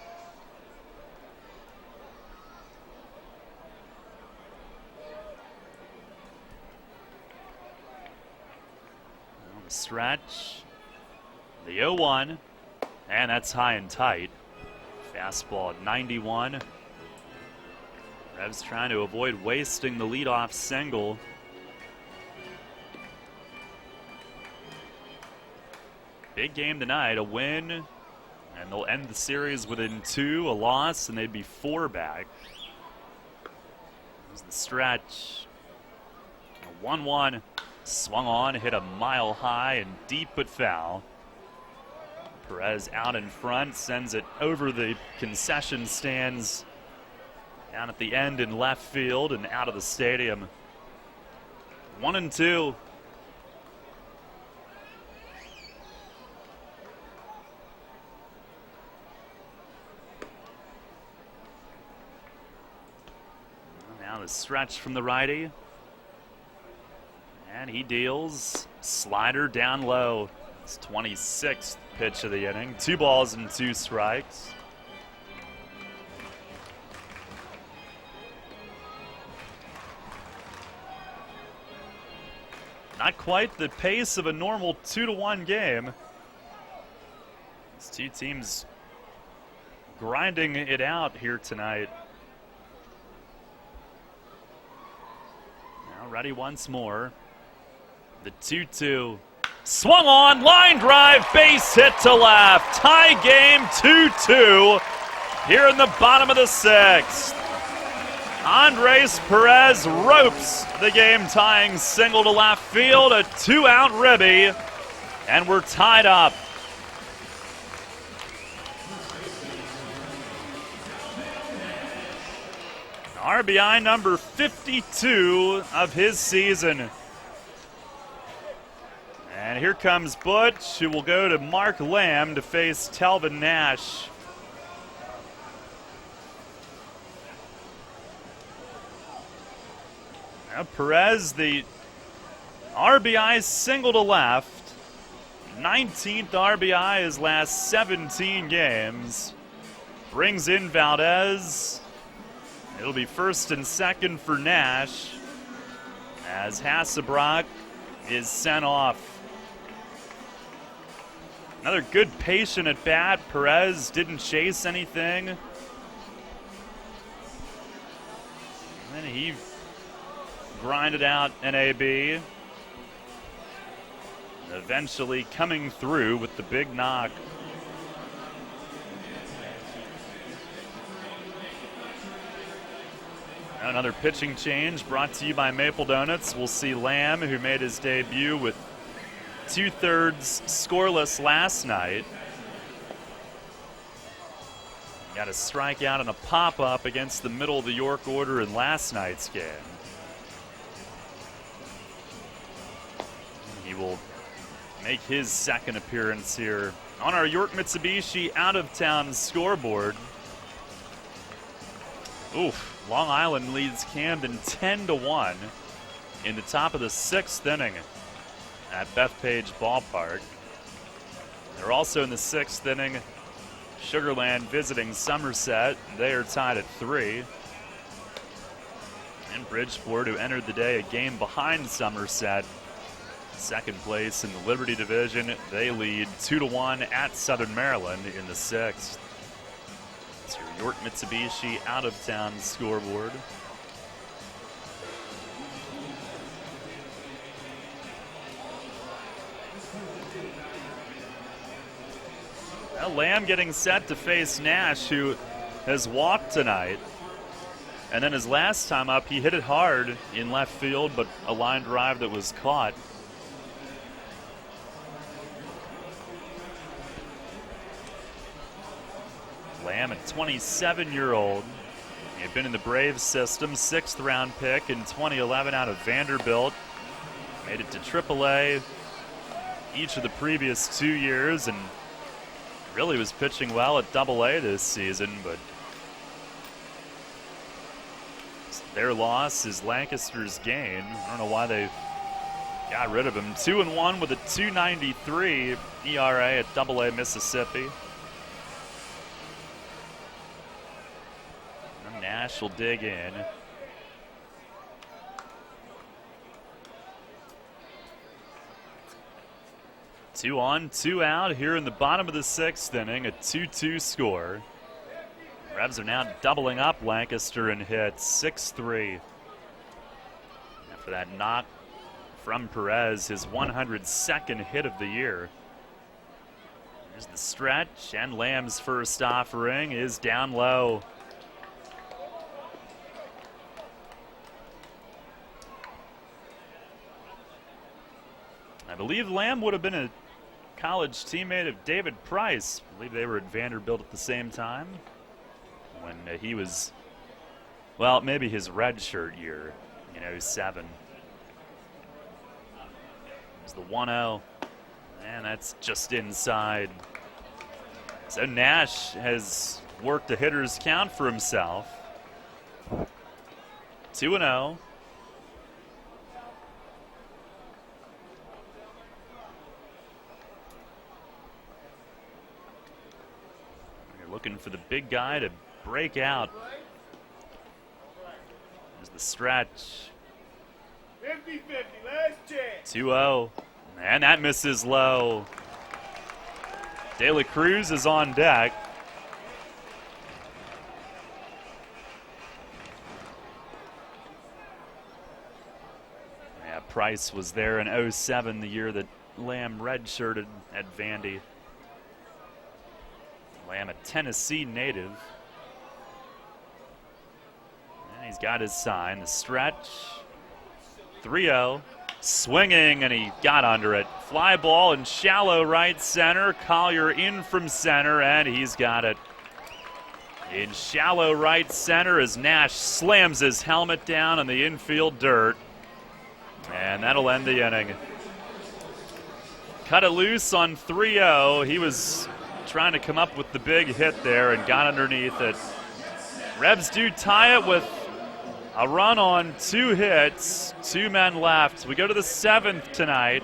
stretch. The 0-1, and that's high and tight. Fastball at 91. Revs trying to avoid wasting the leadoff single. Big game tonight, a win, and they'll end the series within 2, a loss, and they'd be 4 back. Here's the stretch. A 1-1, swung on, hit a mile high and deep but foul. Perez out in front, sends it over the concession stands down at the end in left field and out of the stadium. 1-2. Now the stretch from the righty. And he deals. Slider down low. It's 26th pitch of the inning. 2 balls and 2 strikes. Not quite the pace of a normal 2-1 game. These two teams grinding it out here tonight. Now ready once more. The 2-2. Swung on, line drive, base hit to left. Tie game 2-2 here in the bottom of the 6th. Andres Perez ropes the game-tying single to left field, a 2-out ribby, and we're tied up. RBI number 52 of his season. And here comes Butch, who will go to Mark Lamb to face Telvin Nash. Now Perez, the RBI single to left. 19th RBI his last 17 games. Brings in Valdez. It'll be first and second for Nash as Hasselbrock is sent off. Another good patient at bat. Perez didn't chase anything. And then he grinded out an AB. Eventually coming through with the big knock. Another pitching change brought to you by Maple Donuts. We'll see Lamb, who made his debut with 2/3 scoreless last night. Got a strikeout and a pop-up against the middle of the York order in last night's game. He will make his second appearance here on our York Mitsubishi out-of-town scoreboard. Oof. Long Island leads Camden 10-1 in the top of the 6th inning at Bethpage Ballpark. They're also in the 6th inning. Sugarland visiting Somerset. They are tied at 3. And Bridgeport, who entered the day a game behind Somerset, second place in the Liberty Division. They lead 2-1 at Southern Maryland in the 6th. It's your York Mitsubishi out-of-town scoreboard. Well, Lamb getting set to face Nash, who has walked tonight. And then his last time up, he hit it hard in left field, but a line drive that was caught. Lamb, a 27-year-old. He had been in the Braves system, 6th round pick in 2011 out of Vanderbilt. Made it to AAA each of the previous 2 years and really was pitching well at AA this season, but their loss is Lancaster's gain. I don't know why they got rid of him. 2-1 with a 2.93 ERA at AA Mississippi. Nash will dig in. 2 on, 2 out here in the bottom of the 6th inning, a 2-2 score. Revs are now doubling up Lancaster in hits, 6-3. After that knock from Perez, his 102nd hit of the year. There's the stretch, and Lamb's first offering is down low. I believe Lamb would have been a college teammate of David Price. I believe they were at Vanderbilt at the same time when he was, well, maybe his redshirt year in 07. There's the 1-0, and that's just inside. So Nash has worked a hitter's count for himself. 2-0. Looking for the big guy to break out. There's the stretch. 50-50, last chance. 2-0. And that misses low. De La Cruz is on deck. Yeah, Price was there in 07, the year that Lamb redshirted at Vandy. Lamb, a Tennessee native. And he's got his sign. The stretch. 3-0. Swinging, and he got under it. Fly ball in shallow right center. Collier in from center, and he's got it. In shallow right center as Nash slams his helmet down on the infield dirt. And that'll end the inning. Cut it loose on 3-0. He was trying to come up with the big hit there and got underneath it. Revs do tie it with a run on 2 hits, 2 men left. We go to the 7th tonight.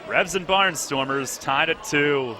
Revs and Barnstormers tied at 2.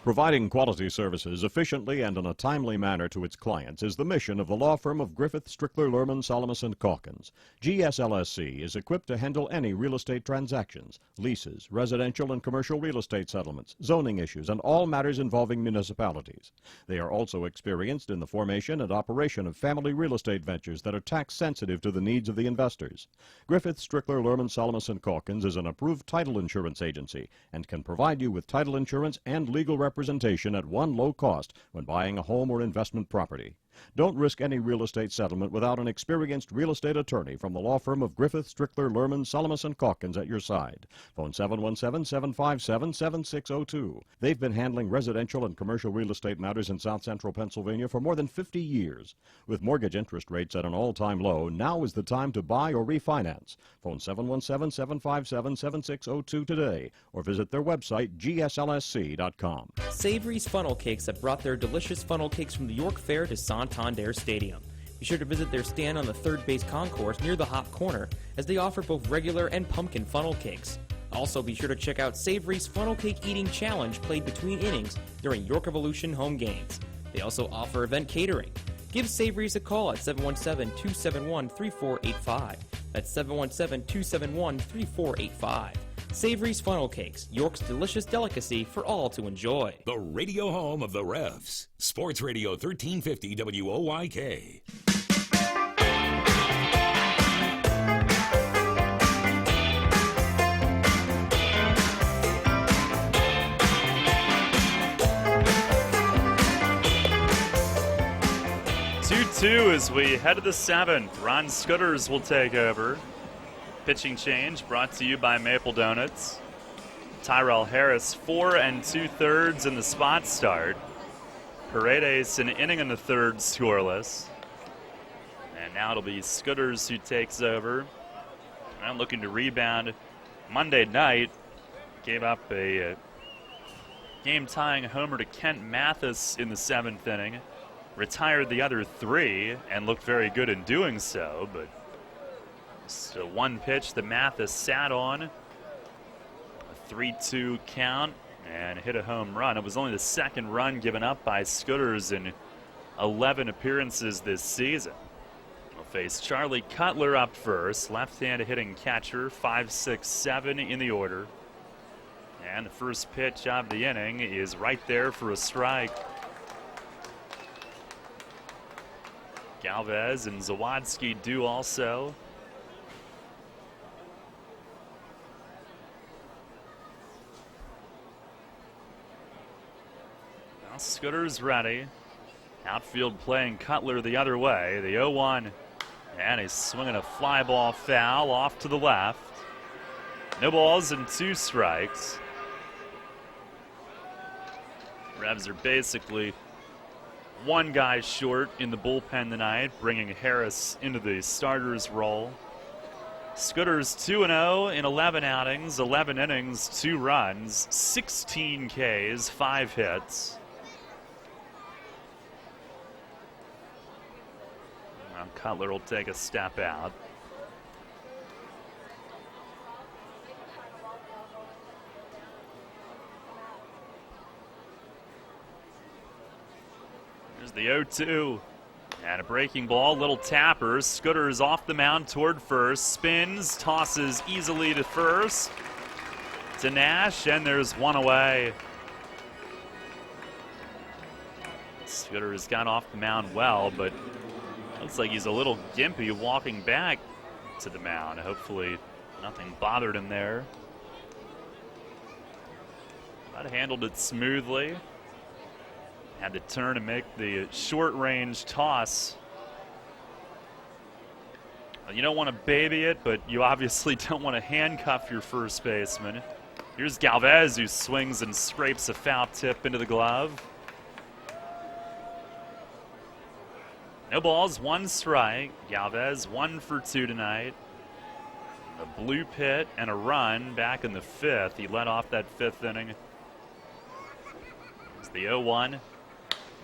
Providing quality services efficiently and in a timely manner to its clients is the mission of the law firm of Griffith, Strickler, Lerman, Salamis & Calkins. GSLSC is equipped to handle any real estate transactions, leases, residential and commercial real estate settlements, zoning issues, and all matters involving municipalities. They are also experienced in the formation and operation of family real estate ventures that are tax sensitive to the needs of the investors. Griffith, Strickler, Lerman, Salamis & Calkins is an approved title insurance agency and can provide you with title insurance and legal representation at one low cost when buying a home or investment property. Don't risk any real estate settlement without an experienced real estate attorney from the law firm of Griffith, Strickler, Lerman, Salamis & Calkins at your side. Phone 717-757-7602. They've been handling residential and commercial real estate matters in South Central Pennsylvania for more than 50 years. With mortgage interest rates at an all-time low, now is the time to buy or refinance. Phone 717-757-7602 today or visit their website, gslsc.com. Savory's Funnel Cakes have brought their delicious funnel cakes from the York Fair to Santander Stadium. Be sure to visit their stand on the third base concourse near the hop corner, as they offer both regular and pumpkin funnel cakes. Also, be sure to check out Savory's Funnel Cake Eating Challenge played between innings during York Revolution home games. They also offer event catering. Give Savory's a call at 717-271-3485. That's 717-271-3485. Savory's Funnel Cakes, York's delicious delicacy for all to enjoy. The radio home of the Revs. Sports Radio 1350 WOYK. As we head to the 7th, Ron Scooters will take over. Pitching change brought to you by Maple Donuts. Tyrell Harris, 4 2/3 in the spot start. Paredes an inning in the third scoreless. And now it'll be Scooters who takes over. And looking to rebound. Monday night gave up a game-tying homer to Kent Mathis in the 7th inning. Retired the other 3 and looked very good in doing so, but just one pitch that Mathis sat on, a 3-2 count, and hit a home run. It was only the second run given up by Scooters in 11 appearances this season. We'll face Charlie Cutler up first, left-handed hitting catcher, 5'6", 7 in the order. And the first pitch of the inning is right there for a strike. Galvez and Zawadzki do also. Now Scooter's ready. Outfield playing Cutler the other way. The 0-1. And he's swinging a fly ball foul off to the left. No balls and 2 strikes. Revs are basically one guy short in the bullpen tonight, bringing Harris into the starter's role. Scooter's 2-0 in 11 outings, 11 innings, 2 runs, 16 Ks, 5 hits. Now Cutler will take a step out. There's the 0-2. And a breaking ball, little tapper. Scooter is off the mound toward first. Spins, tosses easily to first. To Nash, and there's one away. Scooter has got off the mound well, but looks like he's a little gimpy walking back to the mound. Hopefully nothing bothered him there. But handled it smoothly. Had to turn and make the short-range toss. You don't want to baby it, but you obviously don't want to handcuff your first baseman. Here's Galvez, who swings and scrapes a foul tip into the glove. No balls, 1 strike. Galvez 1 for 2 tonight. A blue pit and a run back in the 5th. He led off that 5th inning. It's the 0-1.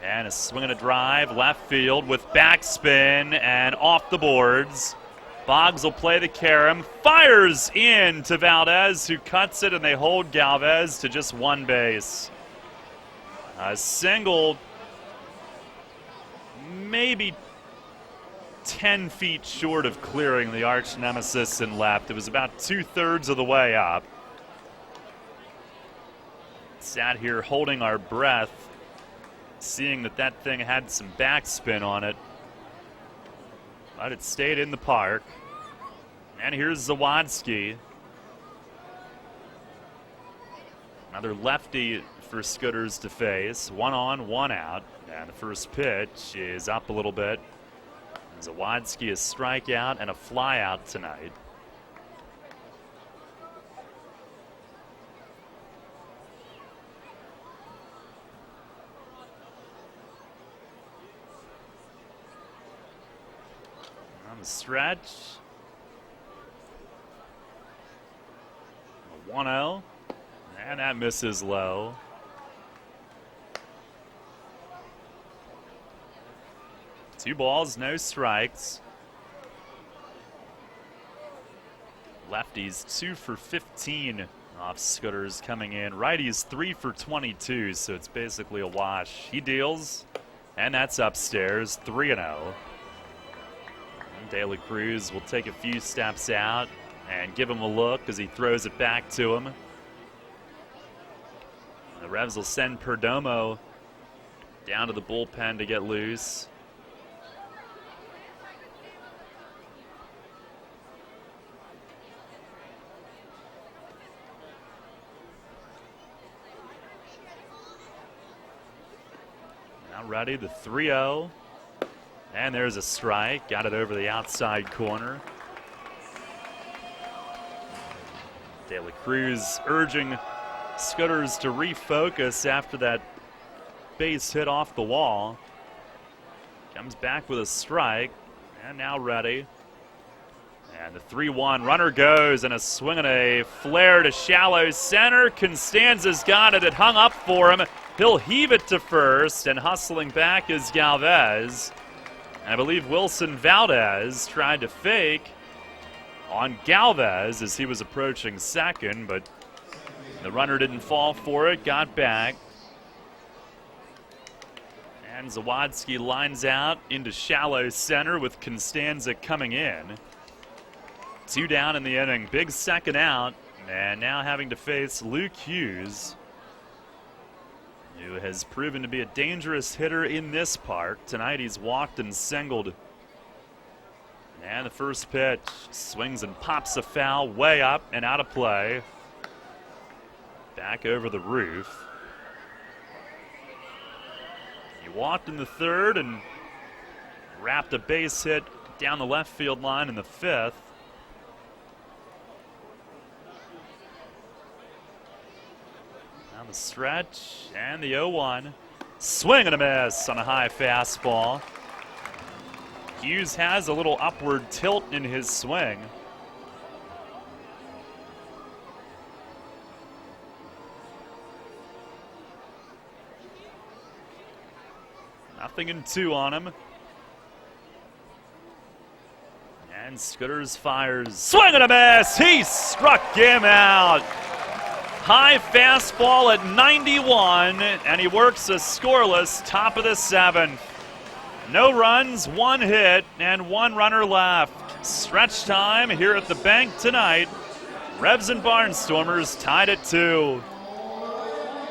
And a swing and a drive, left field with backspin and off the boards. Boggs will play the carom, fires in to Valdez, who cuts it, and they hold Galvez to just 1 base. A single, maybe 10 feet short of clearing the arch nemesis in left. It was about 2/3 of the way up. Sat here holding our breath, seeing that thing had some backspin on it. But it stayed in the park. And here's Zawadzki. Another lefty for Scooters to face. 1 on, 1 out. And the first pitch is up a little bit. Zawadzki a strikeout and a fly out tonight. Stretch. A 1-0. And that misses low. Two balls, no strikes. Lefties 2 for 15 off Scooters coming in. Righties 3 for 22, so it's basically a wash. He deals, and that's upstairs, 3-0. De La Cruz will take a few steps out and give him a look as he throws it back to him. The Revs will send Perdomo down to the bullpen to get loose. Now ready, the 3-0. And there's a strike. Got it over the outside corner. De La Cruz urging Scooters to refocus after that base hit off the wall. Comes back with a strike. And now ready. And the 3-1 runner goes, and a swing and a flare to shallow center. Constanza's got it. It hung up for him. He'll heave it to first, and hustling back is Galvez. I believe Wilson Valdez tried to fake on Galvez as he was approaching second, but the runner didn't fall for it, got back. And Zawadzki lines out into shallow center with Constanza coming in. 2 down in the inning. Big second out. And now having to face Luke Hughes, who has proven to be a dangerous hitter in this park. Tonight he's walked and singled. And the first pitch swings and pops a foul way up and out of play. Back over the roof. He walked in the third and wrapped a base hit down the left field line in the fifth. Down the stretch, and the 0-1. Swing and a miss on a high fastball. Hughes has a little upward tilt in his swing. Nothing in 2 on him. And Scooters fires. Swing and a miss! He struck him out. High fastball at 91, and he works a scoreless top of the 7th. No runs, 1 hit, and 1 runner left. Stretch time here at the bank tonight. Revs and Barnstormers tied at 2.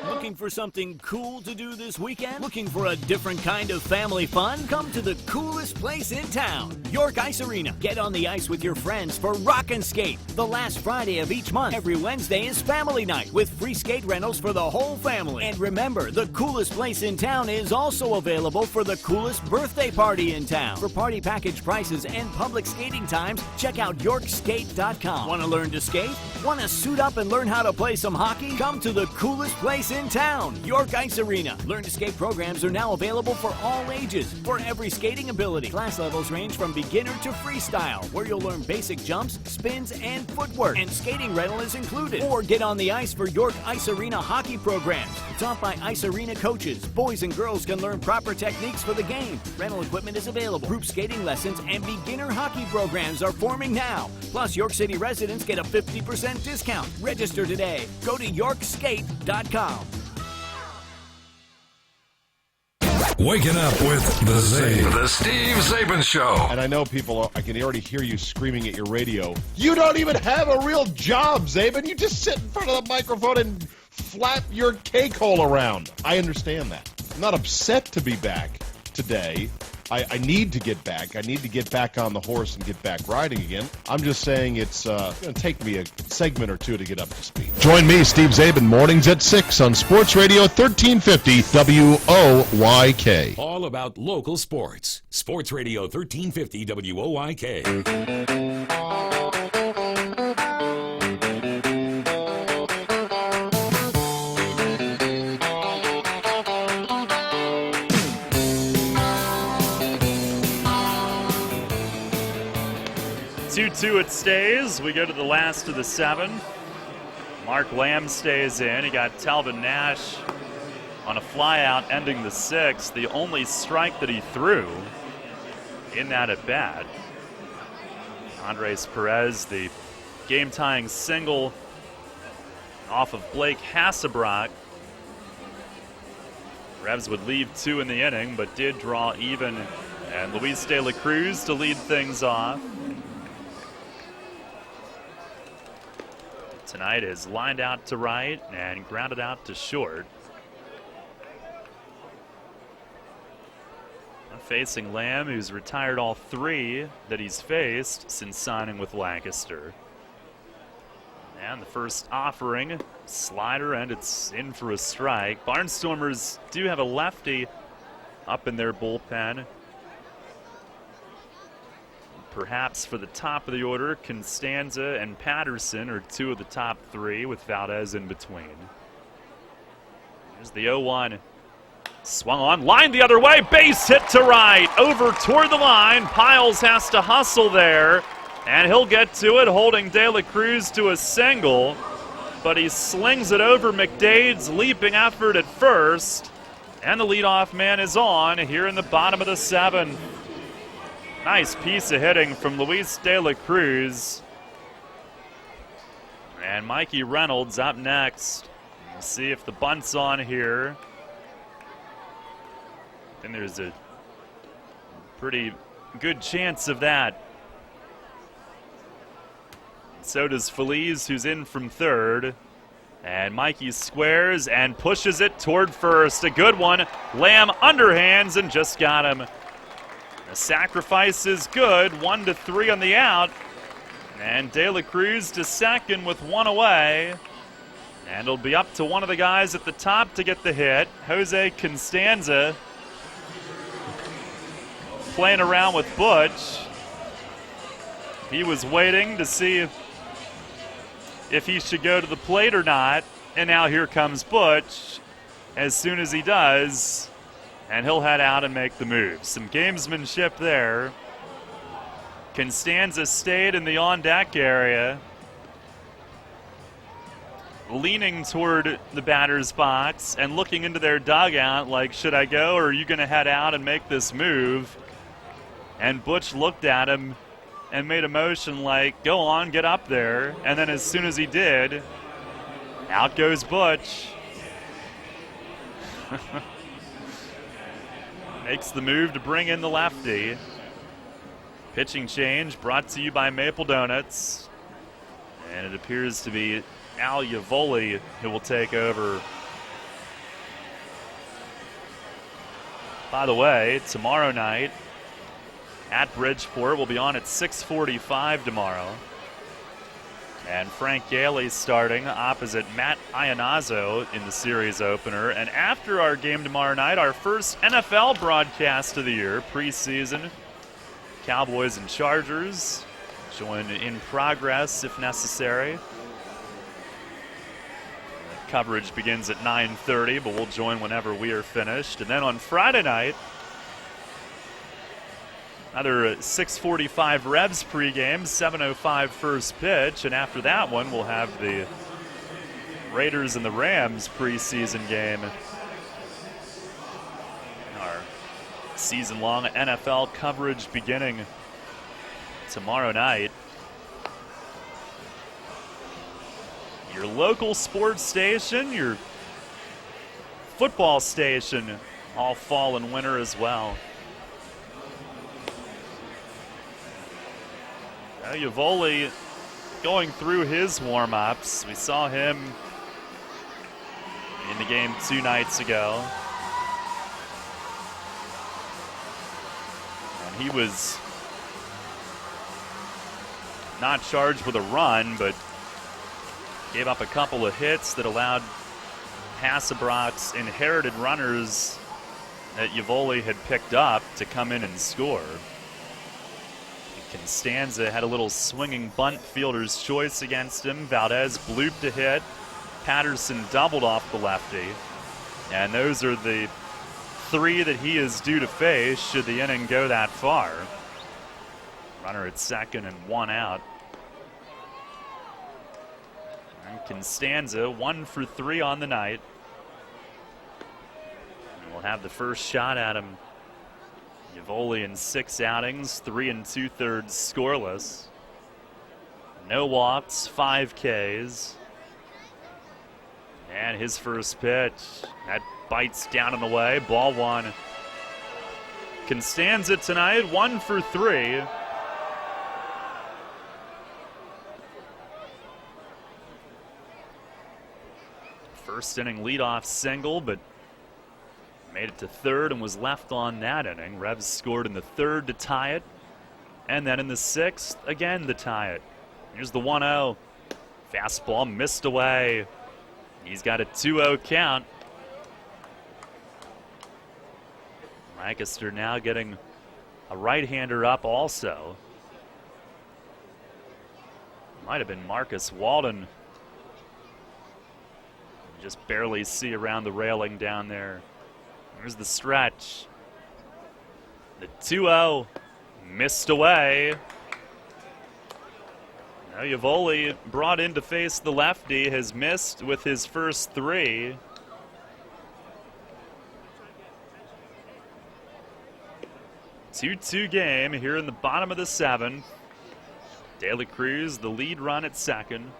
Looking for something cool to do this weekend? Looking for a different kind of family fun? Come to the coolest place in town, York Ice Arena. Get on the ice with your friends for Rock and Skate. The last Friday of each month. Every Wednesday is family night with free skate rentals for the whole family. And remember, the coolest place in town is also available for the coolest birthday party in town. For party package prices and public skating times, check out YorkSkate.com. Want to learn to skate? Want to suit up and learn how to play some hockey? Come to the coolest place in town, York Ice Arena. Learn to skate programs are now available for all ages, for every skating ability. Class levels range from beginner to freestyle, where you'll learn basic jumps, spins, and footwork. And skating rental is included. Or get on the ice for York Ice Arena hockey programs. Taught by Ice Arena coaches, boys and girls can learn proper techniques for the game. Rental equipment is available. Group skating lessons and beginner hockey programs are forming now. Plus, York City residents get a 50% discount. Register today. Go to YorkSkate.com. Waking up with the Zabe. The Steve Zabin Show. And I know I can already hear you screaming at your radio. You don't even have a real job, Zabin. You just sit in front of the microphone and flap your cake hole around. I understand that. I'm not upset to be back today. I need to get back. I need to get back on the horse and get back riding again. I'm just saying it's going to take me a segment or two to get up to speed. Join me, Steve Zabin, mornings at 6 on Sports Radio 1350 WOYK. All about local sports. Sports Radio 1350 WOYK. 2-2 it stays. We go to the last of the 7. Mark Lamb stays in. He got Talvin Nash on a flyout ending the 6th. The only strike that he threw in that at bat. Andres Perez, the game-tying single off of Blake Hassebrock. Revs would leave 2 in the inning, but did draw even. And Luis De La Cruz to lead things off. Tonight is lined out to right and grounded out to short. Facing Lamb, who's retired all 3 that he's faced since signing with Lancaster. And the first offering, slider, and it's in for a strike. Barnstormers do have a lefty up in their bullpen. Perhaps for the top of the order, Constanza and Patterson are 2 of the top 3 with Valdez in between. Here's the 0-1. Swung on, line the other way, base hit to right, over toward the line. Piles has to hustle there, and he'll get to it, holding De La Cruz to a single, but he slings it over McDade's leaping effort at first, and the leadoff man is on here in the bottom of the 7th. Nice piece of hitting from Luis De La Cruz. And Mikey Reynolds up next. We'll see if the bunt's on here. And there's a pretty good chance of that. So does Feliz, who's in from third. And Mikey squares and pushes it toward first. A good one. Lamb underhands and just got him. The sacrifice is good. 1-3 on the out. And De La Cruz to second with one away. And it'll be up to one of the guys at the top to get the hit. Jose Constanza playing around with Butch. He was waiting to see if he should go to the plate or not. And now here comes Butch as soon as he does. And he'll head out and make the move. Some gamesmanship there. Constanza stayed in the on-deck area, leaning toward the batter's box and looking into their dugout like, should I go or are you going to head out and make this move? And Butch looked at him and made a motion like, go on, get up there. And then as soon as he did, out goes Butch. Makes the move to bring in the lefty. Pitching change brought to you by Maple Donuts. And it appears to be Al Yavoli who will take over. By the way, tomorrow night at Bridgeport, we'll be on at 6:45 tomorrow. And Frank Gailey starting opposite Matt Iannazzo in the series opener. And after our game tomorrow night, our first NFL broadcast of the year, preseason. Cowboys and Chargers join in progress if necessary. Coverage begins at 9:30, but we'll join whenever we are finished. And then on Friday night, another 6:45 Revs pregame, 7:05 first pitch, and after that one, we'll have the Raiders and the Rams preseason game. Our season-long NFL coverage beginning tomorrow night. Your local sports station, your football station, all fall and winter as well. Now Yavoli going through his warm-ups. We saw him in the game 2 nights ago. And he was not charged with a run, but gave up a couple of hits that allowed Hasselbrock's inherited runners that Yavoli had picked up to come in and score. Constanza had a little swinging bunt fielder's choice against him. Valdez blooped a hit. Patterson doubled off the lefty. And those are the 3 that he is due to face should the inning go that far. Runner at second and 1 out. And Constanza 1 for 3 on the night. And we'll have the first shot at him. Yavoli in 6 outings, 3 2/3 scoreless. No walks, 5 Ks. And his first pitch, that bites down and away, ball 1. Constanza tonight, 1 for 3. First inning leadoff single, but made it to third and was left on that inning. Revs scored in the 3rd to tie it. And then in the 6th, again to tie it. Here's the 1-0. Fastball missed away. He's got a 2-0 count. Lancaster now getting a right-hander up also. Might have been Marcus Walden. You just barely see around the railing down there. Here's the stretch. The 2-0 missed away. Now Yavoli, brought in to face the lefty, has missed with his first 3. Two-two game here in the bottom of the 7th. De La Cruz, the lead run at second.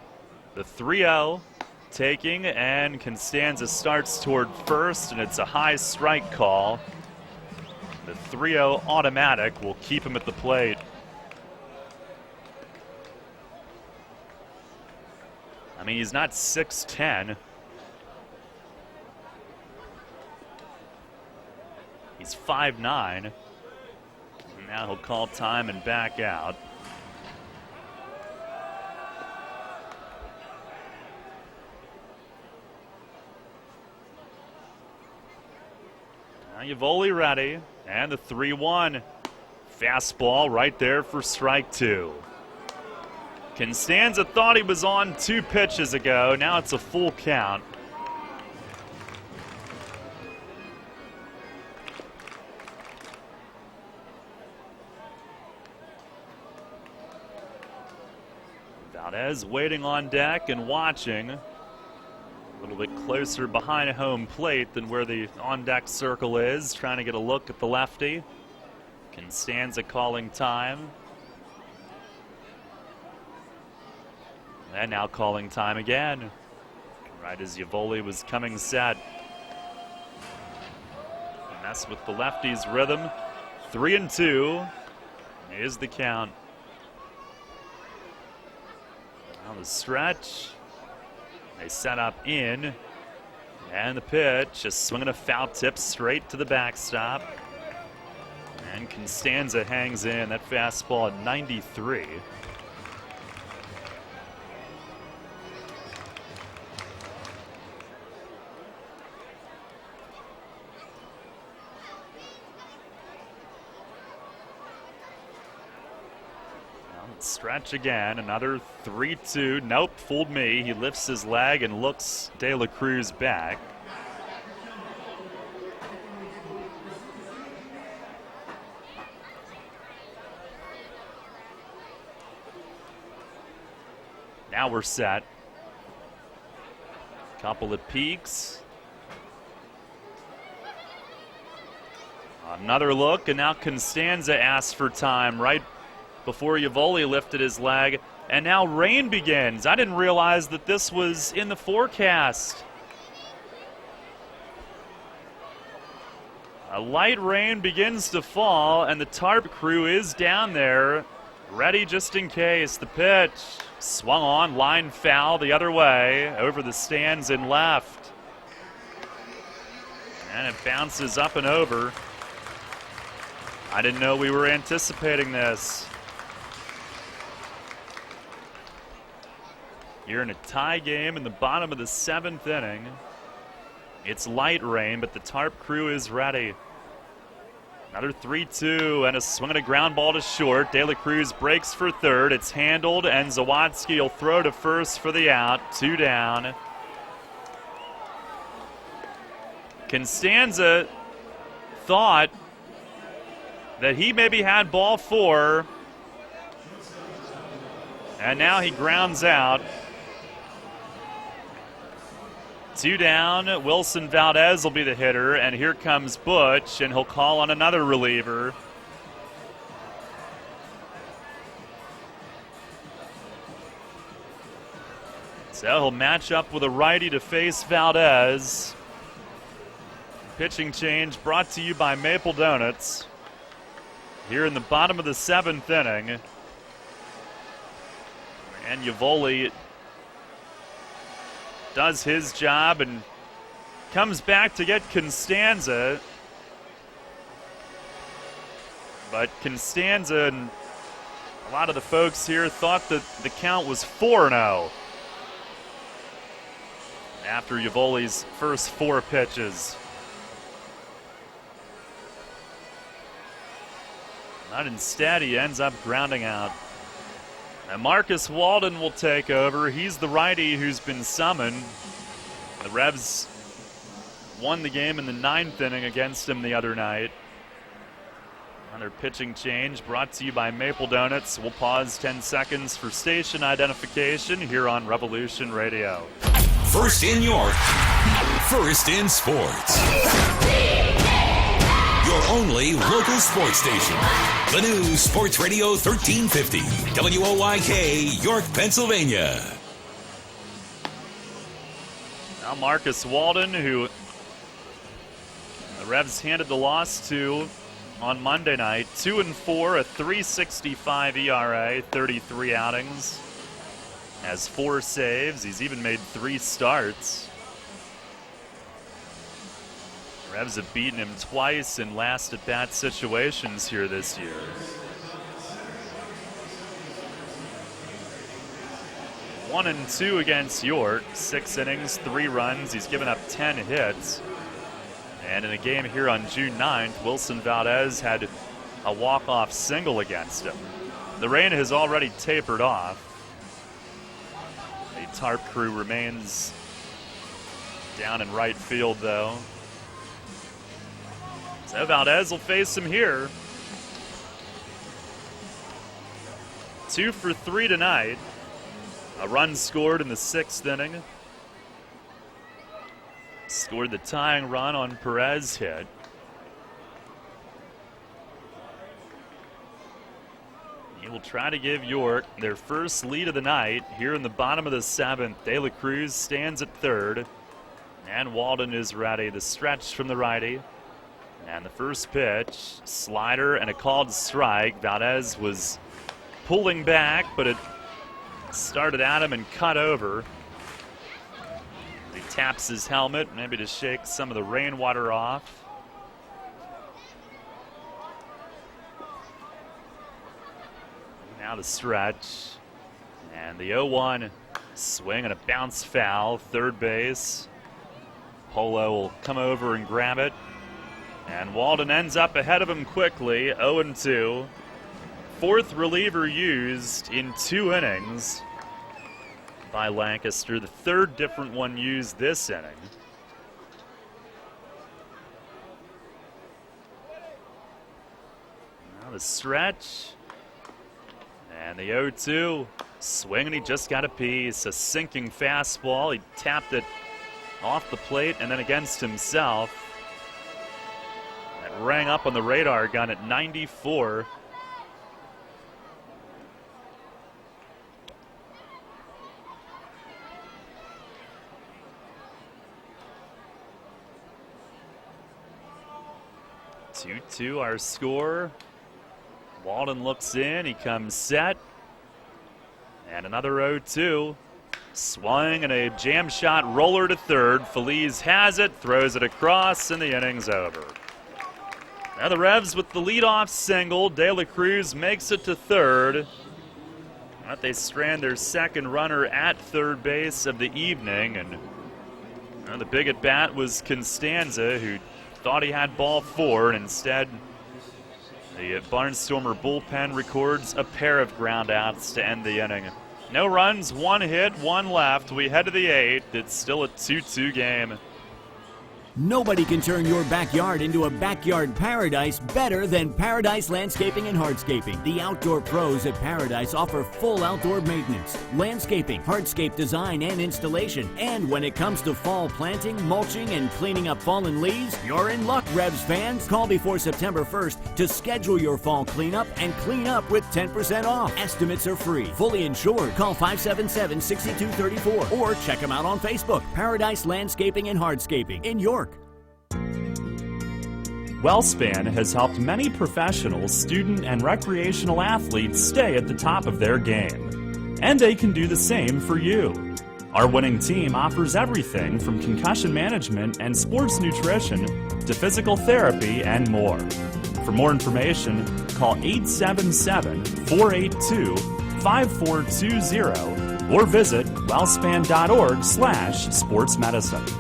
The 3-0. Taking, and Constanza starts toward first, and it's a high strike call. The 3-0 automatic will keep him at the plate. I mean, he's not 6'10". He's 5'9". And now he'll call time and back out. Now Yavoli ready. And the 3-1. Fastball right there for strike 2. Constanza thought he was on 2 pitches ago. Now it's a full count. Valdez waiting on deck and watching. A little bit closer behind home plate than where the on-deck circle is, trying to get a look at the lefty. Constanza calling time. And now calling time again. Right as Yavoli was coming set. Mess with the lefty's rhythm. 3-2 is the count. Now the stretch. They set up in. And the pitch, just swinging a foul tip straight to the backstop. And Constanza hangs in. That fastball at 93. Stretch again, another 3-2. Nope, fooled me. He lifts his leg and looks De La Cruz back. Now we're set. Couple of peaks. Another look, and now Constanza asks for time right before Yavoli lifted his leg, and now rain begins. I didn't realize that this was in the forecast. A light rain begins to fall, and the tarp crew is down there, ready just in case. The pitch swung on, line foul the other way, over the stands and left. And it bounces up and over. I didn't know we were anticipating this. You're in a tie game in the bottom of the 7th inning. It's light rain, but the tarp crew is ready. Another 3-2 and a swing and a ground ball to short. De La Cruz breaks for third. It's handled, and Zawadzki will throw to first for the out. 2 down. Constanza thought that he maybe had ball 4, and now he grounds out. 2 down. Wilson Valdez will be the hitter, and here comes Butch, and he'll call on another reliever. So he'll match up with a righty to face Valdez. Pitching change brought to you by Maple Donuts. Here in the bottom of the 7th inning. And Yavoli does his job and comes back to get Constanza. But Constanza and a lot of the folks here thought that the count was 4-0 after Yavoli's first 4 pitches. But instead, he ends up grounding out. And Marcus Walden will take over. He's the righty who's been summoned. The Revs won the game in the 9th inning against him the other night. Another pitching change brought to you by Maple Donuts. We'll pause 10 seconds for station identification here on Revolution Radio. First in York, first in sports. Your only local sports station. The new Sports Radio 1350, WOYK, York, Pennsylvania. Now Marcus Walden, who the Revs handed the loss to on Monday night. 2-4, a 3.65 ERA, 33 outings. Has 4 saves. He's even made 3 starts. Revs have beaten him twice in last at bat situations here this year. One and 2 against York. 6 innings, 3 runs. He's given up 10 hits. And in a game here on June 9th, Wilson Valdez had a walk-off single against him. The rain has already tapered off. The tarp crew remains down in right field, though. So Valdez will face him here. 2 for 3 tonight. A run scored in the 6th inning. Scored the tying run on Perez hit. He will try to give York their first lead of the night here in the bottom of the 7th. De La Cruz stands at third. And Walden is ready. The stretch from the righty. And the first pitch, slider and a called strike. Valdez was pulling back, but it started at him and cut over. He taps his helmet, maybe to shake some of the rainwater off. Now the stretch. And the 0-1 swing and a bounce foul, third base. Polo will come over and grab it. And Walden ends up ahead of him quickly, 0-2. 4th reliever used in 2 innings by Lancaster, the 3rd different one used this inning. Now the stretch. And the 0-2 swing, and he just got a piece. A sinking fastball. He tapped it off the plate and then against himself. That rang up on the radar gun at 94. Two our score. Walden looks in, he comes set. And another 0-2. Swung and a jam shot roller to third. Feliz has it, throws it across, and the inning's over. Now the Revs with the leadoff single. De La Cruz makes it to third. But they strand their second runner at third base of the evening. And the big at bat was Constanza, who thought he had ball 4, and instead the Barnstormer bullpen records a pair of groundouts to end the inning. No runs, 1 hit, 1 left. We head to the 8th. It's still a 2-2 game. Nobody can turn your backyard into a backyard paradise better than Paradise Landscaping and Hardscaping. The outdoor pros at Paradise offer full outdoor maintenance, landscaping, hardscape design and installation. And when it comes to fall planting, mulching, and cleaning up fallen leaves, you're in luck, Revs fans. Call before September 1st to schedule your fall cleanup and clean up with 10% off. Estimates are free, fully insured. Call 577-6234 or check them out on Facebook. Paradise Landscaping and Hardscaping in York. WellSpan has helped many professional, student, and recreational athletes stay at the top of their game. And they can do the same for you. Our winning team offers everything from concussion management and sports nutrition to physical therapy and more. For more information, call 877-482-5420 or visit wellspan.org/sportsmedicine.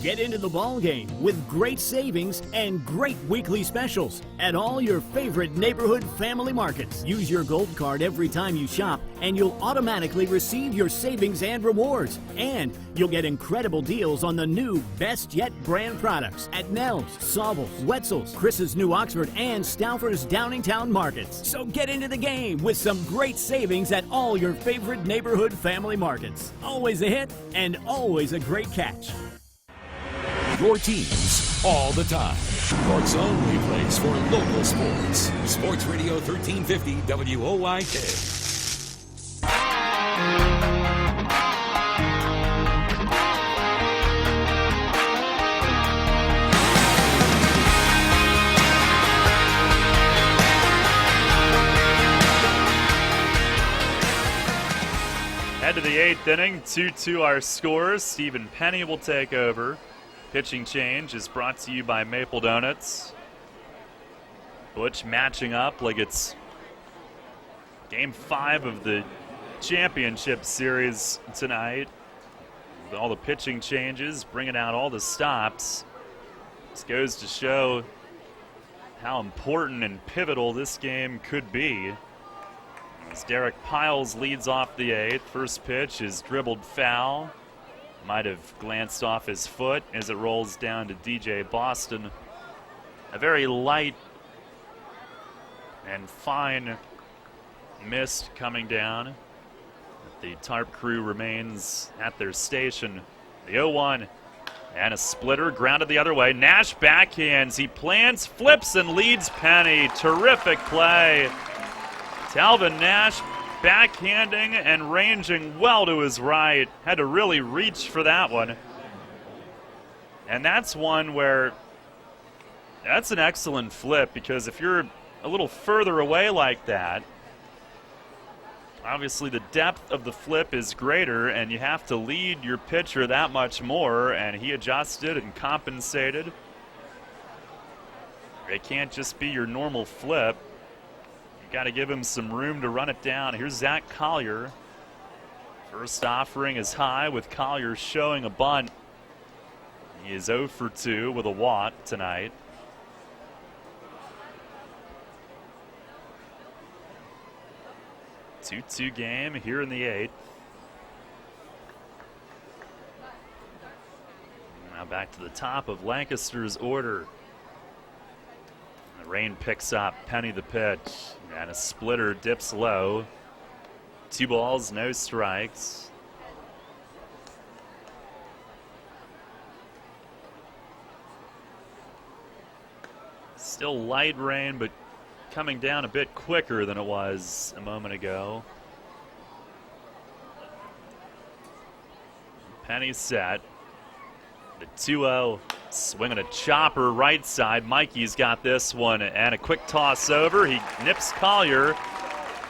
Get into the ball game with great savings and great weekly specials at all your favorite neighborhood family markets. Use your gold card every time you shop and you'll automatically receive your savings and rewards. And you'll get incredible deals on the new Best Yet brand products at Nell's, Saubles, Wetzel's, Chris's New Oxford, and Stauffer's Downingtown markets. So get into the game with some great savings at all your favorite neighborhood family markets. Always a hit and always a great catch. Your teams all the time. York's only place for local sports. Sports Radio 1350 WOYK. Head to the 8th inning, 2-2 our scores. Stephen Penny will take over. Pitching change is brought to you by Maple Donuts. Butch matching up like it's Game 5 of the championship series tonight. With all the pitching changes, bringing out all the stops. This goes to show how important and pivotal this game could be. As Derek Piles leads off the 8th. First pitch is dribbled foul. Might have glanced off his foot as it rolls down to DJ Boston. A very light and fine mist coming down. The tarp crew remains at their station. The 0-1 and a splitter grounded the other way. Nash backhands. He plants, flips, and leads Penny. Terrific play. Talvin Nash backhanding and ranging well to his right. Had to really reach for that one. And that's one where that's an excellent flip, because if you're a little further away like that, obviously the depth of the flip is greater and you have to lead your pitcher that much more, and he adjusted and compensated. It can't just be your normal flip. Got to give him some room to run it down. Here's Zach Collier. First offering is high, with Collier showing a bunt. He is 0 for 2 with a walk tonight. Two-two game here in the 8th. Now back to the top of Lancaster's order. The rain picks up. Penny the pitch. And a splitter dips low. 2 balls, no strikes. Still light rain, but coming down a bit quicker than it was a moment ago. Penny set. The 2-0. Swinging a chopper right side. Mikey's got this one, and a quick toss over. He nips Collier.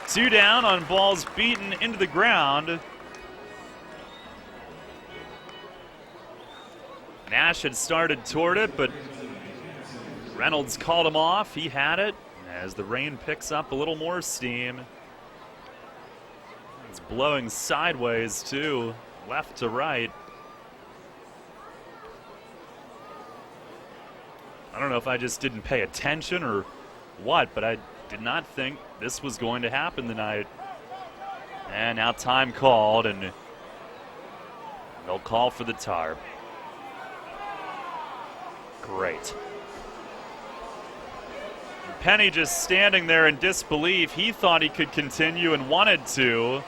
2 down on balls beaten into the ground. Nash had started toward it, but Reynolds called him off. He had it as the rain picks up a little more steam. It's blowing sideways too, left to right. I don't know if I just didn't pay attention or what, but I did not think this was going to happen tonight. And now time called, and they'll call for the tarp. Great. Penny just standing there in disbelief. He thought he could continue and wanted to.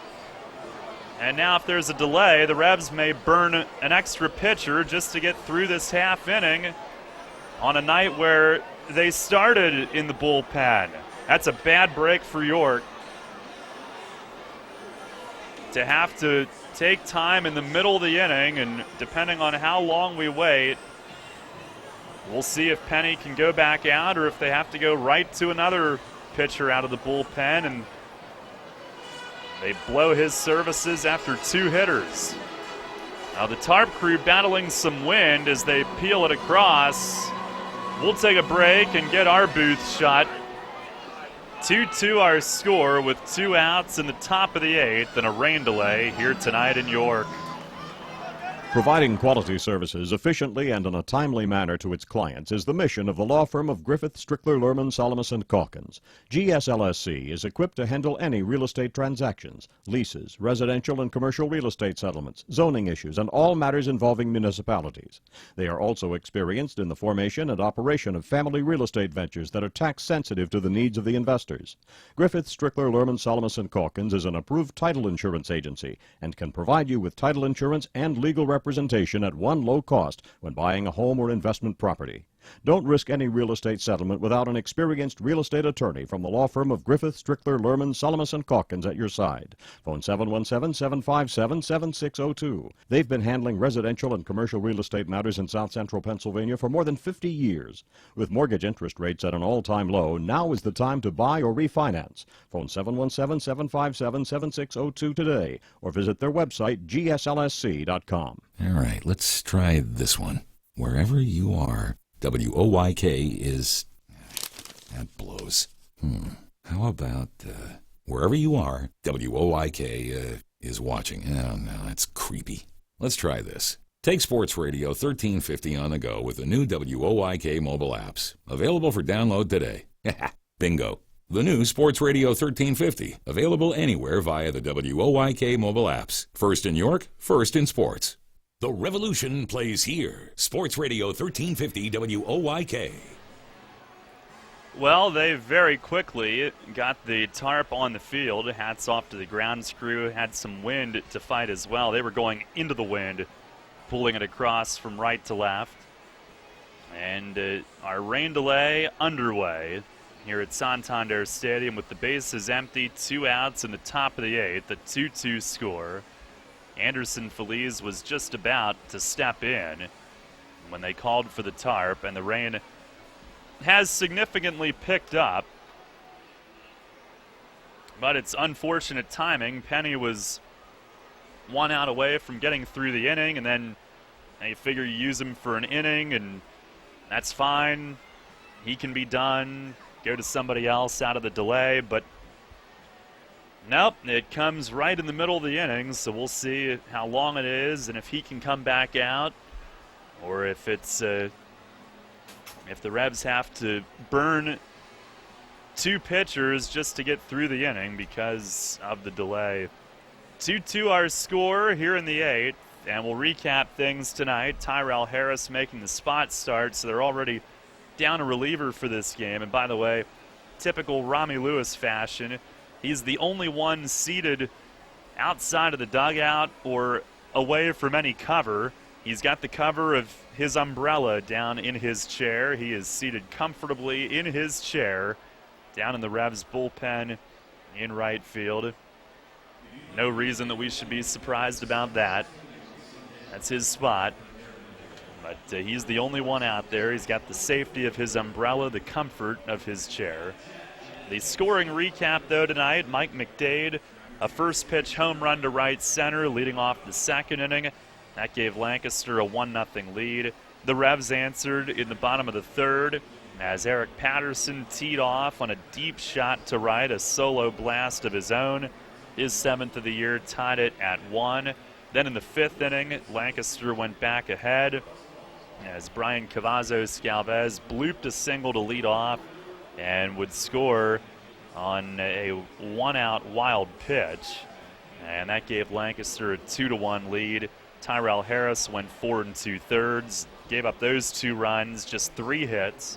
And now if there's a delay, the Rebs may burn an extra pitcher just to get through this half inning on a night where they started in the bullpen. That's a bad break for York. To have to take time in the middle of the inning, and depending on how long we wait, we'll see if Penny can go back out or if they have to go right to another pitcher out of the bullpen, and they blow his services after 2 hitters. Now the tarp crew battling some wind as they peel it across. We'll take a break and get our booth shut. 2-2 our score with 2 outs in the top of the 8th and a rain delay here tonight in York. Providing quality services efficiently and in a timely manner to its clients is the mission of the law firm of Griffith, Strickler, Lerman, Salamis & Calkins. GSLSC is equipped to handle any real estate transactions, leases, residential and commercial real estate settlements, zoning issues, and all matters involving municipalities. They are also experienced in the formation and operation of family real estate ventures that are tax sensitive to the needs of the investors. Griffith, Strickler, Lerman, Salamis & Calkins is an approved title insurance agency and can provide you with title insurance and legal representation at one low cost when buying a home or investment property. Don't risk any real estate settlement without an experienced real estate attorney from the law firm of Griffith, Strickler, Lerman, Solomon & Calkins at your side. Phone 717-757-7602. They've been handling residential and commercial real estate matters in South Central Pennsylvania for more than 50 years. With mortgage interest rates at an all-time low, now is the time to buy or refinance. Phone 717-757-7602 today or visit their website, gslsc.com. All right, let's try this one. Wherever you are, WOYK is... That blows. How about, wherever you are, WOYK is watching. Oh, no, that's creepy. Let's try this. Take Sports Radio 1350 on the go with the new WOYK mobile apps. Available for download today. Bingo. The new Sports Radio 1350. Available anywhere via the WOYK mobile apps. First in York, first in sports. The revolution plays here. Sports Radio 1350 WOYK. Well, they very quickly got the tarp on the field. Hats off to the grounds crew. Had some wind to fight as well. They were going into the wind, pulling it across from right to left. And our rain delay underway here at Santander Stadium with the bases empty. 2 outs in the top of the 8th. The 2-2 score. Anderson Feliz was just about to step in when they called for the tarp, and the rain has significantly picked up. But it's unfortunate timing. Penny was 1 out away from getting through the inning, and then you figure you use him for an inning, and that's fine. He can be done. Go to somebody else out of the delay, but nope, it comes right in the middle of the innings, so we'll see how long it is and if he can come back out, or if it's if the Revs have to burn 2 pitchers just to get through the inning because of the delay. 2-2 our score here in the 8th, and we'll recap things tonight. Tyrell Harris making the spot start, so they're already down a reliever for this game. And by the way, typical Rami Lewis fashion, he's the only one seated outside of the dugout or away from any cover. He's got the cover of his umbrella down in his chair. He is seated comfortably in his chair down in the Revs bullpen in right field. No reason that we should be surprised about that. That's his spot. But he's the only one out there. He's got the safety of his umbrella, the comfort of his chair. The scoring recap, though, tonight, Mike McDade, a first-pitch home run to right center, leading off the second inning. That gave Lancaster a 1-0 lead. The Revs answered in the bottom of the third as Eric Patterson teed off on a deep shot to right, a solo blast of his own. His 7th of the year, tied it at 1. Then in the 5th inning, Lancaster went back ahead as Brian Cavazos Galvez blooped a single to lead off and would score on a 1-out wild pitch. And that gave Lancaster a 2-1 lead. Tyrell Harris went 4 2/3, gave up those 2 runs, just 3 hits,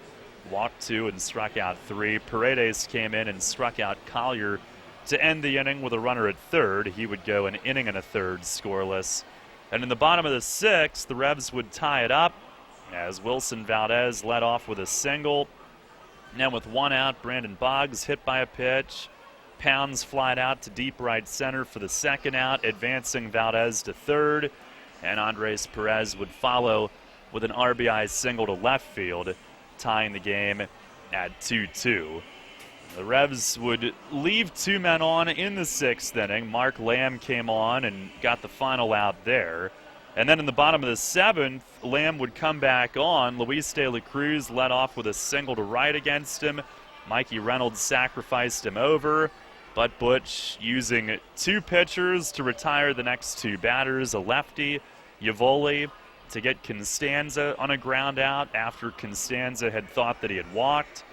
walked 2 and struck out 3. Paredes came in and struck out Collier to end the inning with a runner at third. He would go an inning and a third scoreless. And in the bottom of the 6th, the Revs would tie it up as Wilson Valdez led off with a single. Now with 1 out, Brandon Boggs hit by a pitch. Pounds flied out to deep right center for the 2nd out, advancing Valdez to third. And Andres Perez would follow with an RBI single to left field, tying the game at 2-2. The Revs would leave 2 men on in the 6th inning. Mark Lamb came on and got the final out there. And then in the bottom of the 7th, Lamb would come back on. Luis de la Cruz led off with a single to right against him. Mikey Reynolds sacrificed him over. But Butch using 2 pitchers to retire the next 2 batters, a lefty, Yavoli, to get Constanza on a ground out after Constanza had thought that he had walked.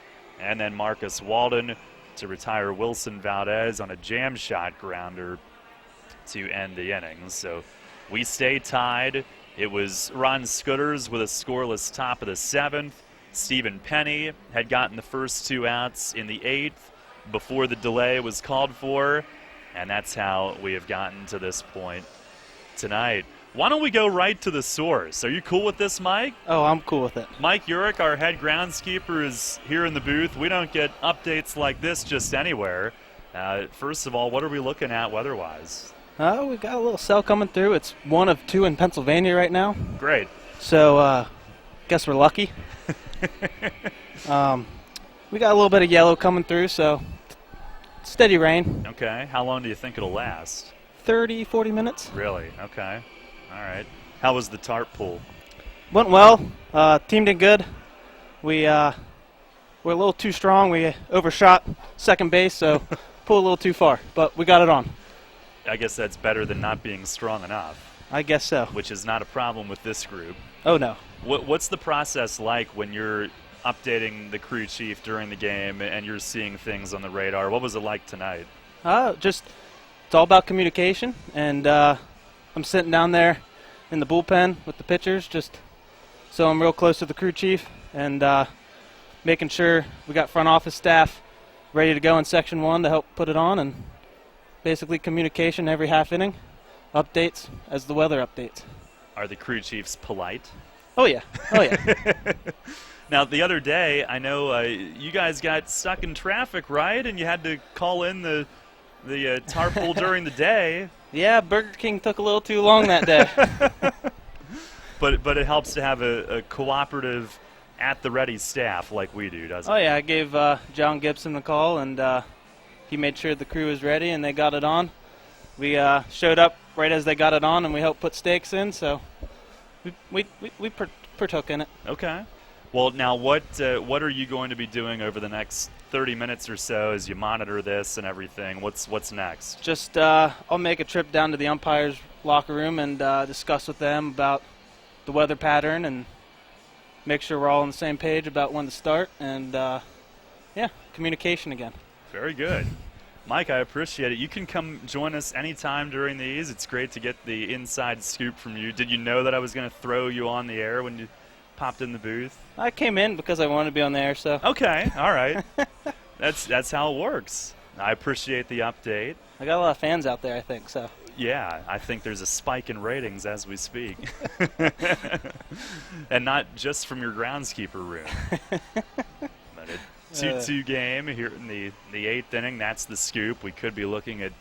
And then Marcus Walden to retire Wilson Valdez on a jam shot grounder to end the inning. So we stay tied. It was Ron Scooters with a scoreless top of the 7th. Stephen Penny had gotten the first 2 outs in the 8th before the delay was called for. And that's how we have gotten to this point tonight. Why don't we go right to the source? Are you cool with this, Mike? Oh, I'm cool with it. Mike Urich, our head groundskeeper, is here in the booth. We don't get updates like this just anywhere. First of all, what are we looking at weather-wise? We got a little cell coming through. It's 1 of 2 in Pennsylvania right now. Great. So, guess we're lucky. We got a little bit of yellow coming through, so steady rain. Okay. How long do you think it'll last? 30, 40 minutes. Really? Okay. All right. How was the tarp pool? Went well. Team did good. We're a little too strong. We overshot second base, so pulled a little too far, but we got it on. I guess that's better than not being strong enough. I guess so. Which is not a problem with this group. Oh, no. What's the process like when you're updating the crew chief during the game and you're seeing things on the radar? What was it like tonight? It's all about communication, and I'm sitting down there in the bullpen with the pitchers, just so I'm real close to the crew chief, and making sure we got front office staff ready to go in Section 1 to help put it on, and basically communication every half inning, updates as the weather updates. Are the crew chiefs polite? Oh, yeah. Oh, yeah. Now, the other day, I know you guys got stuck in traffic, right? And you had to call in the tarp pool during the day. Yeah, Burger King took a little too long that day. But it helps to have a cooperative, at-the-ready staff like we do, doesn't it? Oh, yeah, I gave John Gibson the call, and he made sure the crew was ready, and they got it on. We showed up right as they got it on, and we helped put stakes in, so we partook in it. Okay. Well, now what are you going to be doing over the next 30 minutes or so as you monitor this and everything? What's next? Just I'll make a trip down to the umpires' locker room and discuss with them about the weather pattern and make sure we're all on the same page about when to start, and communication again. Very good. Mike, I appreciate it. You can come join us anytime during these. It's great to get the inside scoop from you. Did you know that I was going to throw you on the air when you popped in the booth? I came in because I wanted to be on the air, so. Okay, all right. That's how it works. I appreciate the update. I got a lot of fans out there, I think, so. Yeah, I think there's a spike in ratings as we speak. And not just from your groundskeeper room. But a 2-2 game here in the eighth inning. That's the scoop. We could be looking at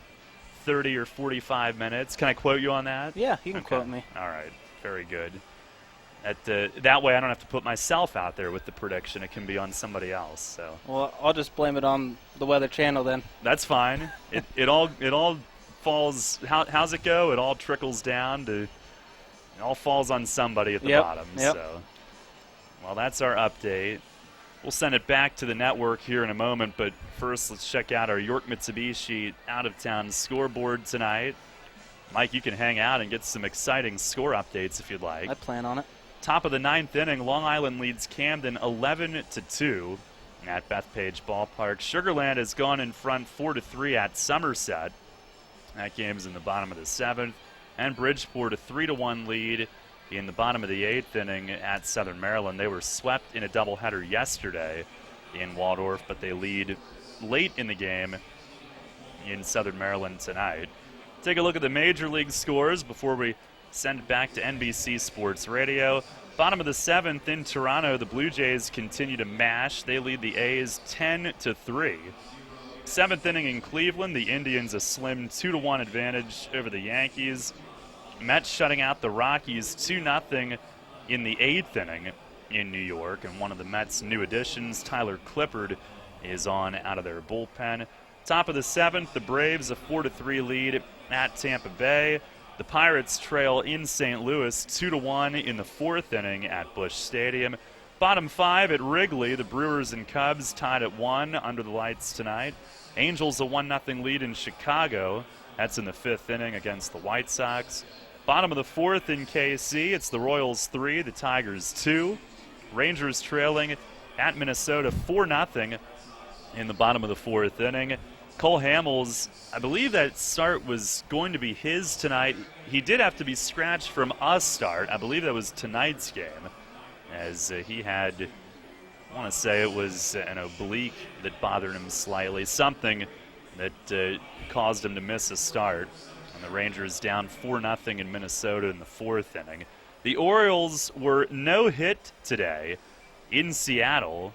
30 or 45 minutes. Can I quote you on that? Yeah, you can quote me. All right, very good. That way I don't have to put myself out there with the prediction. It can be on somebody else. So. Well, I'll just blame it on the Weather Channel then. That's fine. It all falls. How's it go? It all trickles down to. It all falls on somebody at the bottom. Yep. So. Well, that's our update. We'll send it back to the network here in a moment, but first let's check out our York Mitsubishi out-of-town scoreboard tonight. Mike, you can hang out and get some exciting score updates if you'd like. I plan on it. Top of the ninth inning, Long Island leads Camden 11-2 at Bethpage Ballpark. Sugarland has gone in front 4-3 at Somerset. That game's in the bottom of the seventh. And Bridgeport a 3-1 lead in the bottom of the eighth inning at Southern Maryland. They were swept in a doubleheader yesterday in Waldorf, but they lead late in the game in Southern Maryland tonight. Take a look at the Major League scores before we send it back to NBC Sports Radio. Bottom of the seventh in Toronto, the Blue Jays continue to mash. They lead the A's 10-3. Seventh inning in Cleveland, the Indians a slim 2-1 advantage over the Yankees. Mets shutting out the Rockies 2-0 in the eighth inning in New York. And one of the Mets' new additions, Tyler Clippard, is on out of their bullpen. Top of the seventh, the Braves a 4-3 lead at Tampa Bay. The Pirates trail in St. Louis 2-1 in the fourth inning at Busch Stadium. Bottom five at Wrigley, the Brewers and Cubs tied at 1 under the lights tonight. Angels a 1-0 lead in Chicago. That's in the fifth inning against the White Sox. Bottom of the fourth in KC, it's the Royals 3, the Tigers 2. Rangers trailing at Minnesota 4-0 in the bottom of the fourth inning. Cole Hamels, I believe that start was going to be his tonight. He did have to be scratched from a start. I believe that was tonight's game, as he had, I want to say it was an oblique that bothered him slightly, something that caused him to miss a start. And the Rangers down 4-0 in Minnesota in the 4th inning. The Orioles were no hit today in Seattle.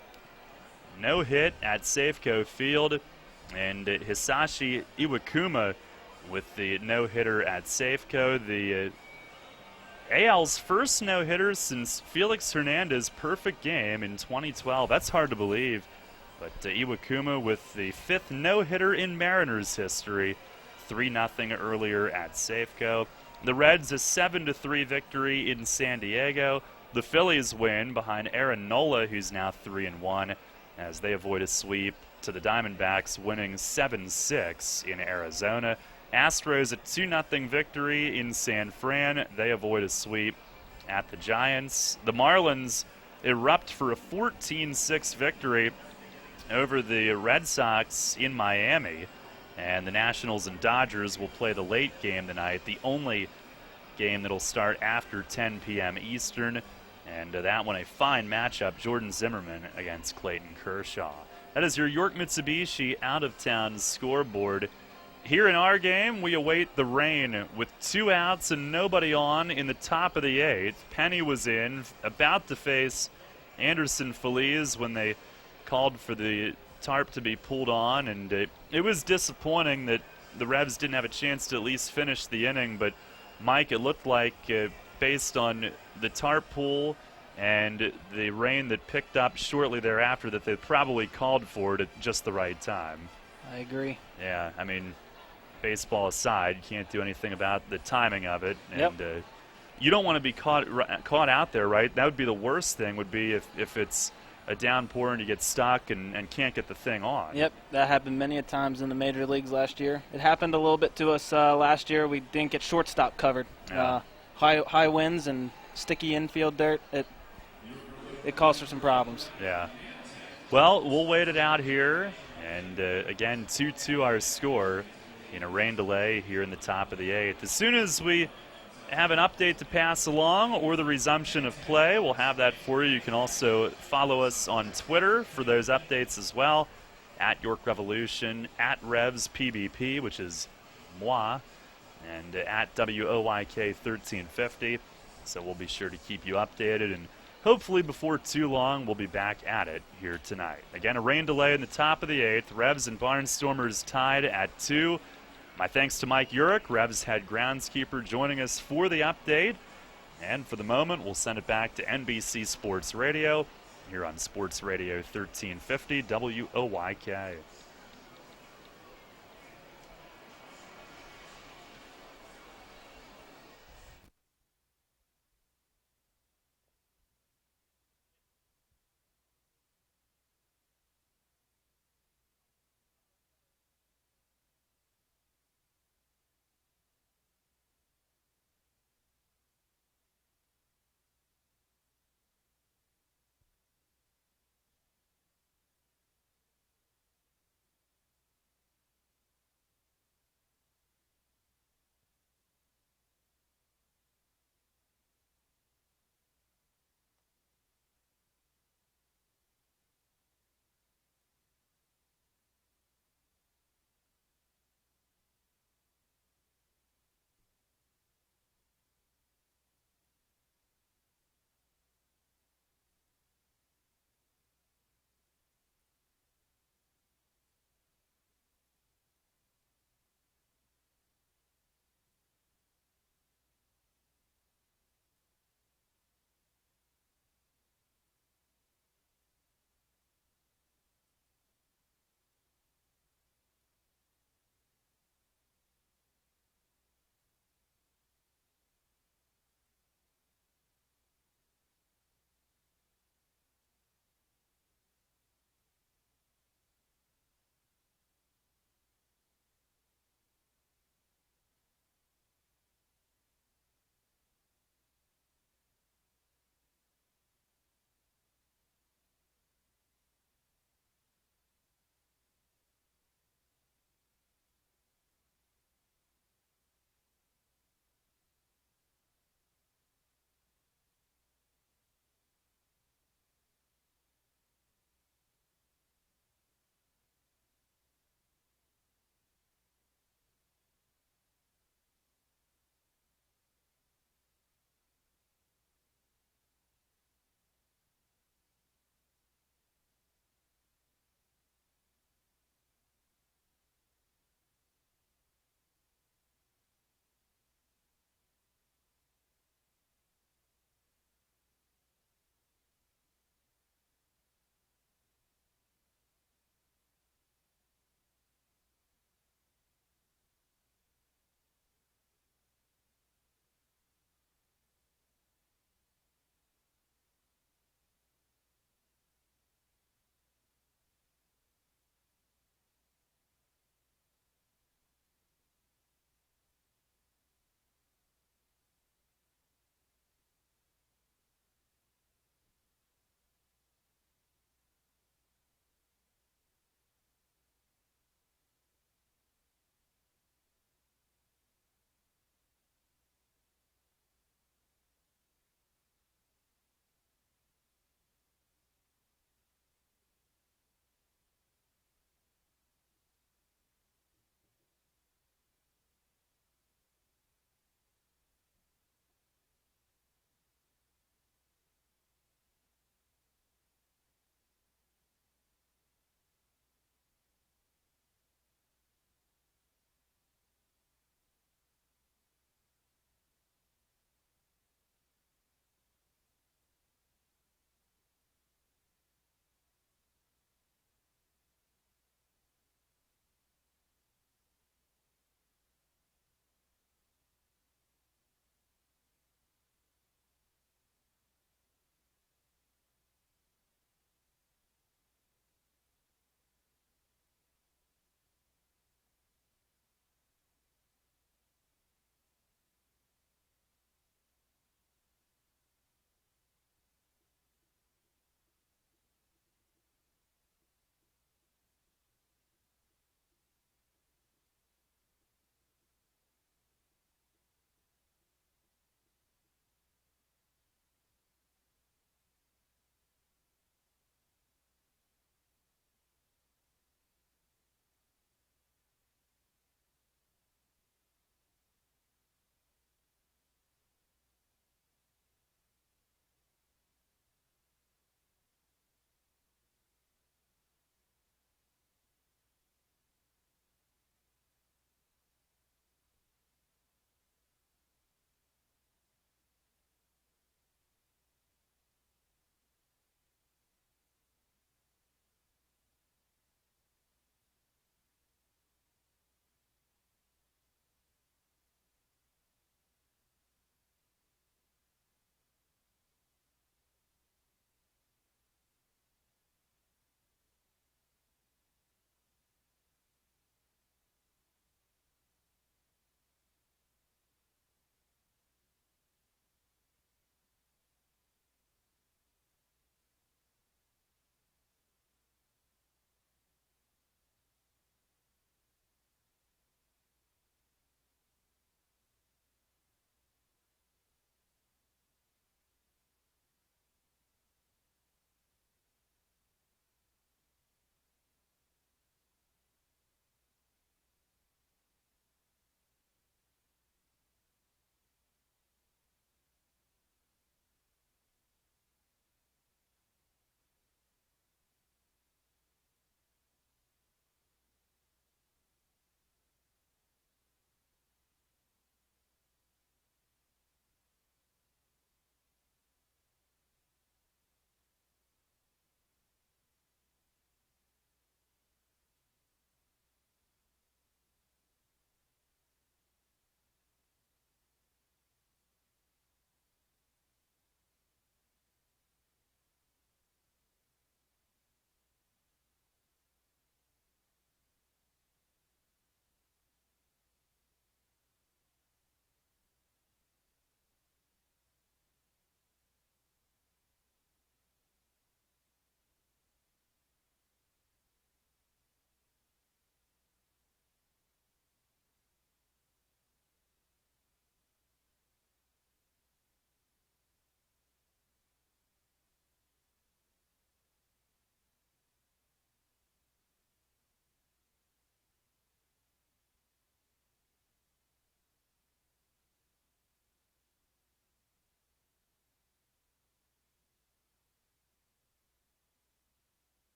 No hit at Safeco Field. And Hisashi Iwakuma with the no-hitter at Safeco. The AL's first no-hitter since Felix Hernandez's perfect game in 2012. That's hard to believe. But Iwakuma with the 5th no-hitter in Mariners history. 3-0 earlier at Safeco. The Reds a 7-3 victory in San Diego. The Phillies win behind Aaron Nola, who's now 3-1, as they avoid a sweep to the Diamondbacks, winning 7-6 in Arizona. Astros a 2-0 victory in San Fran. They avoid a sweep at the Giants. The Marlins erupt for a 14-6 victory over the Red Sox in Miami. And the Nationals and Dodgers will play the late game tonight, the only game that'll start after 10 p.m. Eastern. And that one a fine matchup, Jordan Zimmerman against Clayton Kershaw. That is your York Mitsubishi out-of-town scoreboard. Here in our game, we await the rain with 2 outs and nobody on in the top of the 8th. Penny was in, about to face Anderson Feliz when they called for the tarp to be pulled on, and it was disappointing that the Revs didn't have a chance to at least finish the inning. But Mike, it looked like based on the tarp pull and the rain that picked up shortly thereafter that they probably called for it at just the right time. I agree. Yeah, I mean, baseball aside, you can't do anything about the timing of it. And Yep. You don't want to be caught out there, right? That would be the worst thing, would be if it's a downpour and you get stuck and can't get the thing on. Yep, that happened many a times in the major leagues last year. It happened a little bit to us last year. We didn't get shortstop covered. Yeah. High winds and sticky infield dirt. It calls for some problems. Yeah. Well, we'll wait it out here. And again, 2-2 our score in a rain delay here in the top of the 8th. As soon as we have an update to pass along or the resumption of play, we'll have that for you. You can also follow us on Twitter for those updates as well, at York Revolution, at Revs PBP, which is moi, and at WOYK 1350. So we'll be sure to keep you updated, and hopefully before too long we'll be back at it here tonight. Again, a rain delay in the top of the 8th. Revs and Barnstormers tied at 2. My thanks to Mike Urich, Revs head groundskeeper, joining us for the update. And for the moment, we'll send it back to NBC Sports Radio here on Sports Radio 1350 WOYK.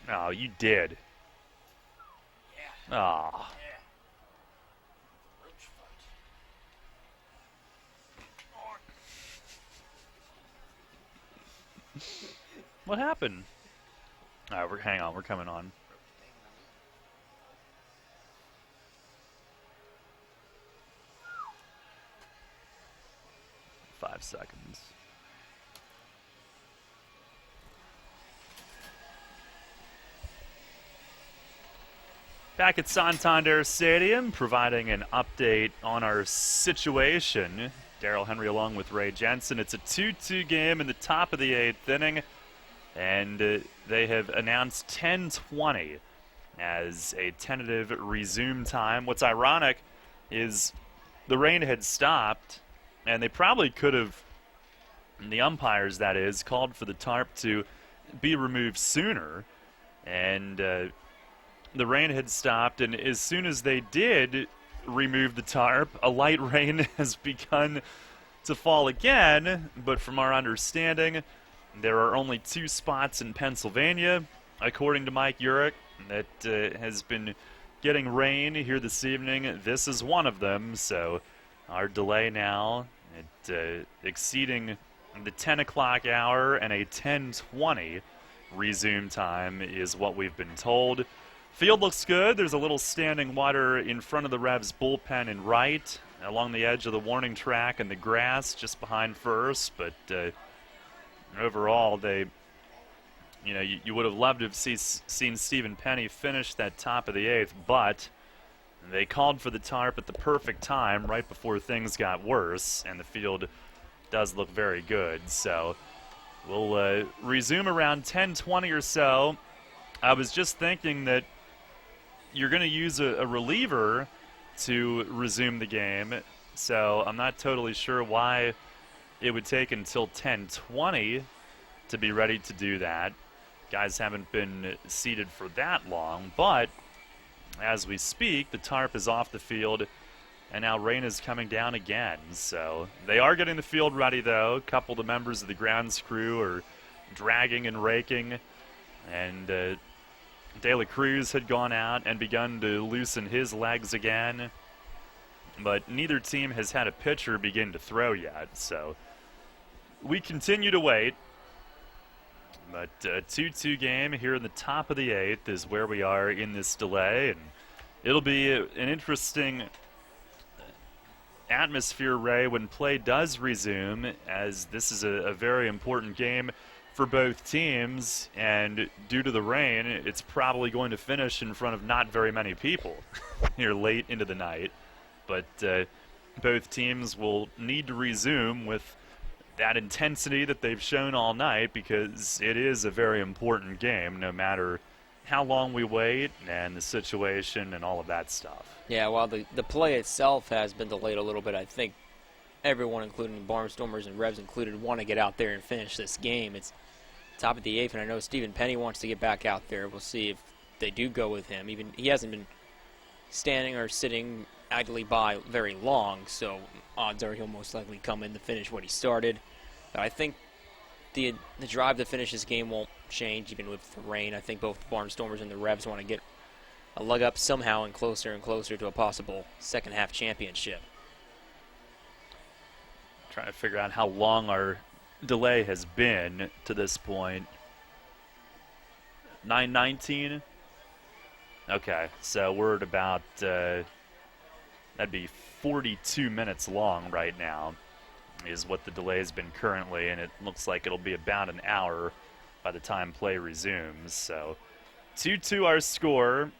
Oh, you did. Oh. What happened? All right, hang on. We're coming on. Five seconds. Back at Santander Stadium, providing an update on our situation. Darrell Henry along with Ray Jensen. It's a 2-2 game in the top of the 8th inning, and they have announced 10:20 as a tentative resume time. What's ironic is the rain had stopped, and they probably could have, the umpires that is, called for the tarp to be removed sooner, and the rain had stopped, and as soon as they did remove the tarp, a light rain has begun to fall again. But from our understanding, there are only 2 spots in Pennsylvania, according to Mike Urich, that has been getting rain here this evening. This is one of them, so our delay now at exceeding the 10 o'clock hour and a 10:20 resume time is what we've been told. Field looks good. There's a little standing water in front of the Revs bullpen in right, along the edge of the warning track and the grass just behind first. But overall, they, you would have loved to have seen Stephen Penny finish that top of the 8th, but they called for the tarp at the perfect time, right before things got worse, and the field does look very good. So we'll resume around 10:20 or so. I was just thinking that you're going to use a reliever to resume the game, so I'm not totally sure why it would take until 10:20 to be ready to do that. Guys haven't been seated for that long, but as we speak, the tarp is off the field, and now rain is coming down again. So they are getting the field ready, though. A couple of the members of the grounds crew are dragging and raking, and De La Cruz had gone out and begun to loosen his legs again, but neither team has had a pitcher begin to throw yet, so we continue to wait. But a 2-2 game here in the top of the 8th is where we are in this delay, and it'll be an interesting atmosphere, Ray, when play does resume, as this is a very important game for both teams, and due to the rain, it's probably going to finish in front of not very many people here late into the night. But both teams will need to resume with that intensity that they've shown all night, because it is a very important game, no matter how long we wait and the situation and all of that stuff. Yeah, while the play itself has been delayed a little bit, I think everyone, including Barnstormers and Revs included, want to get out there and finish this game. It's top of the 8th, and I know Stephen Penny wants to get back out there. We'll see if they do go with him. Even he hasn't been standing or sitting idly by very long, so odds are he'll most likely come in to finish what he started. But I think the drive to finish this game won't change, even with the rain. I think both the Barnstormers and the Revs want to get a leg up somehow and closer to a possible second-half championship. Trying to figure out how long our delay has been to this point. 9:19. Okay, so we're at about that'd be 42 minutes long right now is what the delay has been currently, and it looks like it'll be about an hour by the time play resumes. So 2-2 our score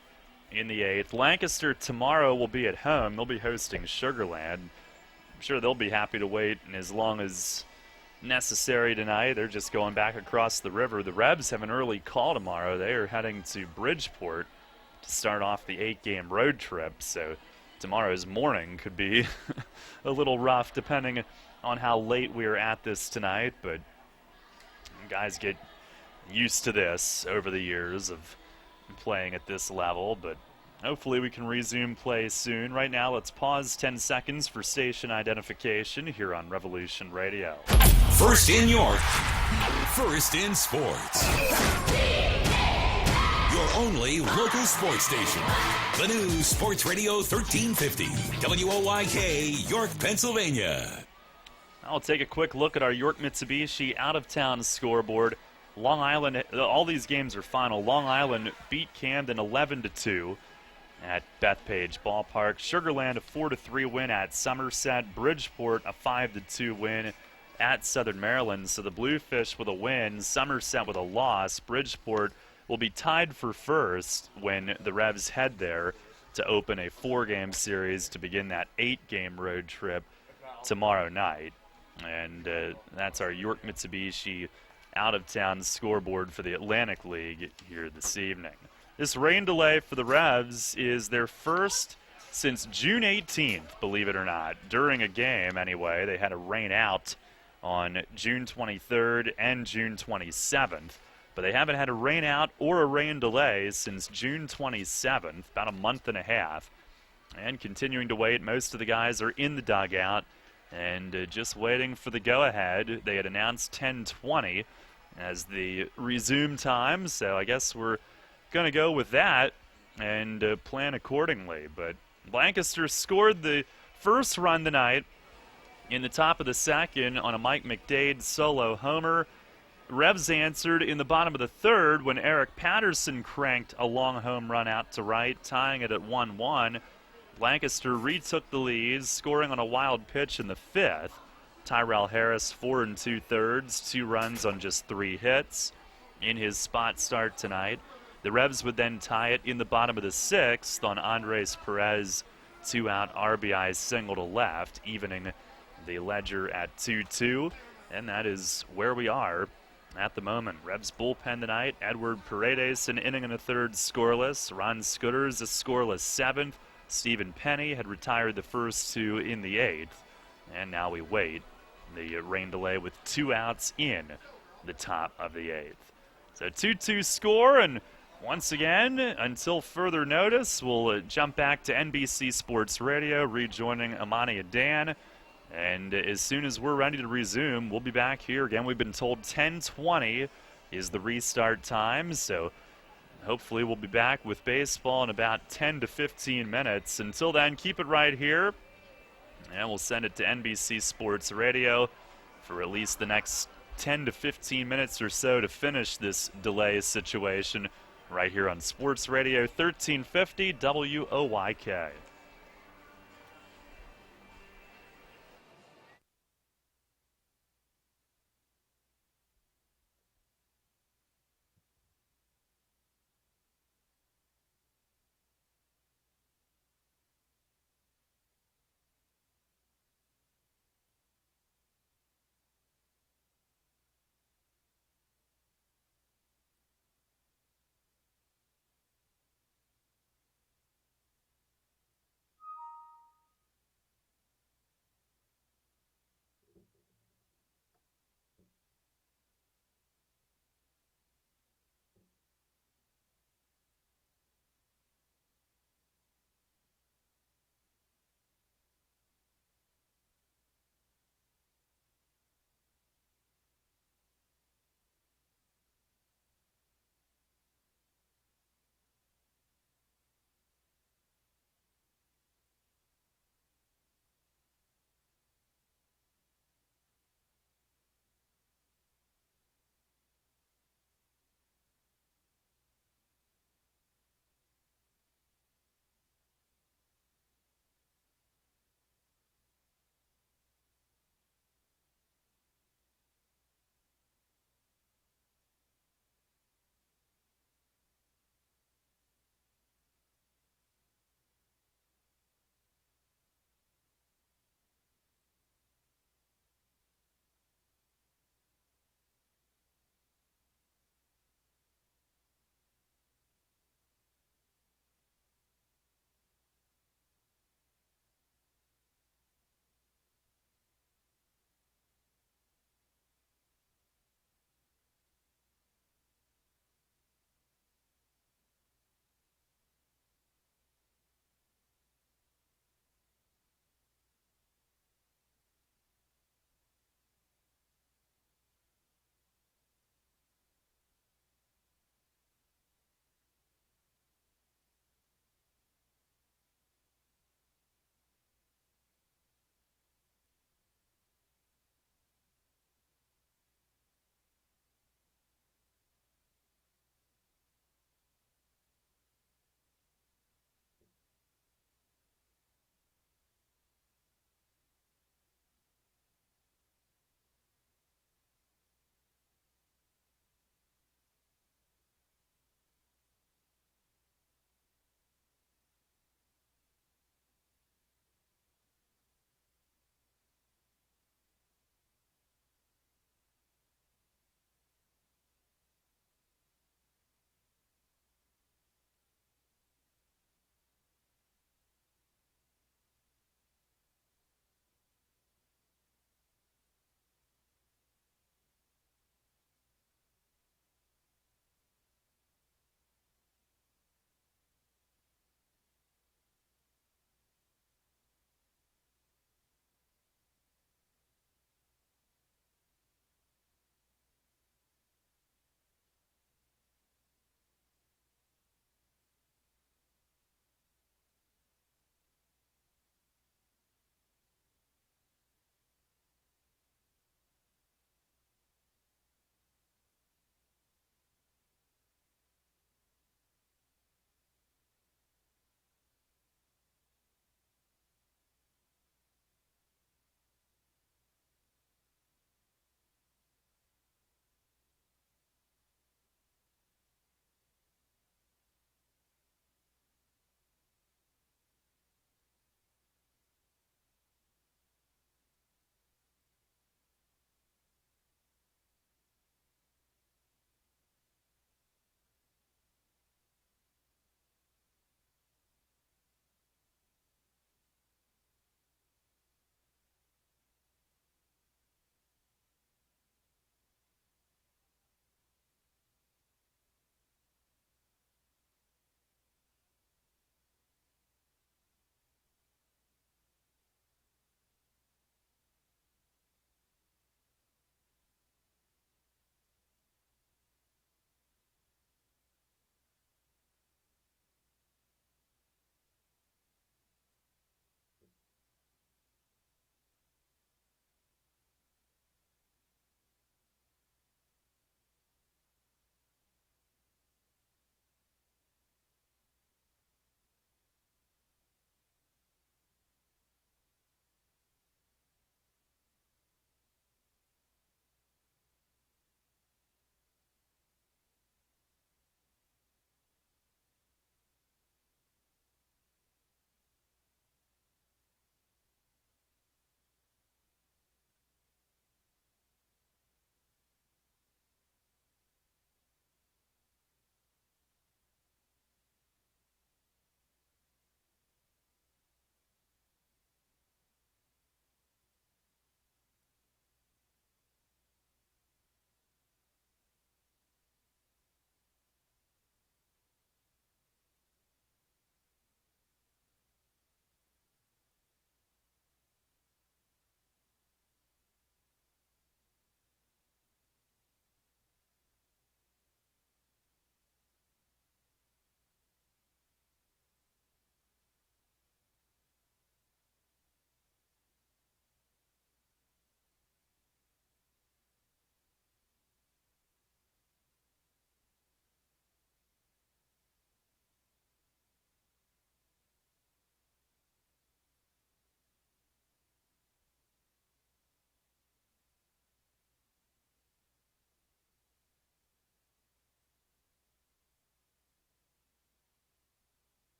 in the 8th. Lancaster tomorrow will be at home. They'll be hosting Sugarland. I'm sure they'll be happy to wait and as long as necessary tonight. They're just going back across the river. The Rebs have an early call tomorrow. They are heading to Bridgeport to start off the 8-game road trip, so tomorrow's morning could be a little rough depending on how late we are at this tonight, but guys get used to this over the years of playing at this level, but hopefully we can resume play soon. Right now, let's pause 10 seconds for station identification here on Revolution Radio. First in York, first in sports. only local sports station. The new Sports Radio 1350, WOYK, York, Pennsylvania. I'll take a quick look at our York Mitsubishi out-of-town scoreboard. Long Island, all these games are final. Long Island beat Camden 11-2 at Bethpage Ballpark. Sugar Land a 4-3 win at Somerset. Bridgeport a 5-2 win at Southern Maryland. So the Bluefish with a win, Somerset with a loss. Bridgeport will be tied for first when the Revs head there to open a 4-game series to begin that 8-game road trip tomorrow night. And that's our York Mitsubishi out-of-town scoreboard for the Atlantic League here this evening. This rain delay for the Revs is their first since June 18th, believe it or not. During a game, anyway, they had a rain out on June 23rd and June 27th. But they haven't had a rain out or a rain delay since June 27th, about a month and a half. And continuing to wait, most of the guys are in the dugout and just waiting for the go-ahead. They had announced 10:20 as the resume time, so I guess we're going to go with that and plan accordingly. But Lancaster scored the first run tonight in the top of the second on a Mike McDade solo homer. Revs answered in the bottom of the third when Eric Patterson cranked a long home run out to right, tying it at 1-1. Lancaster retook the lead, scoring on a wild pitch in the fifth. Tyrell Harris, 4 2/3, 2 runs on just 3 hits in his spot start tonight. The Revs would then tie it in the bottom of the sixth on Andres Perez, 2-out RBI single to left, evening the ledger at 2-2. And that is where we are at the moment. Revs bullpen tonight, Edward Paredes, an inning and a third scoreless. Ron Scooters, a scoreless 7th. Stephen Penny had retired the first 2 in the 8th. And now we wait. The rain delay with 2 outs in the top of the 8th. So 2-2 score, and once again, until further notice, we'll jump back to NBC Sports Radio, rejoining Amani and Dan. And as soon as we're ready to resume, we'll be back here. Again, we've been told 10:20 is the restart time, so hopefully we'll be back with baseball in about 10 to 15 minutes. Until then, keep it right here, and we'll send it to NBC Sports Radio for at least the next 10 to 15 minutes or so to finish this delay situation right here on Sports Radio 1350 WOYK.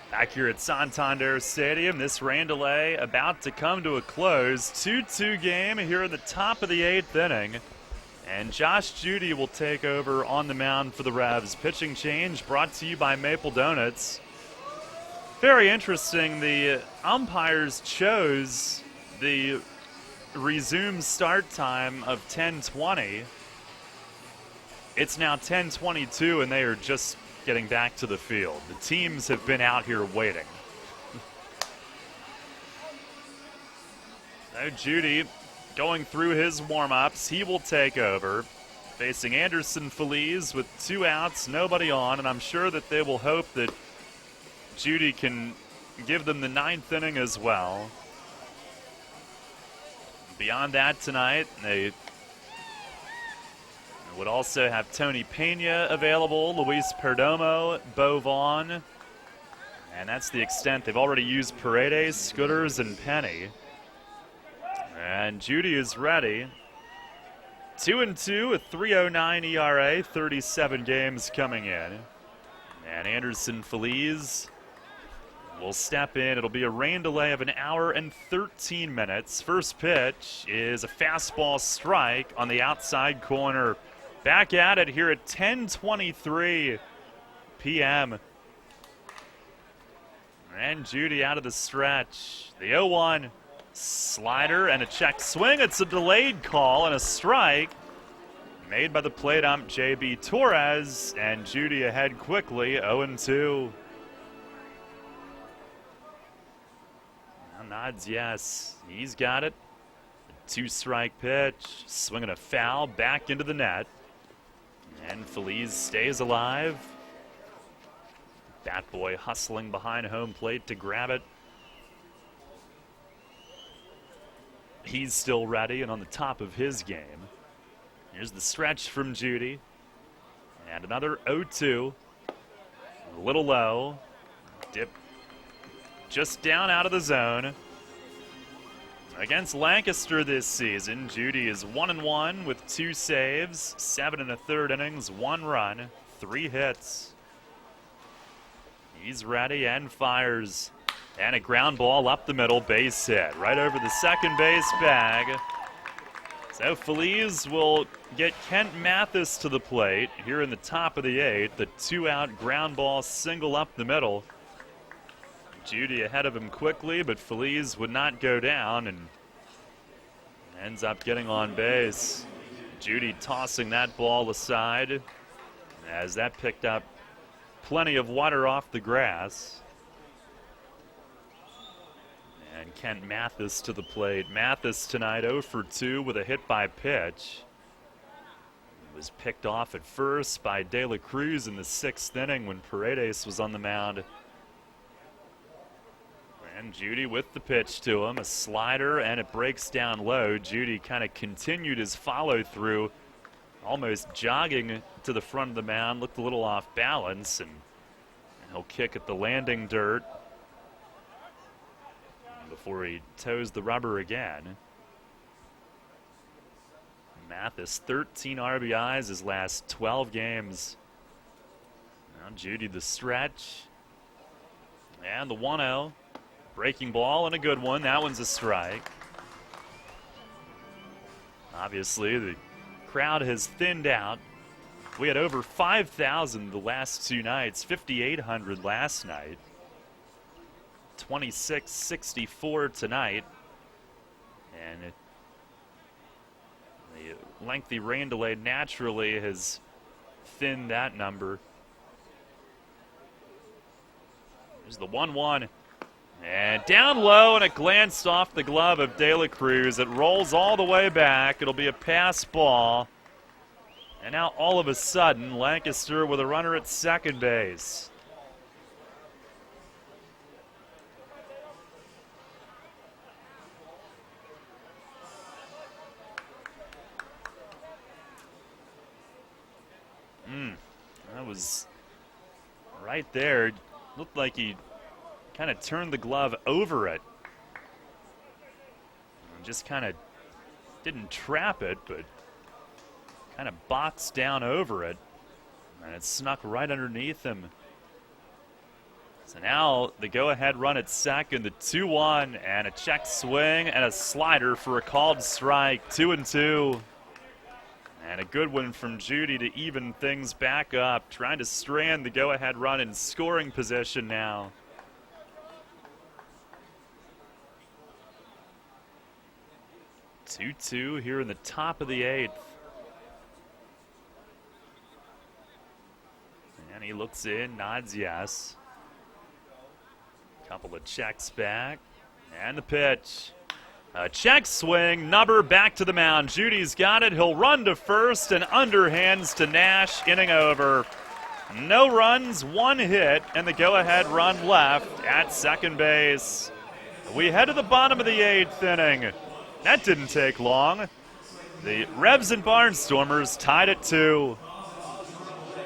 Back here at Santander Stadium, this rain delay about to come to a close. 2-2 game here in the top of the 8th inning. And Josh Judy will take over on the mound for the Revs. Pitching change brought to you by Maple Donuts. Very interesting. The umpires chose the resume start time of 10:20. It's now 10:22, and they are just getting back to the field. The teams have been out here waiting. So Judy going through his warm-ups. He will take over, facing Anderson Feliz with 2 outs, nobody on, and I'm sure that they will hope that Judy can give them the 9th inning as well. Beyond that tonight, they would also have Tony Pena available, Luis Perdomo, Bo Vaughn, and that's the extent. They've already used Paredes, Scooters, and Penny. And Judy is ready. 2-2, a 3.09 ERA, 37 games coming in. And Anderson Feliz will step in. It'll be a rain delay of 1 hour and 13 minutes. First pitch is a fastball strike on the outside corner. Back at it here at 10:23 p.m. And Judy out of the stretch. The 0-1 slider and a check swing. It's a delayed call and a strike made by the plate ump J.B. Torres. And Judy ahead quickly, 0-2. Nods yes. He's got it. 2-strike pitch. Swinging a foul back into the net. And Feliz stays alive. Bat Boy hustling behind home plate to grab it. He's still ready and on the top of his game. Here's the stretch from Judy. And another 0-2. A little low. Dip just down out of the zone. Against Lancaster this season, Judy is 1-1 with 2 saves, 7 1/3 innings, 1 run, 3 hits. He's ready and fires. And a ground ball up the middle, base hit, right over the second base bag. So Feliz will get Kent Mathis to the plate here in the top of the 8th. The 2-out ground ball single up the middle. Judy ahead of him quickly, but Feliz would not go down and ends up getting on base. Judy tossing that ball aside as that picked up plenty of water off the grass. And Kent Mathis to the plate. Mathis tonight 0 for 2 with a hit by pitch. He was picked off at first by De La Cruz in the 6th inning when Paredes was on the mound. And Judy with the pitch to him, a slider, and it breaks down low. Judy kind of continued his follow-through, almost jogging to the front of the mound, looked a little off balance, and he'll kick at the landing dirt before he toes the rubber again. Mathis, 13 RBIs his last 12 games. Now Judy the stretch. And the 1-0. Breaking ball and a good one. That one's a strike. Obviously, the crowd has thinned out. We had over 5,000 the last 2 nights, 5,800 last night, 2664 tonight. And the lengthy rain delay naturally has thinned that number. There's the 1-1. And down low, and it glanced off the glove of De La Cruz. It rolls all the way back. It'll be a pass ball. And now all of a sudden, Lancaster with a runner at second base. That was right there. Looked like he kind of turned the glove over it. And just kind of didn't trap it, but kind of boxed down over it. And it snuck right underneath him. So now the go-ahead run at second, the 2-1, and a check swing and a slider for a called strike, 2-2. And a good one from Judy to even things back up, trying to strand the go-ahead run in scoring position now. Two-two here in the top of the 8th. And he looks in, nods yes. Couple of checks back, and the pitch. A check swing, Nubber back to the mound. Judy's got it. He'll run to first and underhands to Nash, inning over. No runs, 1 hit, and the go-ahead run left at second base. We head to the bottom of the 8th inning. That didn't take long. The Revs and Barnstormers tied at 2.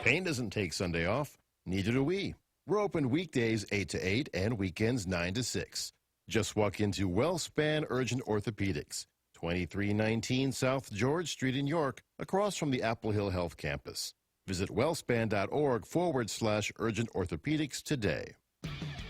Payne doesn't take Sunday off. Neither do we. We're open weekdays 8 to 8 and weekends 9 to 6. Just walk into WellSpan Urgent Orthopedics, 2319 South George Street in York, across from the Apple Hill Health Campus. Visit wellspan.org/urgent orthopedics today.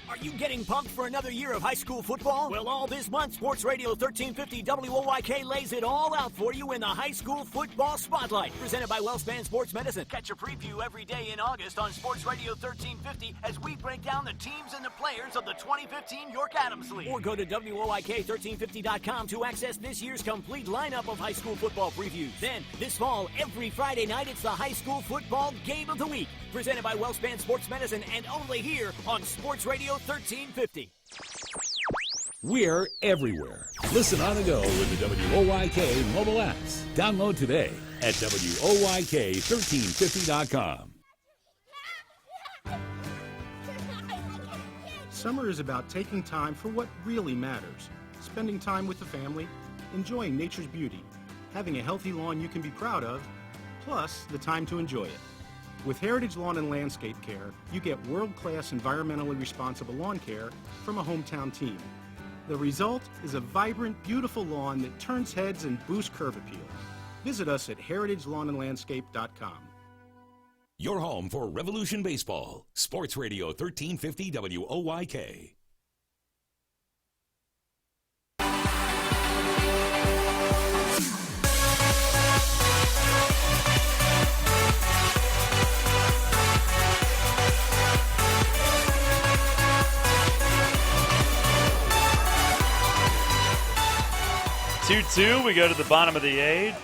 Are you getting pumped for another year of high school football? Well, all this month, Sports Radio 1350 WOYK lays it all out for you in the High School Football Spotlight, presented by WellSpan Sports Medicine. Catch a preview every day in August on Sports Radio 1350 as we break down the teams and the players of the 2015 York Adams League. Or go to WOYK1350.com to access this year's complete lineup of high school football previews. Then, this fall, every Friday night, it's the High School Football Game of the Week, presented by WellSpan Sports Medicine, and only here on Sports Radio 1350. We're everywhere. Listen on the go with the WOYK mobile apps. Download today at WOYK1350.com. Summer is about taking time for what really matters. Spending time with the family, enjoying nature's beauty, having a healthy lawn you can be proud of, plus the time to enjoy it. With Heritage Lawn and Landscape Care, you get world-class environmentally responsible lawn care from a hometown team. The result is a vibrant, beautiful lawn that turns heads and boosts curb appeal. Visit us at heritagelawnandlandscape.com. Your home for Revolution Baseball. Sports Radio 1350 WOYK. Two-two, we go to the bottom of the 8th.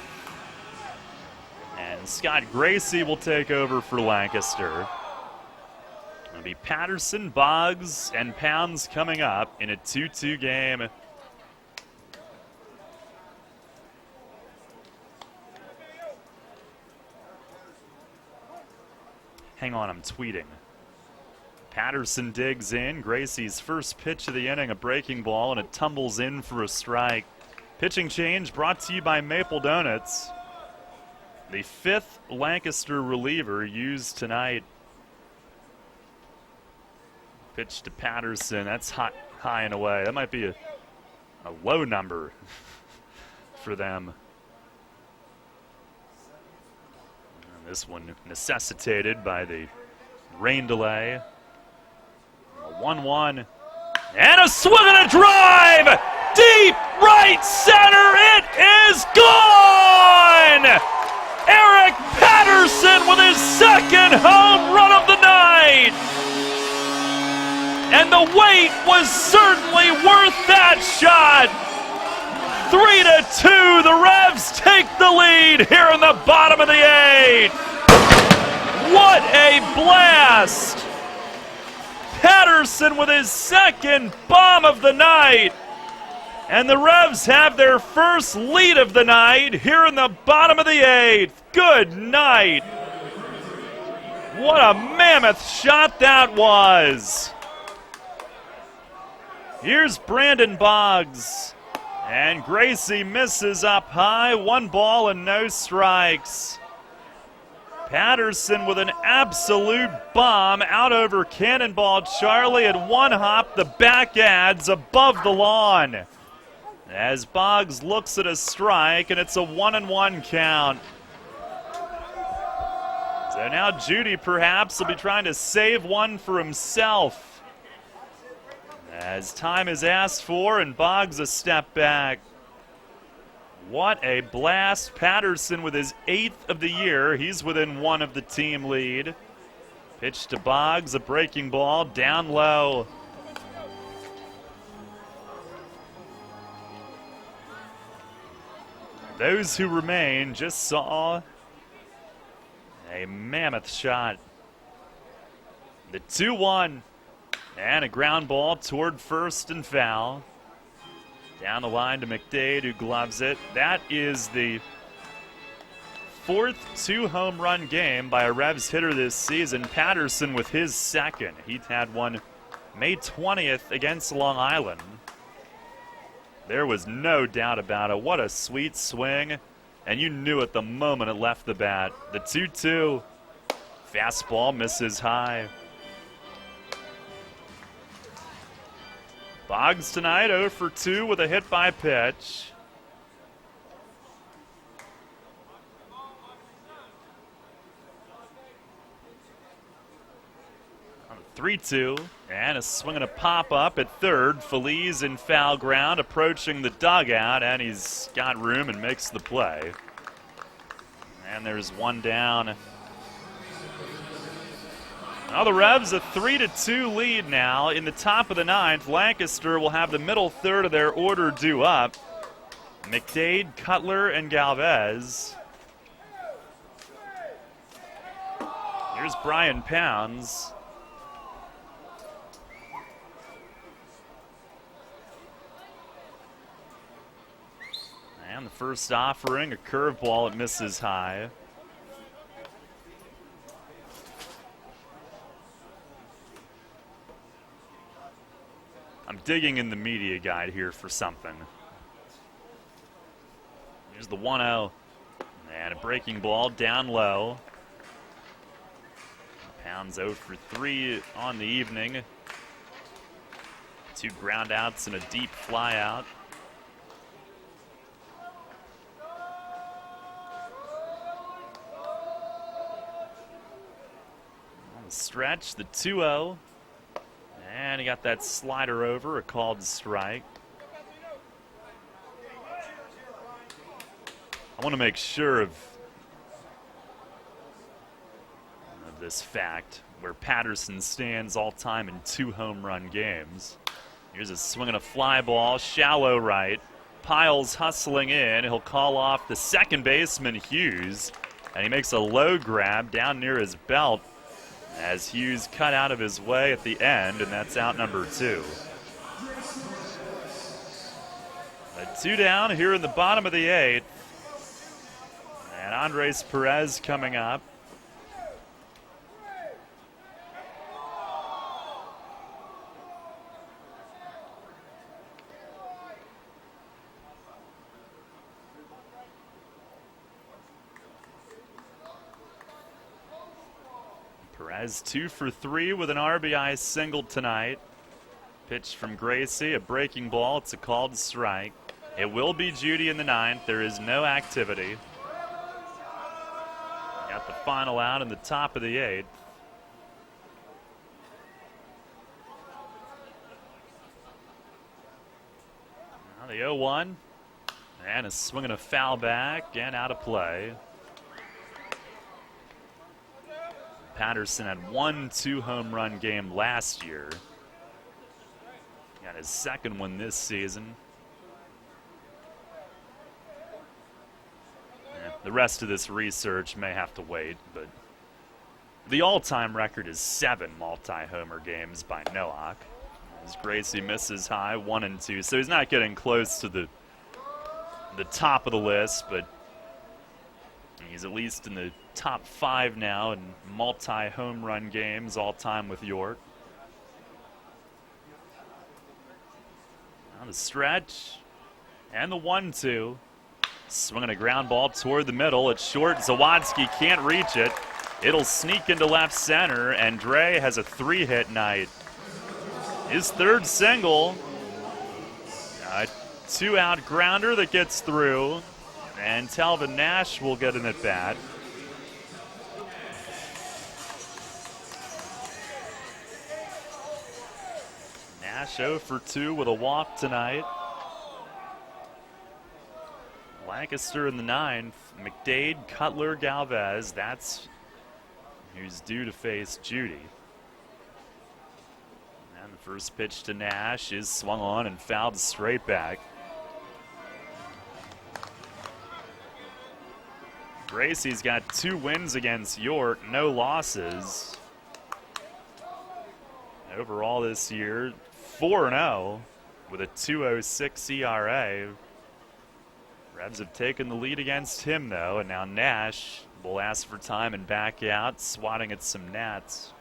And Scott Gracie will take over for Lancaster. It'll be Patterson, Boggs, and Pounds coming up in a 2-2 game. Hang on, I'm tweeting. Patterson digs in. Gracie's first pitch of the inning, a breaking ball, and it tumbles in for a strike. Pitching change brought to you by Maple Donuts. The 5th Lancaster reliever used tonight. Pitch to Patterson. That's high and away. That might be a low number for them. And this one necessitated by the rain delay. A 1-1. And a swing and a drive! Deep right center, it is gone! Eric Patterson with his 2nd home run of the night! And the wait was certainly worth that shot! 3-2, the Revs take the lead here in the bottom of the 8th! What a blast! Patterson with his 2nd bomb of the night! And the Revs have their first lead of the night here in the bottom of the 8th. Good night. What a mammoth shot that was. Here's Brandon Boggs. And Gracie misses up high. 1 ball and no strikes. Patterson with an absolute bomb out over Cannonball Charlie at 1 hop. The back adds above the lawn. As Boggs looks at a strike, and it's a 1-1 count. So now Judy perhaps will be trying to save one for himself. As time is asked for, and Boggs a step back. What a blast. Patterson with his 8th of the year. He's within 1 of the team lead. Pitch to Boggs, a breaking ball, down low. Those who remain just saw a mammoth shot. The 2-1. And a ground ball toward first and foul. Down the line to McDade, who gloves it. That is the 4th 2-home run game by a Revs hitter this season. Patterson with his 2nd. He had one May 20th against Long Island. There was no doubt about it. What a sweet swing. And you knew it the moment it left the bat. The 2-2. Fastball misses high. Boggs tonight 0 for 2 with a hit by pitch. On a 3-2, and a swing and a pop up at third. Feliz in foul ground, approaching the dugout, and he's got room and makes the play. And there's one down. Now the Revs a 3-2 lead now in the top of the 9th. Lancaster will have the middle third of their order due up. McDade, Cutler, and Galvez. Here's Brian Pounds. And the first offering, a curveball, it misses high. I'm digging in the media guide here for something. Here's the 1-0. And a breaking ball down low. Pounds 0 for 3 on the evening. 2 ground outs and a deep fly out. On the stretch, the 2-0. And he got that slider over, a called strike. I want to make sure of this fact, where Patterson stands all-time in 2 home run games. Here's a swing and a fly ball, shallow right. Piles hustling in. He'll call off the second baseman, Hughes, and he makes a low grab down near his belt as Hughes cut out of his way at the end, and that's out number 2. A 2 down here in the bottom of the 8th. And Andres Perez coming up. Perez 2 for 3 with an RBI single tonight. Pitch from Gracie, a breaking ball. It's a called strike. It will be Judy in the 9th. There is no activity. Got the final out in the top of the 8th. Now the 0-1. And a swing and a foul back and out of play. Patterson had 1 2-home run game last year. Got his 2nd one this season. The rest of this research may have to wait, but the all-time record is 7 multi-homer games by Nowak. As Gracie misses high, 1 and 2, so he's not getting close to the top of the list, but he's at least in the top 5 now in multi-home run games all time with York. Now the stretch and the 1-2. Swinging a ground ball toward the middle. It's short. Zawadzki can't reach it. It'll sneak into left center, and Dre has a 3-hit night. His 3rd single. A 2-out grounder that gets through, and Talvin Nash will get an at-bat. Nash 0 for 2 with a walk tonight. Lancaster in the 9th. McDade, Cutler, Galvez. That's who's due to face Judy. And the first pitch to Nash is swung on and fouled straight back. Gracie's got 2 wins against York, no losses. Overall this year, 4-0 with a 2.06 ERA. Revs have taken the lead against him, though, and now Nash will ask for time and back out, swatting at some gnats.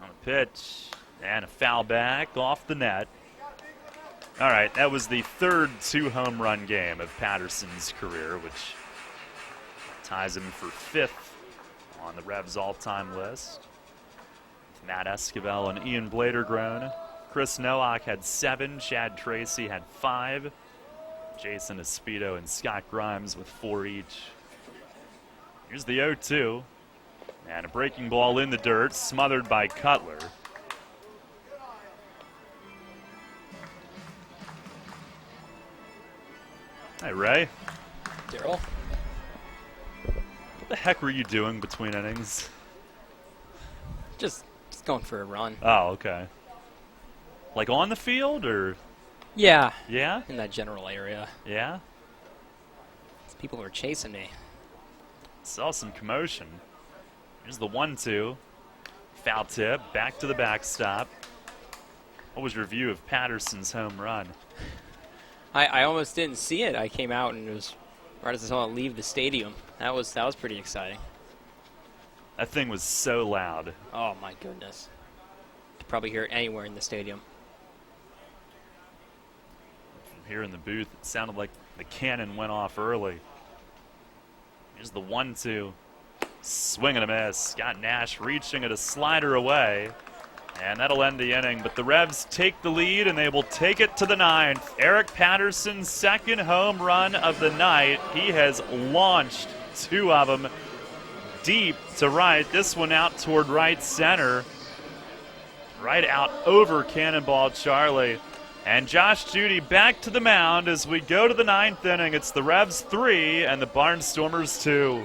On a pitch, and a foul back off the net. All right, that was the third 2-home run game of Patterson's career, which ties him for 5th on the Revs all-time list. With Matt Esquivel and Ian Bladergrone. Chris Nowak had 7, Chad Tracy had 5, Jason Espedo and Scott Grimes with 4 each. Here's the 0-2, and a breaking ball in the dirt, smothered by Cutler. Hey, Ray. Daryl. What the heck were you doing between innings? Just going for a run. Oh, okay. Like on the field, or? Yeah. Yeah? In that general area. Yeah? People were chasing me. Saw some commotion. Here's the 1-2. Foul tip, back to the backstop. What was your view of Patterson's home run? I almost didn't see it. I came out and it was right as I saw it leave the stadium. That was pretty exciting. That thing was so loud. Oh my goodness. Could probably hear it anywhere in the stadium. From here in the booth, it sounded like the cannon went off early. Here's the 1-2. Swing and a miss. Scott Nash reaching at a slider away. And that'll end the inning, but the Revs take the lead, and they will take it to the 9th. Eric Patterson's second home run of the night. He has launched 2 of them deep to right. This one out toward right center. Right out over Cannonball Charlie. And Josh Judy back to the mound as we go to the 9th inning. It's the Revs 3 and the Barnstormers 2.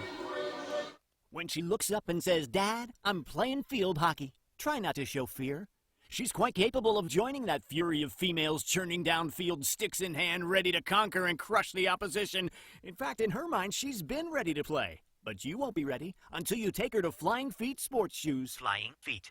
When she looks up and says, "Dad, I'm playing field hockey," try not to show fear. She's quite capable of joining that fury of females churning down field, sticks in hand, ready to conquer and crush the opposition. In fact, in her mind, she's been ready to play. But you won't be ready until you take her to Flying Feet Sports Shoes. Flying Feet.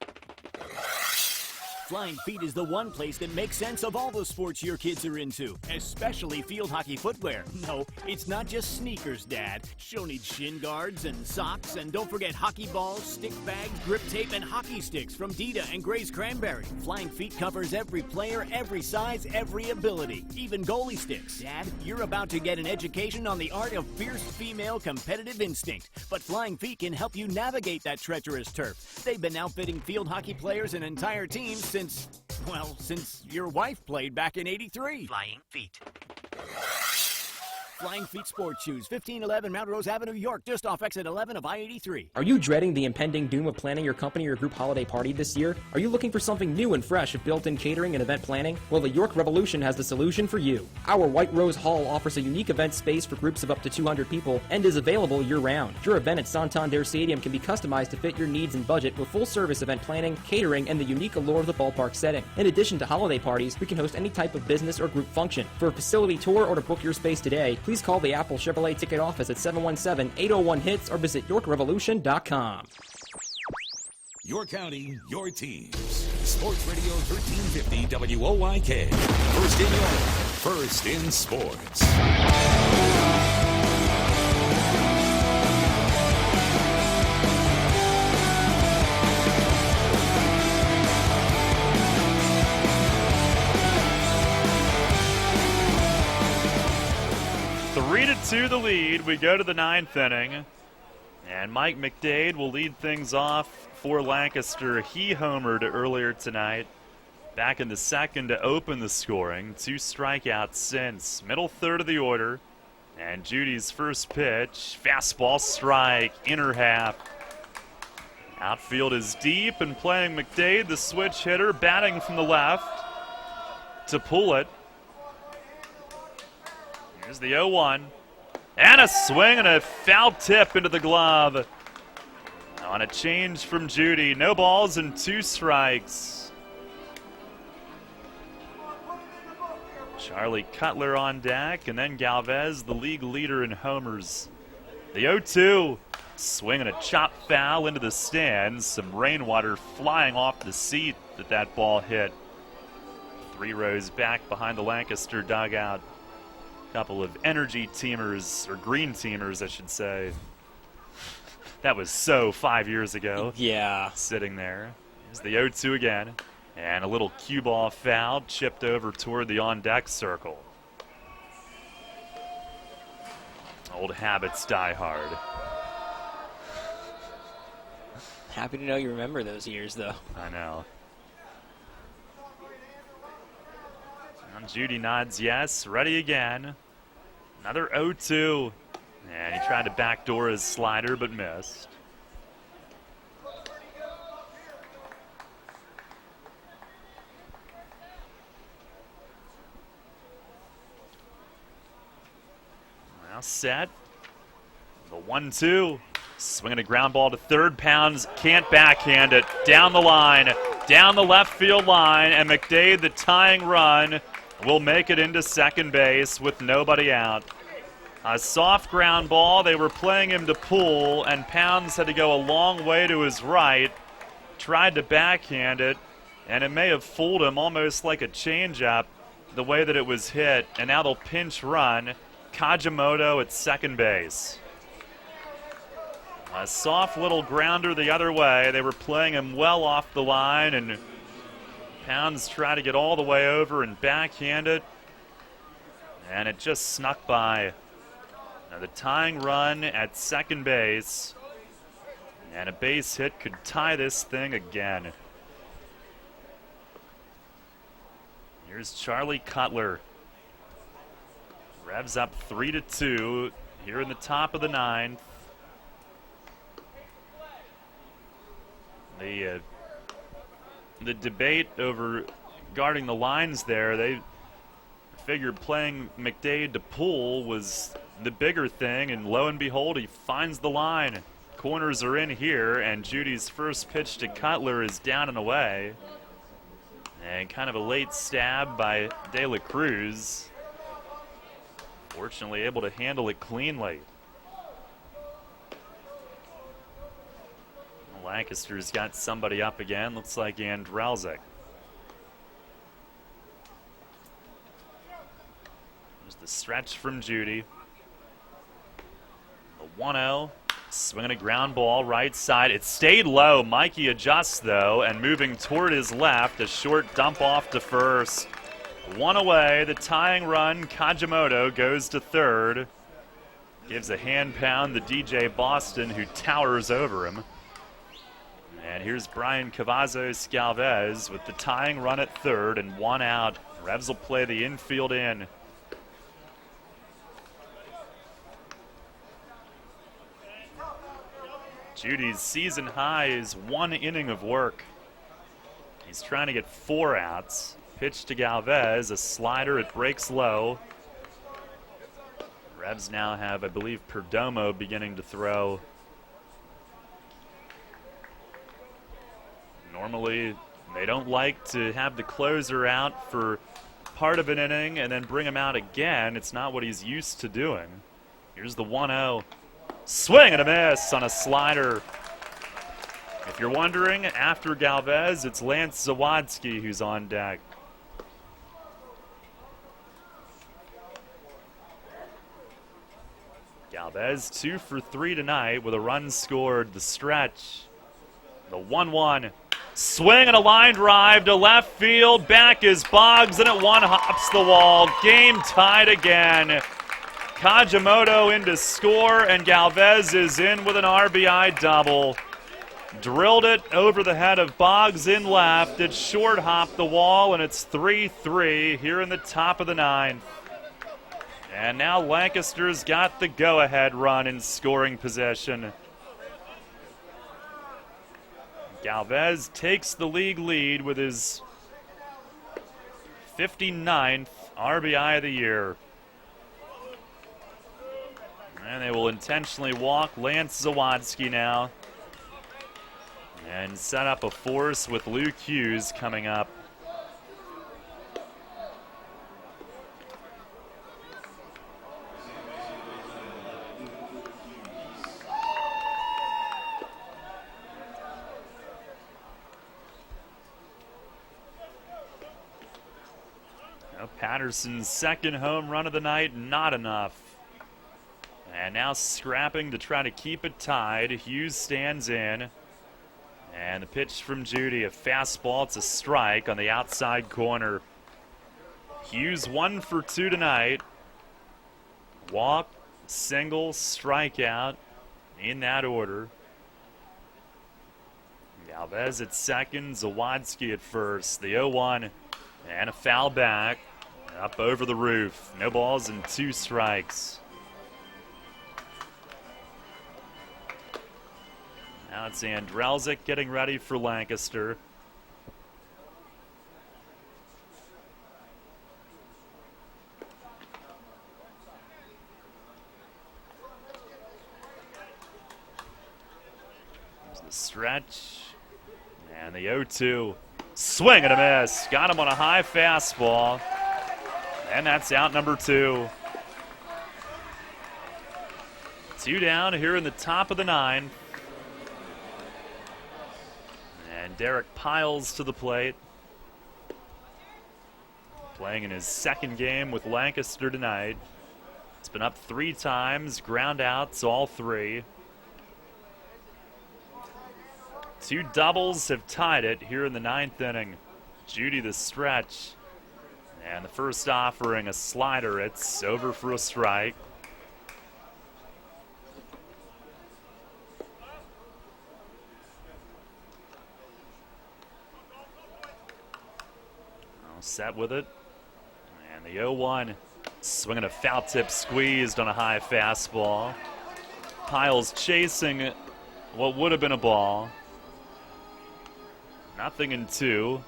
Flying Feet is the one place that makes sense of all the sports your kids are into, especially field hockey footwear. No, it's not just sneakers, Dad. She'll need shin guards and socks, and don't forget hockey balls, stick bags, grip tape, and hockey sticks from Dita and Gray's Cranberry. Flying Feet covers every player, every size, every ability, even goalie sticks. Dad, you're about to get an education on the art of fierce female competitive instinct, but Flying Feet can help you navigate that treacherous turf. They've been outfitting field hockey players and entire teams since your wife played back in '83. Flying Feet. Flying Feet Sports Shoes, 1511 Mount Rose Avenue, York, just off exit 11 of I-83. Are you dreading the impending doom of planning your company or group holiday party this year? Are you looking for something new and fresh of built-in catering and event planning? Well, the York Revolution has the solution for you. Our White Rose Hall offers a unique event space for groups of up to 200 people and is available year-round. Your event at Santander Stadium can be customized to fit your needs and budget with full-service event planning, catering, and the unique allure of the ballpark setting. In addition to holiday parties, we can host any type of business or group function. For a facility tour or to book your space today, please call the Apple Chevrolet ticket office at 717-801-HITS or visit YorkRevolution.com. Your county, your teams. Sports Radio 1350 WOYK. First in York, first in sports. To the lead, we go to the 9th inning, and Mike McDade will lead things off for Lancaster. He homered earlier tonight. back in the second to open the scoring. 2 strikeouts since. Middle third of the order. And Judy's first pitch, fastball strike, inner half. Outfield is deep, and playing McDade, the switch hitter, batting from the left to pull it. Here's the 0-1. And a swing and a foul tip into the glove. On a change from Judy. No balls and 2 strikes. Charlie Cutler on deck, and then Galvez, the league leader in homers. The 0-2. Swing and a chop foul into the stands. Some rainwater flying off the seat that ball hit. 3 rows back behind the Lancaster dugout. Couple of energy teamers, or green teamers, I should say. That was so 5 years ago. Yeah. Sitting there. Here's the 0-2 again. And a little cue ball foul chipped over toward the on-deck circle. Old habits die hard. Happy to know you remember those years, though. I know. And Judy nods yes. Ready again. Another 0-2. And he tried to backdoor his slider, but missed. Now set. The 1-2. Swinging a ground ball to third. Pounds can't backhand it. Down the line. Down the left field line. And McDade, the tying run, will make it into second base with nobody out. A soft ground ball. They were playing him to pull, and Pounds had to go a long way to his right. Tried to backhand it, and it may have fooled him almost like a changeup the way that it was hit. And now they'll pinch run. Kajimoto at second base. A soft little grounder the other way. They were playing him well off the line, and Pounds tried to get all the way over and backhand it, and it just snuck by. Now the tying run at second base, and a base hit could tie this thing again. Here's Charlie Cutler. Revs up 3-2 here in the top of the 9th. The debate over guarding the lines there, they figured playing McDade to pull was the bigger thing, and lo and behold, he finds the line. Corners are in here, and Judy's first pitch to Cutler is down and away. And kind of a late stab by De La Cruz. Fortunately able to handle it cleanly. Lancaster's got somebody up again. Looks like Andrelzik. There's the stretch from Judy. The 1-0. Swinging a ground ball right side. It stayed low. Mikey adjusts, though, and moving toward his left. A short dump off to first. 1 away. The tying run. Kajimoto goes to third. Gives a hand pound to DJ Boston, who towers over him. And here's Brian Cavazos Galvez with the tying run at third and 1 out. Revs will play the infield in. Judy's season high is 1 inning of work. He's trying to get 4 outs. Pitch to Galvez, a slider, it breaks low. Revs now have, I believe, Perdomo beginning to throw. Normally, they don't like to have the closer out for part of an inning and then bring him out again. It's not what he's used to doing. Here's the 1-0. Swing and a miss on a slider. If you're wondering, after Galvez, it's Lance Zawadski who's on deck. Galvez 2 for 3 tonight with a run scored. The stretch. The 1-1. Swing and a line drive to left field. Back is Boggs, and it 1 hops the wall. Game tied again. Kajimoto in to score, and Galvez is in with an RBI double. drilled it over the head of Boggs in left. It short hopped the wall, and it's 3-3 here in the top of the ninth. And now Lancaster's got the go-ahead run in scoring position. Galvez takes the league lead with his 59th RBI of the year. And they will intentionally walk Lance Zawadski now and set up a force with Luke Hughes coming up. Patterson's second home run of the night, not enough. And now scrapping to try to keep it tied. Hughes stands in. And the pitch from Judy, a fastball. It's a strike on the outside corner. Hughes 1 for 2 tonight. Walk, single, strikeout in that order. Galvez at second, Zawadski at first. The 0-1 and a foul back. Up over the roof. No balls and 2 strikes. Now it's Andrelzik getting ready for Lancaster. There's the stretch. And the 0-2. Swing and a miss. Got him on a high fastball. And that's out number 2. 2 down here in the top of the 9th. And Derek Piles to the plate. Playing in his second game with Lancaster tonight. It's been up 3 times, ground outs all 3. 2 doubles have tied it here in the 9th inning. Judy the stretch. And the first offering, a slider. It's over for a strike. All set with it. And the 0-1. Swinging a foul tip, squeezed on a high fastball. Piles chasing what would have been a ball. Nothing in 2.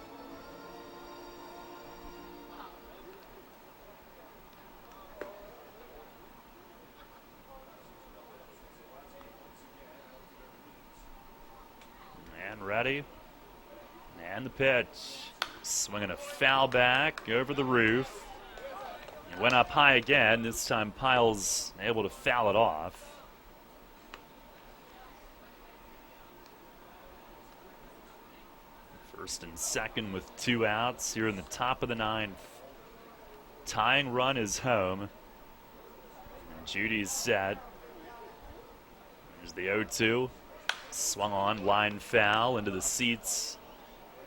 Ready. And the pitch. Swinging a foul back over the roof. It went up high again. This time Piles able to foul it off. First and second with 2 outs here in the top of the 9th. Tying run is home. And Judy's set. There's the 0-2. Swung on, line foul into the seats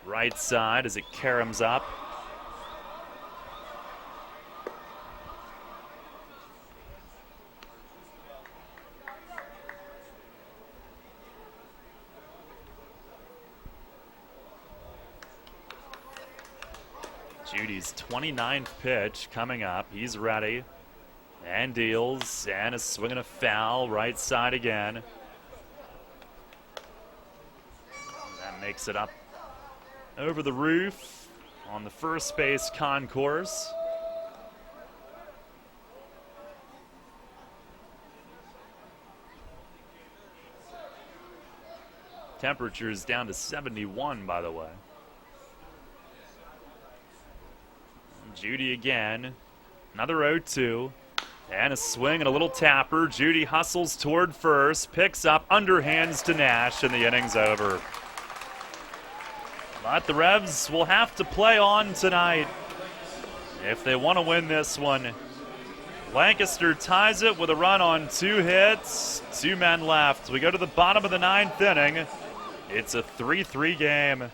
right side as it caroms up. Judy's 29th pitch coming up. He's ready and deals, and is swinging a foul right side again. Makes it up over the roof on the first base concourse. Temperatures down to 71, by the way. And Judy again. Another 0-2. And a swing and a little tapper. Judy hustles toward first. Picks up, underhands to Nash, and the inning's over. But the Revs will have to play on tonight if they want to win this one. Lancaster ties it with a run on 2 hits, 2 men left. We go to the bottom of the 9th inning. It's a 3-3 game.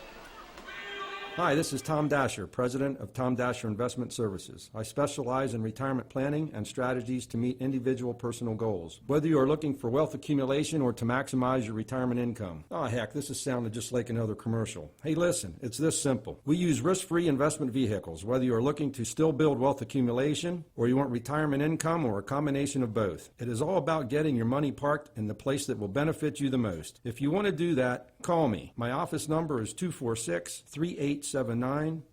Hi, this is Tom Dasher, President of Tom Dasher Investment Services. I specialize in retirement planning and strategies to meet individual personal goals. Whether you are looking for wealth accumulation or to maximize your retirement income. Oh, heck, this is sounding just like another commercial. Hey, listen, it's this simple. We use risk-free investment vehicles, whether you are looking to still build wealth accumulation or you want retirement income or a combination of both. It is all about getting your money parked in the place that will benefit you the most. If you want to do that, call me. My office number is 246-3879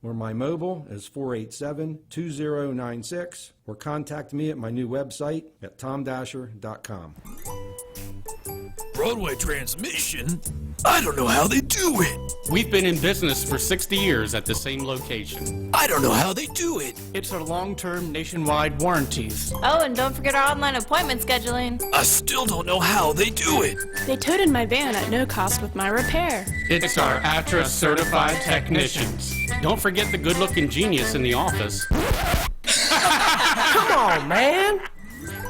or my mobile is 487-2096 or contact me at my new website at tomdasher.com. Broadway Transmission? I don't know how they do it. We've been in business for 60 years at the same location. I don't know how they do it. It's our long-term nationwide warranties. Oh, and don't forget our online appointment scheduling. I still don't know how they do it. They toted my van at no cost with my repair. It's our ATRA certified technicians. Don't forget the good-looking genius in the office. Come on, man.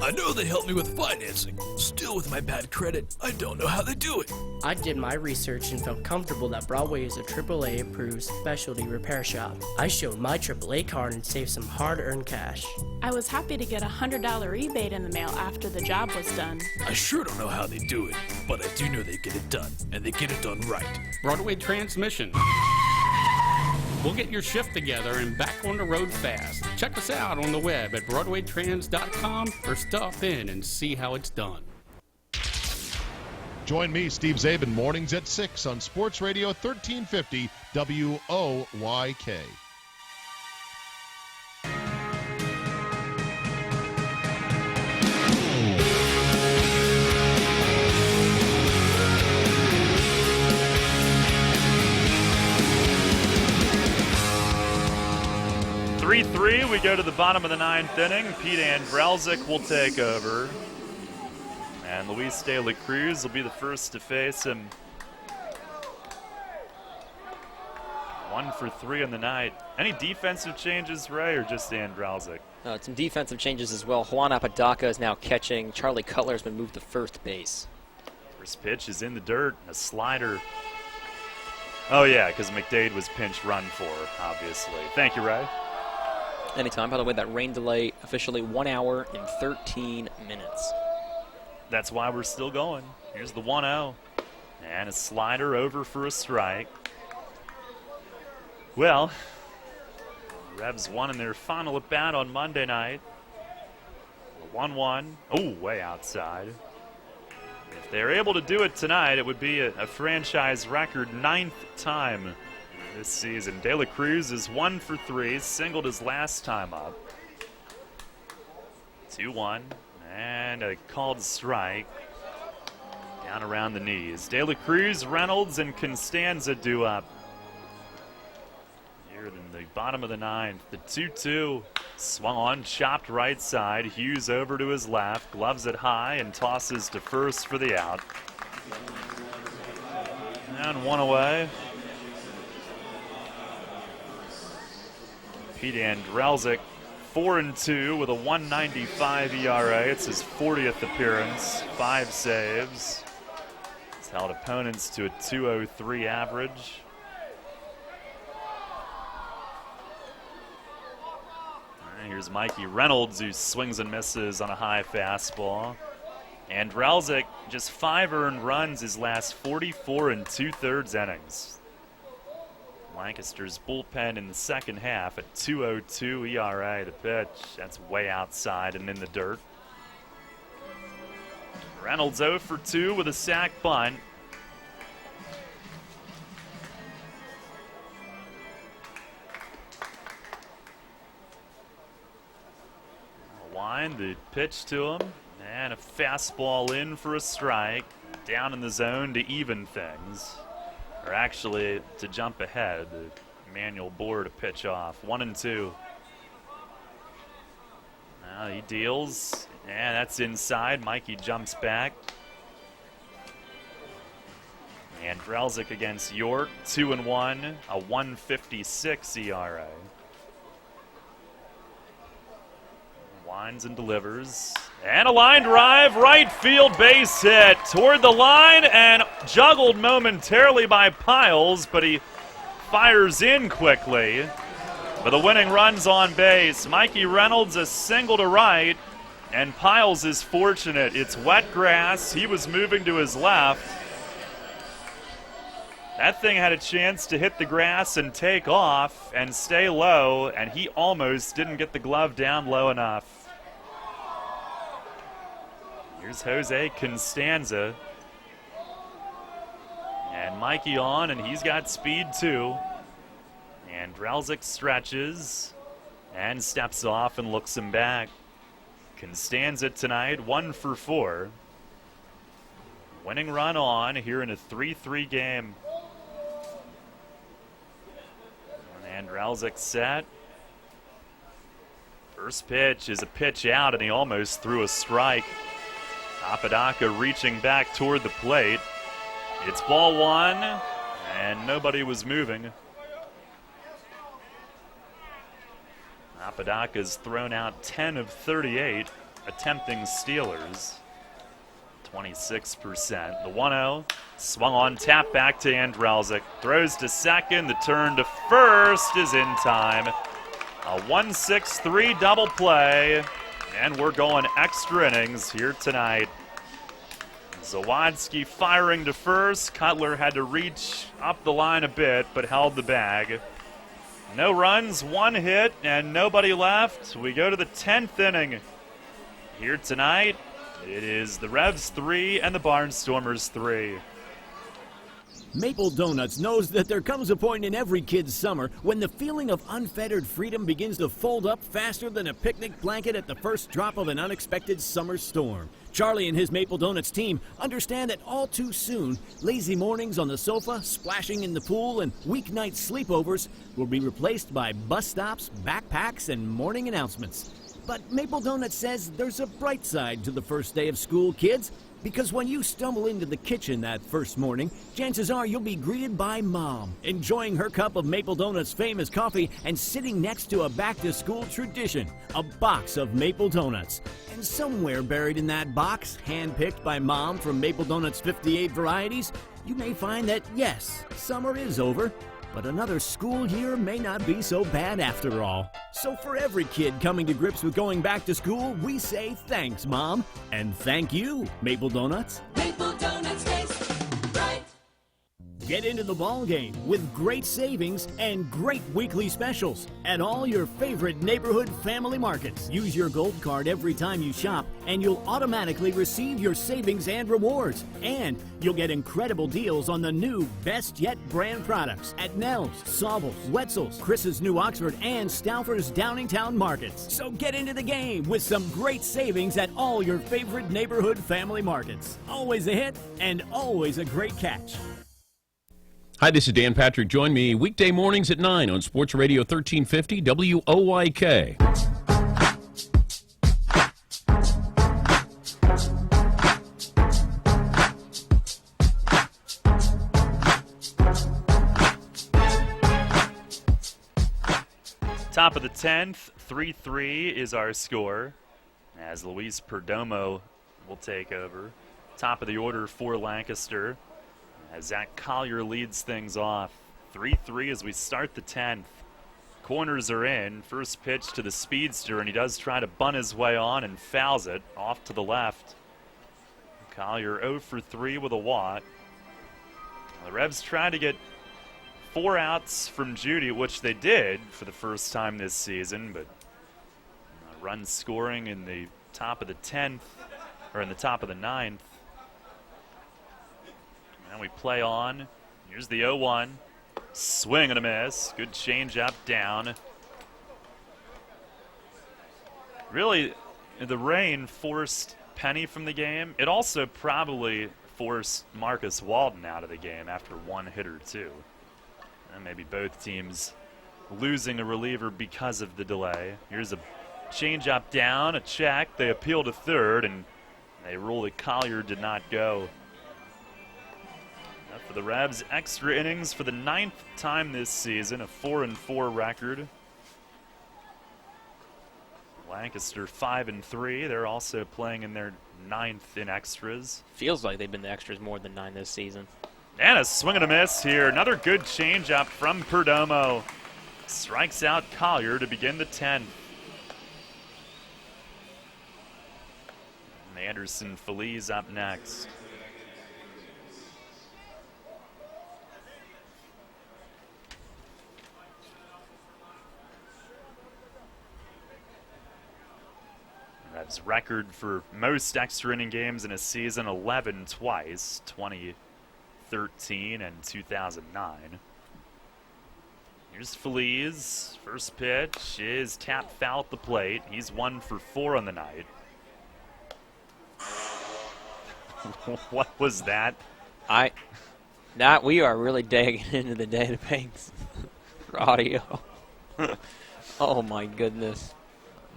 I know they helped me with financing. Still, with my bad credit, I don't know how they do it. I did my research and felt comfortable that Broadway is a AAA approved specialty repair shop. I showed my AAA card and saved some hard-earned cash. I was happy to get a $100 rebate in the mail after the job was done. I sure don't know how they do it, but I do know they get it done, and they get it done right. Broadway Transmission. We'll get your shift together and back on the road fast. Check us out on the web at BroadwayTrans.com or stop in and see how it's done. Join me, Steve Zabin, mornings at 6 on Sports Radio 1350 WOYK. We go to the bottom of the ninth inning. Pete Andrelzik will take over. And Luis De La Cruz will be the first to face him. 1 for 3 in the night. Any defensive changes, Ray, or just Andrelzik? Some defensive changes as well. Juan Apodaca is now catching. Charlie Cutler has been moved to first base. First pitch is in the dirt. A slider. Oh, yeah, because McDade was pinch run for, obviously. Thank you, Ray. Anytime. By the way, that rain delay officially 1 hour and 13 minutes. That's why we're still going. Here's the 1-0. And a slider over for a strike. Well, Revs won in their final at bat on Monday night. 1-1. Oh, way outside. If they're able to do it tonight, it would be a franchise record 9th time this season. De La Cruz is 1 for 3, singled his last time up. 2-1, and a called strike down around the knees. De La Cruz, Reynolds, and Constanza due up. Here in the bottom of the ninth, the 2-2 swung on, chopped right side. Hughes over to his left, gloves it high, and tosses to first for the out. And 1 away. Pete Andrelzik, 4-2 with a 1.95 ERA. It's his 40th appearance, 5 saves. He's held opponents to a 2.03 average. And here's Mikey Reynolds, who swings and misses on a high fastball. Andrelzik, just 5 earned runs his last 44 2/3 innings. Lancaster's bullpen in the second half at 2.02 ERA. The pitch, that's way outside and in the dirt. Reynolds 0 for 2 with a sac bunt. Line, the pitch to him, and a fastball in for a strike. Down in the zone to even things. Or actually, to jump ahead, Emmanuel Boer to pitch off. 1-2. Now he deals, and that's inside. Mikey jumps back. Andrelzik against York, 2-1, a 1.56 ERA. Winds and delivers. And a line drive, right field base hit toward the line and juggled momentarily by Piles, but he fires in quickly, but the winning run's on base. Mikey Reynolds a single to right, and Piles is fortunate. It's wet grass. He was moving to his left. That thing had a chance to hit the grass and take off and stay low, and he almost didn't get the glove down low enough. Here's Jose Constanza. And Mikey on, and he's got speed too. And Drelzik stretches and steps off and looks him back. Constanza tonight, 1 for 4. Winning run on here in a 3-3 game. And Drelzik set. First pitch is a pitch out, and he almost threw a strike. Apodaca reaching back toward the plate. It's ball 1, and nobody was moving. Apodaca's thrown out 10 of 38, attempting stealers. 26%. The 1-0 swung on, tap back to Andrelzik. Throws to second. The turn to first is in time. A 1-6-3 double play, and we're going extra innings here tonight. Zawadzki firing to first. Cutler had to reach up the line a bit, but held the bag. No runs, 1 hit, and nobody left. We go to the 10th inning. Here tonight, it is the Revs 3 and the Barnstormers 3. Maple Donuts knows that there comes a point in every kid's summer when the feeling of unfettered freedom begins to fold up faster than a picnic blanket at the first drop of an unexpected summer storm. Charlie and his Maple Donuts team understand that all too soon, lazy mornings on the sofa, splashing in the pool, and weeknight sleepovers will be replaced by bus stops, backpacks, and morning announcements. But Maple Donuts says there's a bright side to the first day of school, kids. Because when you stumble into the kitchen that first morning, chances are you'll be greeted by Mom, enjoying her cup of Maple Donuts' famous coffee and sitting next to a back-to-school tradition, a box of Maple Donuts. And somewhere buried in that box, hand-picked by Mom from Maple Donuts' 58 varieties, you may find that, yes, summer is over, but another school year may not be so bad after all. So for every kid coming to grips with going back to school, we say thanks, Mom. And thank you, Maple Donuts. Maple Donuts taste right. Get into the ball game with great savings and great weekly specials at all your favorite neighborhood family markets. Use your gold card every time you shop, and you'll automatically receive your savings and rewards. And you'll get incredible deals on the new Best Yet brand products at Nell's, Saubles, Wetzel's, Chris's New Oxford, and Stauffer's Downingtown markets. So get into the game with some great savings at all your favorite neighborhood family markets. Always a hit and always a great catch. Hi, this is Dan Patrick. Join me weekday mornings at 9 on Sports Radio 1350 WOYK. Top of the 10th, 3-3 is our score, as Luis Perdomo will take over. Top of the order for Lancaster, as Zach Collier leads things off. 3-3 as we start the 10th. Corners are in. First pitch to the speedster, and he does try to bunt his way on and fouls it off to the left. Collier 0 for 3 with a walk. The Revs trying to get 4 outs from Judy, which they did for the first time this season, but run scoring in the top of the 10th, or in the top of the 9th. And we play on. Here's the 0-1. Swing and a miss. Good change up, down. Really, the rain forced Penny from the game. It also probably forced Marcus Walden out of the game after 1 hit or 2. And maybe both teams losing a reliever because of the delay. Here's a change up, down, a check. They appeal to third, and they rule that Collier did not go. For the Revs, extra innings for the 9th time this season, a 4-4 record. Lancaster 5-3. They're also playing in their 9th in extras. Feels like they've been the extras more than 9 this season. And a swing and a miss here. Another good changeup from Perdomo. Strikes out Collier to begin the 10th. And Anderson Feliz up next. Revs record for most extra inning games in a season, 11 twice, 2013 and 2009. Here's Feliz. First pitch is tapped foul at the plate. He's 1 for 4 on the night. What was that? We are really digging into the database for audio. Oh my goodness.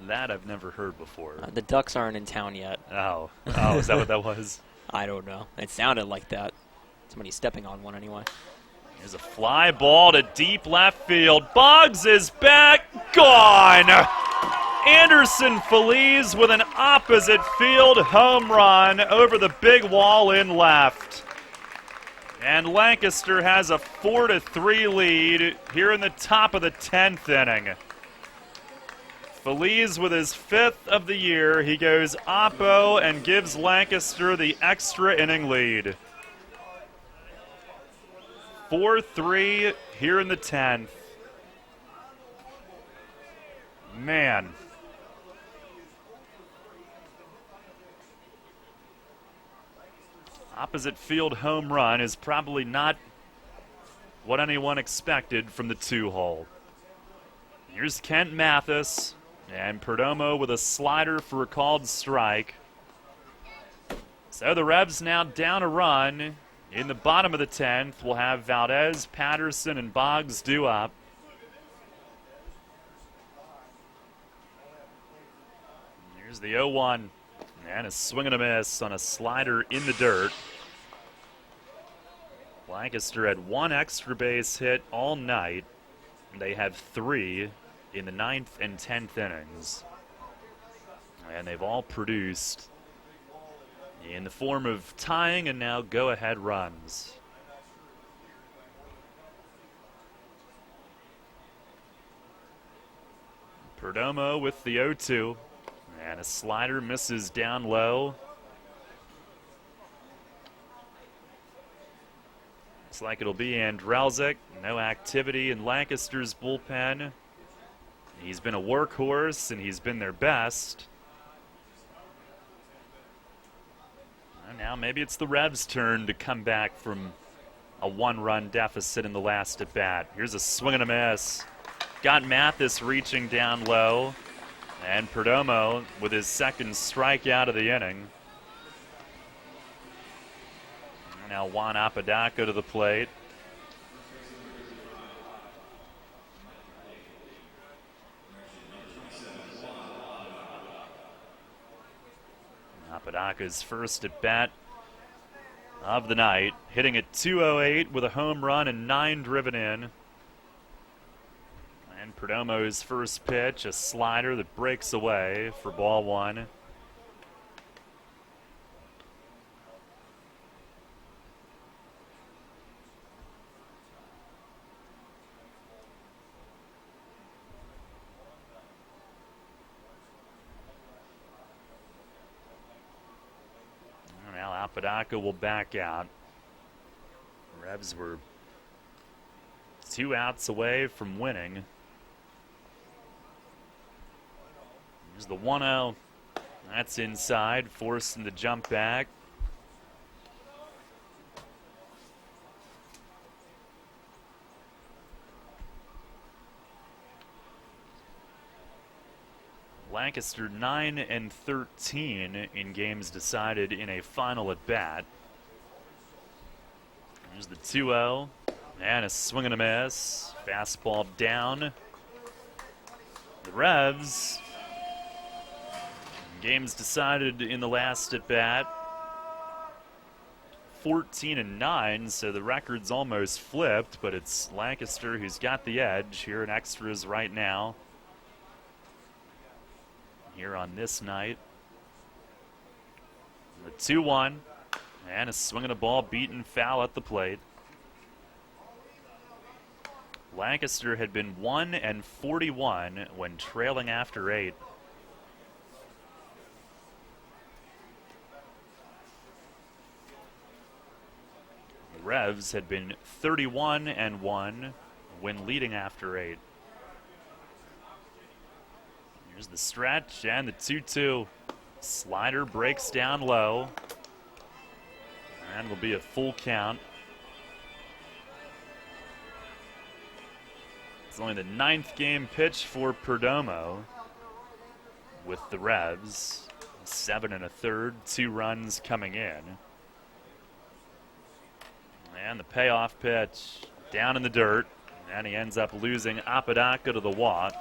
That I've never heard before. The Ducks aren't in town yet. Oh, is that what that was? I don't know. It sounded like that. Somebody stepping on one anyway. Here's a fly ball to deep left field. Boggs is back. Gone. Anderson Feliz with an opposite field home run over the big wall in left. And Lancaster has a 4-3 lead here in the top of the 10th inning. Feliz with his 5th of the year. He goes oppo and gives Lancaster the extra inning lead. 4-3 here in the 10th. Man. Opposite field home run is probably not what anyone expected from the 2-hole. Here's Kent Mathis. And Perdomo with a slider for a called strike. So the Revs now down a run. In the bottom of the 10th, we'll have Valdez, Patterson, and Boggs due up. Here's the 0-1. And a swing and a miss on a slider in the dirt. Lancaster had 1 extra base hit all night. They have 3 in the 9th and 10th innings. And they've all produced in the form of tying and now go-ahead runs. Perdomo with the 0-2. And a slider misses down low. Looks like it'll be Andrelzik. No activity in Lancaster's bullpen. He's been a workhorse, and he's been their best. And now maybe it's the Revs' turn to come back from a 1-run deficit in the last at-bat. Here's a swing and a miss. Got Mathis reaching down low. And Perdomo with his 2nd strikeout of the inning. Now Juan Apodaca to the plate. Apodaca's first at bat of the night, hitting at 208 with a home run and 9 driven in. And Perdomo's first pitch, a slider that breaks away for ball 1. Now Apodaca will back out. Revs were 2 outs away from winning. Here's the 1-0. That's inside, forcing the jump back. Lancaster 9-13 in games decided in a final at bat. Here's the 2-0 and a swing and a miss. Fastball down. The Revs, games decided in the last at bat, 14-9, so the record's almost flipped, but it's Lancaster who's got the edge here in extras right now. Here on this night. The 2-1 and a swing and a ball beaten foul at the plate. Lancaster had been 1-41 when trailing after 8. The Revs had been 31-1 when leading after 8. Here's the stretch and the 2-2. Slider breaks down low. And will be a full count. It's only the 9th game pitch for Perdomo with the Revs. 7 1/3, 2 runs coming in. And the payoff pitch down in the dirt. And he ends up losing Apodaca to the walk.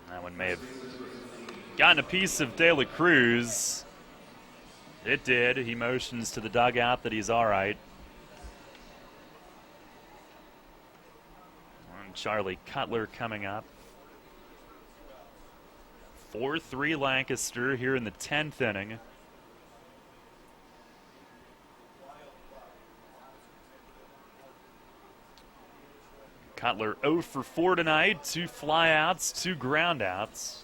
That one may have gotten a piece of De La Cruz. It did. He motions to the dugout that he's all right. And Charlie Cutler coming up. 4-3 Lancaster here in the 10th inning. Cutler 0 for 4 tonight. 2 flyouts, 2 groundouts.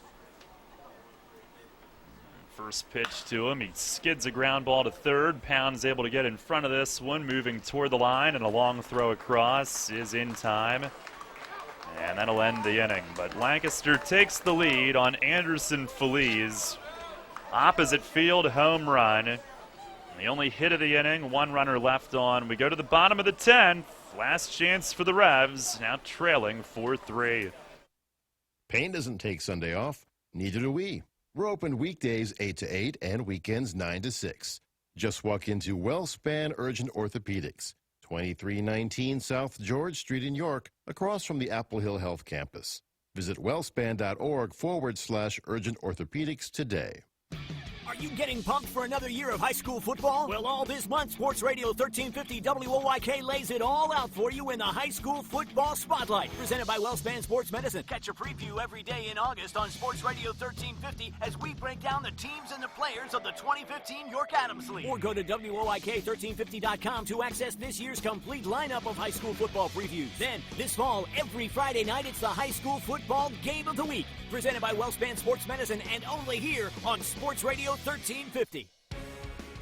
First pitch to him. He skids a ground ball to third. Pound's able to get in front of this one, moving toward the line, and a long throw across is in time. And that'll end the inning. But Lancaster takes the lead on Anderson Feliz. Opposite field home run. The only hit of the inning, 1 runner left on. We go to the bottom of the 10th. Last chance for the Revs, now trailing 4-3. Payne doesn't take Sunday off. Neither do we. We're open weekdays 8 to 8 and weekends 9 to 6. Just walk into WellSpan Urgent Orthopedics, 2319 South George Street in York, across from the Apple Hill Health Campus. Visit wellspan.org/urgent orthopedics today. Are you getting pumped for another year of high school football? Well, all this month, Sports Radio 1350 WOYK lays it all out for you in the High School Football Spotlight. Presented by WellSpan Sports Medicine. Catch a preview every day in August on Sports Radio 1350 as we break down the teams and the players of the 2015 York Adams League. Or go to WOYK1350.com to access this year's complete lineup of high school football previews. Then, this fall, every Friday night, it's the High School Football Game of the Week. Presented by WellSpan Sports Medicine and only here on Sports Radio 1350.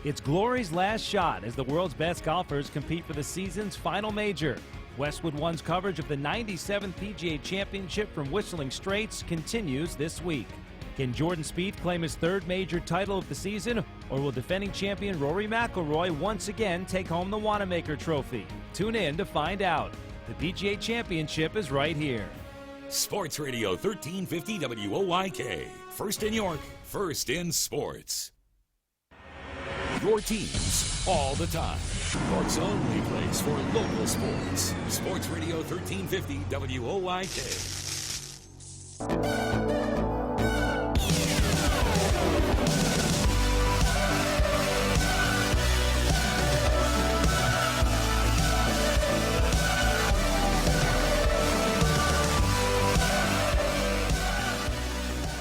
It's Glory's last shot as the world's best golfers compete for the season's final major. Westwood One's coverage of the 97th PGA Championship from Whistling Straits continues this week. Can Jordan Spieth claim his 3rd major title of the season, or will defending champion Rory McIlroy once again take home the Wanamaker Trophy? Tune in to find out. The PGA Championship is right here. Sports Radio 1350 WOYK. First in York, first in sports. Your teams all the time. York's only place for local sports. Sports Radio 1350 WOYK.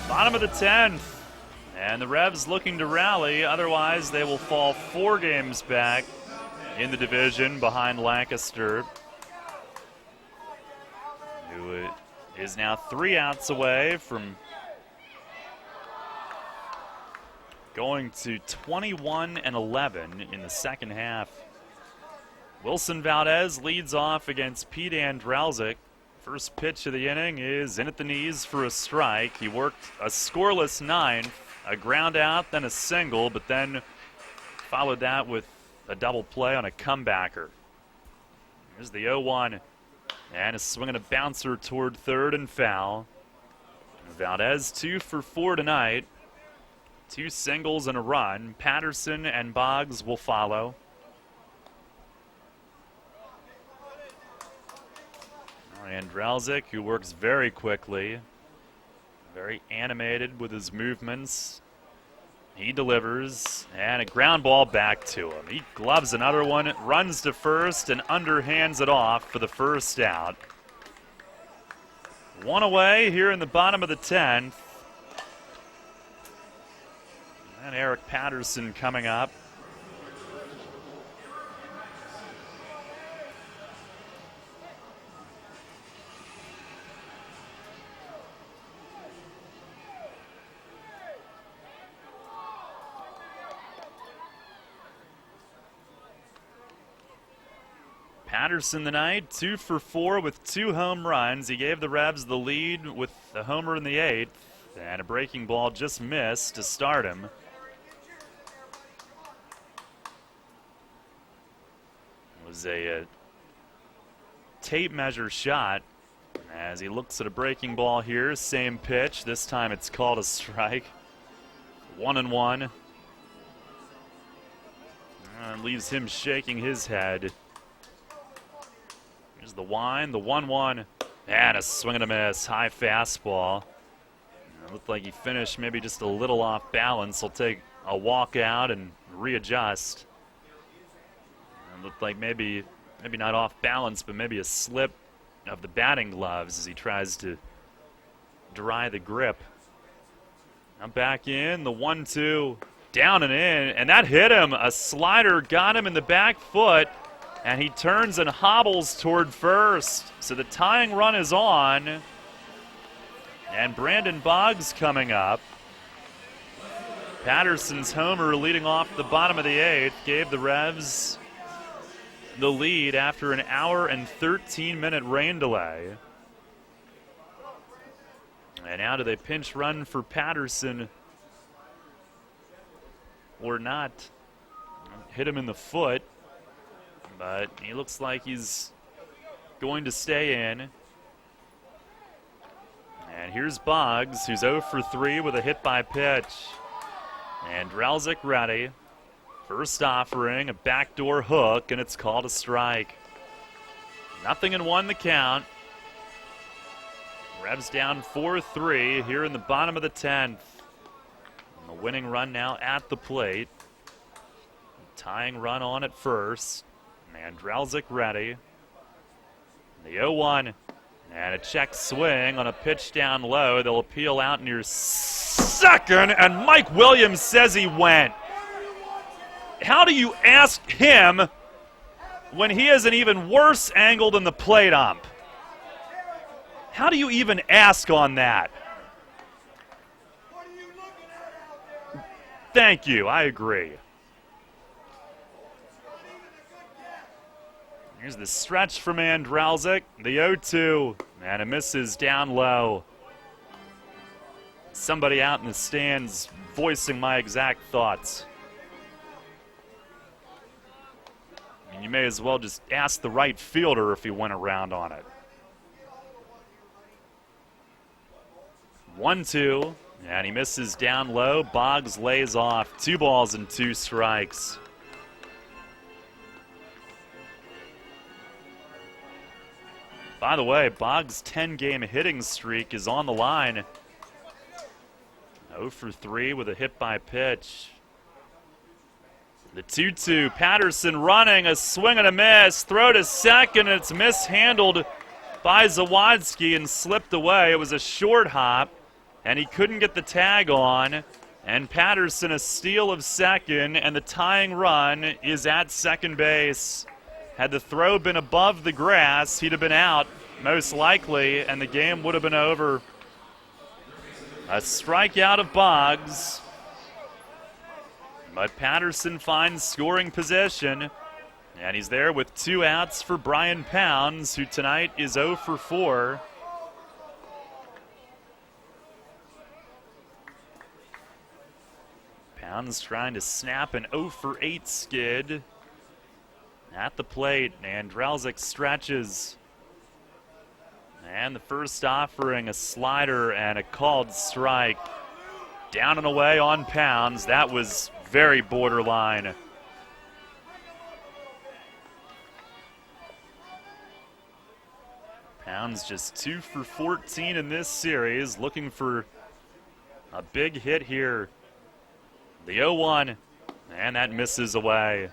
Bottom of the 10th. And the Revs looking to rally. Otherwise, they will fall 4 games back in the division behind Lancaster, who is now 3 outs away from going to 21-11 in the second half. Wilson Valdez leads off against Pete Andrelzik. First pitch of the inning is in at the knees for a strike. He worked a scoreless 9th, a ground out, then a single, but then followed that with a double play on a comebacker. Here's the 0-1, and a swing and a bouncer toward third and foul. Valdez 2 for 4 tonight. 2 singles and a run. Patterson and Boggs will follow. Andrelzik, who works very quickly, very animated with his movements. He delivers, and a ground ball back to him. He gloves another one, runs to first, and underhands it off for the first out. 1 away here in the bottom of the 10th. And Eric Patterson coming up. Patterson tonight, 2 for 4 with 2 home runs. He gave the Revs the lead with a homer in the 8th, and a breaking ball just missed to start him. It was a tape measure shot as he looks at a breaking ball here. Same pitch. This time it's called a strike. 1-1. Leaves him shaking his head. Here's the wind, the 1-1, and a swing and a miss. High fastball. It looked like he finished maybe just a little off balance. He'll take a walk out and readjust. It looked like maybe not off balance, but maybe a slip of the batting gloves as he tries to dry the grip. Now back in, the 1-2, down and in, and that hit him. A slider got him in the back foot, and he turns and hobbles toward first. So the tying run is on, and Brandon Boggs coming up. Patterson's homer leading off the bottom of the 8th gave the Revs the lead after an hour and 13-minute rain delay. And now do they pinch run for Patterson or not? Hit him in the foot, but he looks like he's going to stay in. And here's Boggs, who's 0 for 3 with a hit by pitch. And Drelzik ready. First offering, a backdoor hook, and it's called a strike. 0-1 the count. Revs down 4-3 here in the bottom of the 10th. And the winning run now at the plate. Tying run on at first. And Drelzik ready. The 0-1. And a check swing on a pitch down low. They'll appeal out near second, and Mike Williams says he went. How do you ask him when he has an even worse angle than the plate ump? How do you even ask on that? Thank you, I agree. Here's the stretch from Drelzik, the 0-2, and it misses down low. Somebody out in the stands voicing my exact thoughts. You may as well just ask the right fielder if he went around on it. 1-2, and he misses down low. Boggs lays off. 2 balls and 2 strikes. By the way, Boggs' 10-game hitting streak is on the line. 0 for 3 with a hit by pitch. The 2-2, Patterson running, a swing and a miss, throw to second, and it's mishandled by Zawadzki and slipped away. It was a short hop, and he couldn't get the tag on, and Patterson a steal of second, and the tying run is at second base. Had the throw been above the grass, he'd have been out, most likely, and the game would have been over. A strikeout of Boggs. But Patterson finds scoring position, and he's there with 2 outs for Brian Pounds, who tonight is 0 for 4. Pounds trying to snap an 0 for 8 skid at the plate, and Drelzik stretches. And the first offering, a slider and a called strike. Down and away on Pounds. That was very borderline. Pounds just 2 for 14 in this series, looking for a big hit here. The 0-1, and that misses away.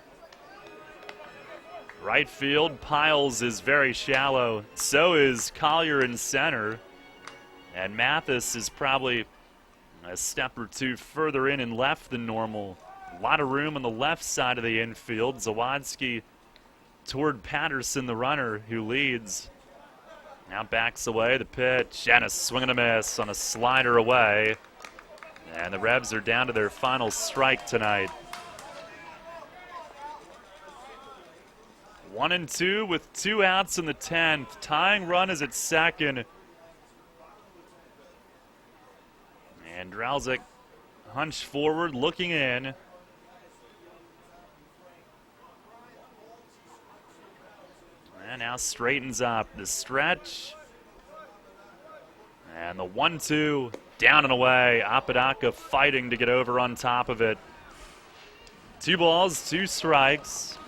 Right field, Piles is very shallow. So is Collier in center. And Mathis is probably a step or 2 further in and left than normal. A lot of room on the left side of the infield. Zawadzki toward Patterson, the runner, who leads. Now backs away, the pitch, and a swing and a miss on a slider away. And the Revs are down to their final strike tonight. 1-2 with 2 outs in the 10th. Tying run is at second. And Drelzik hunched forward, looking in. And now straightens up the stretch. And the 1-2 down and away. Apodaca fighting to get over on top of it. 2 balls, 2 strikes.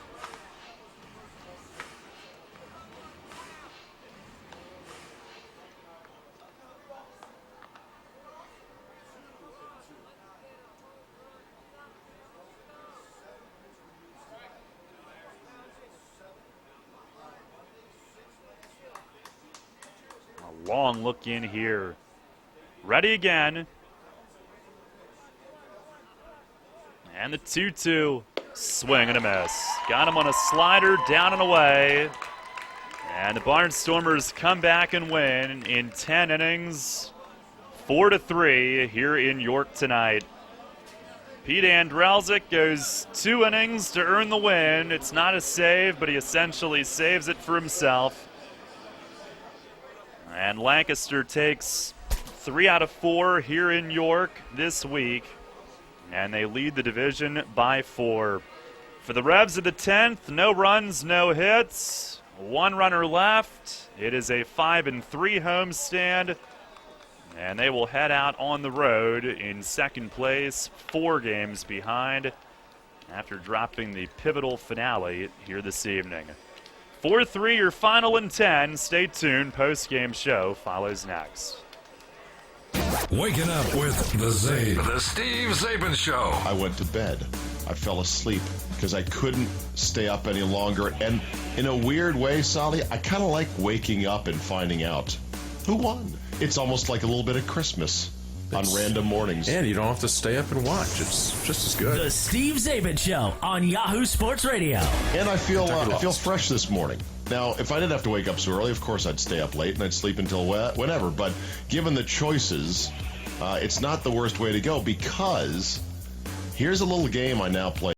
A long look in here. Ready again. And the 2-2. Swing and a miss. Got him on a slider, down and away. And the Barnstormers come back and win in 10 innings. 4-3 here in York tonight. Pete Andrelzik goes 2 innings to earn the win. It's not a save, but he essentially saves it for himself. And Lancaster takes 3 out of 4 here in York this week. And they lead the division by 4. For the Revs of the 10th, no runs, no hits. 1 runner left. It is a 5-3 homestand. And they will head out on the road in second place, 4 games behind, after dropping the pivotal finale here this evening. 4-3 your final in 10. Stay tuned. Post-game show follows next. Waking up with the Zabe. The Steve Zabin Show. I went to bed. I fell asleep because I couldn't stay up any longer. And in a weird way, Sally, I kind of like waking up and finding out who won. It's almost like a little bit of Christmas on random mornings. And you don't have to stay up and watch. It's just as good. The Steve Zabin Show on Yahoo Sports Radio. And I feel fresh this morning. Now, if I didn't have to wake up so early, of course I'd stay up late and I'd sleep until whenever. But given the choices, it's not the worst way to go, because here's a little game I now play.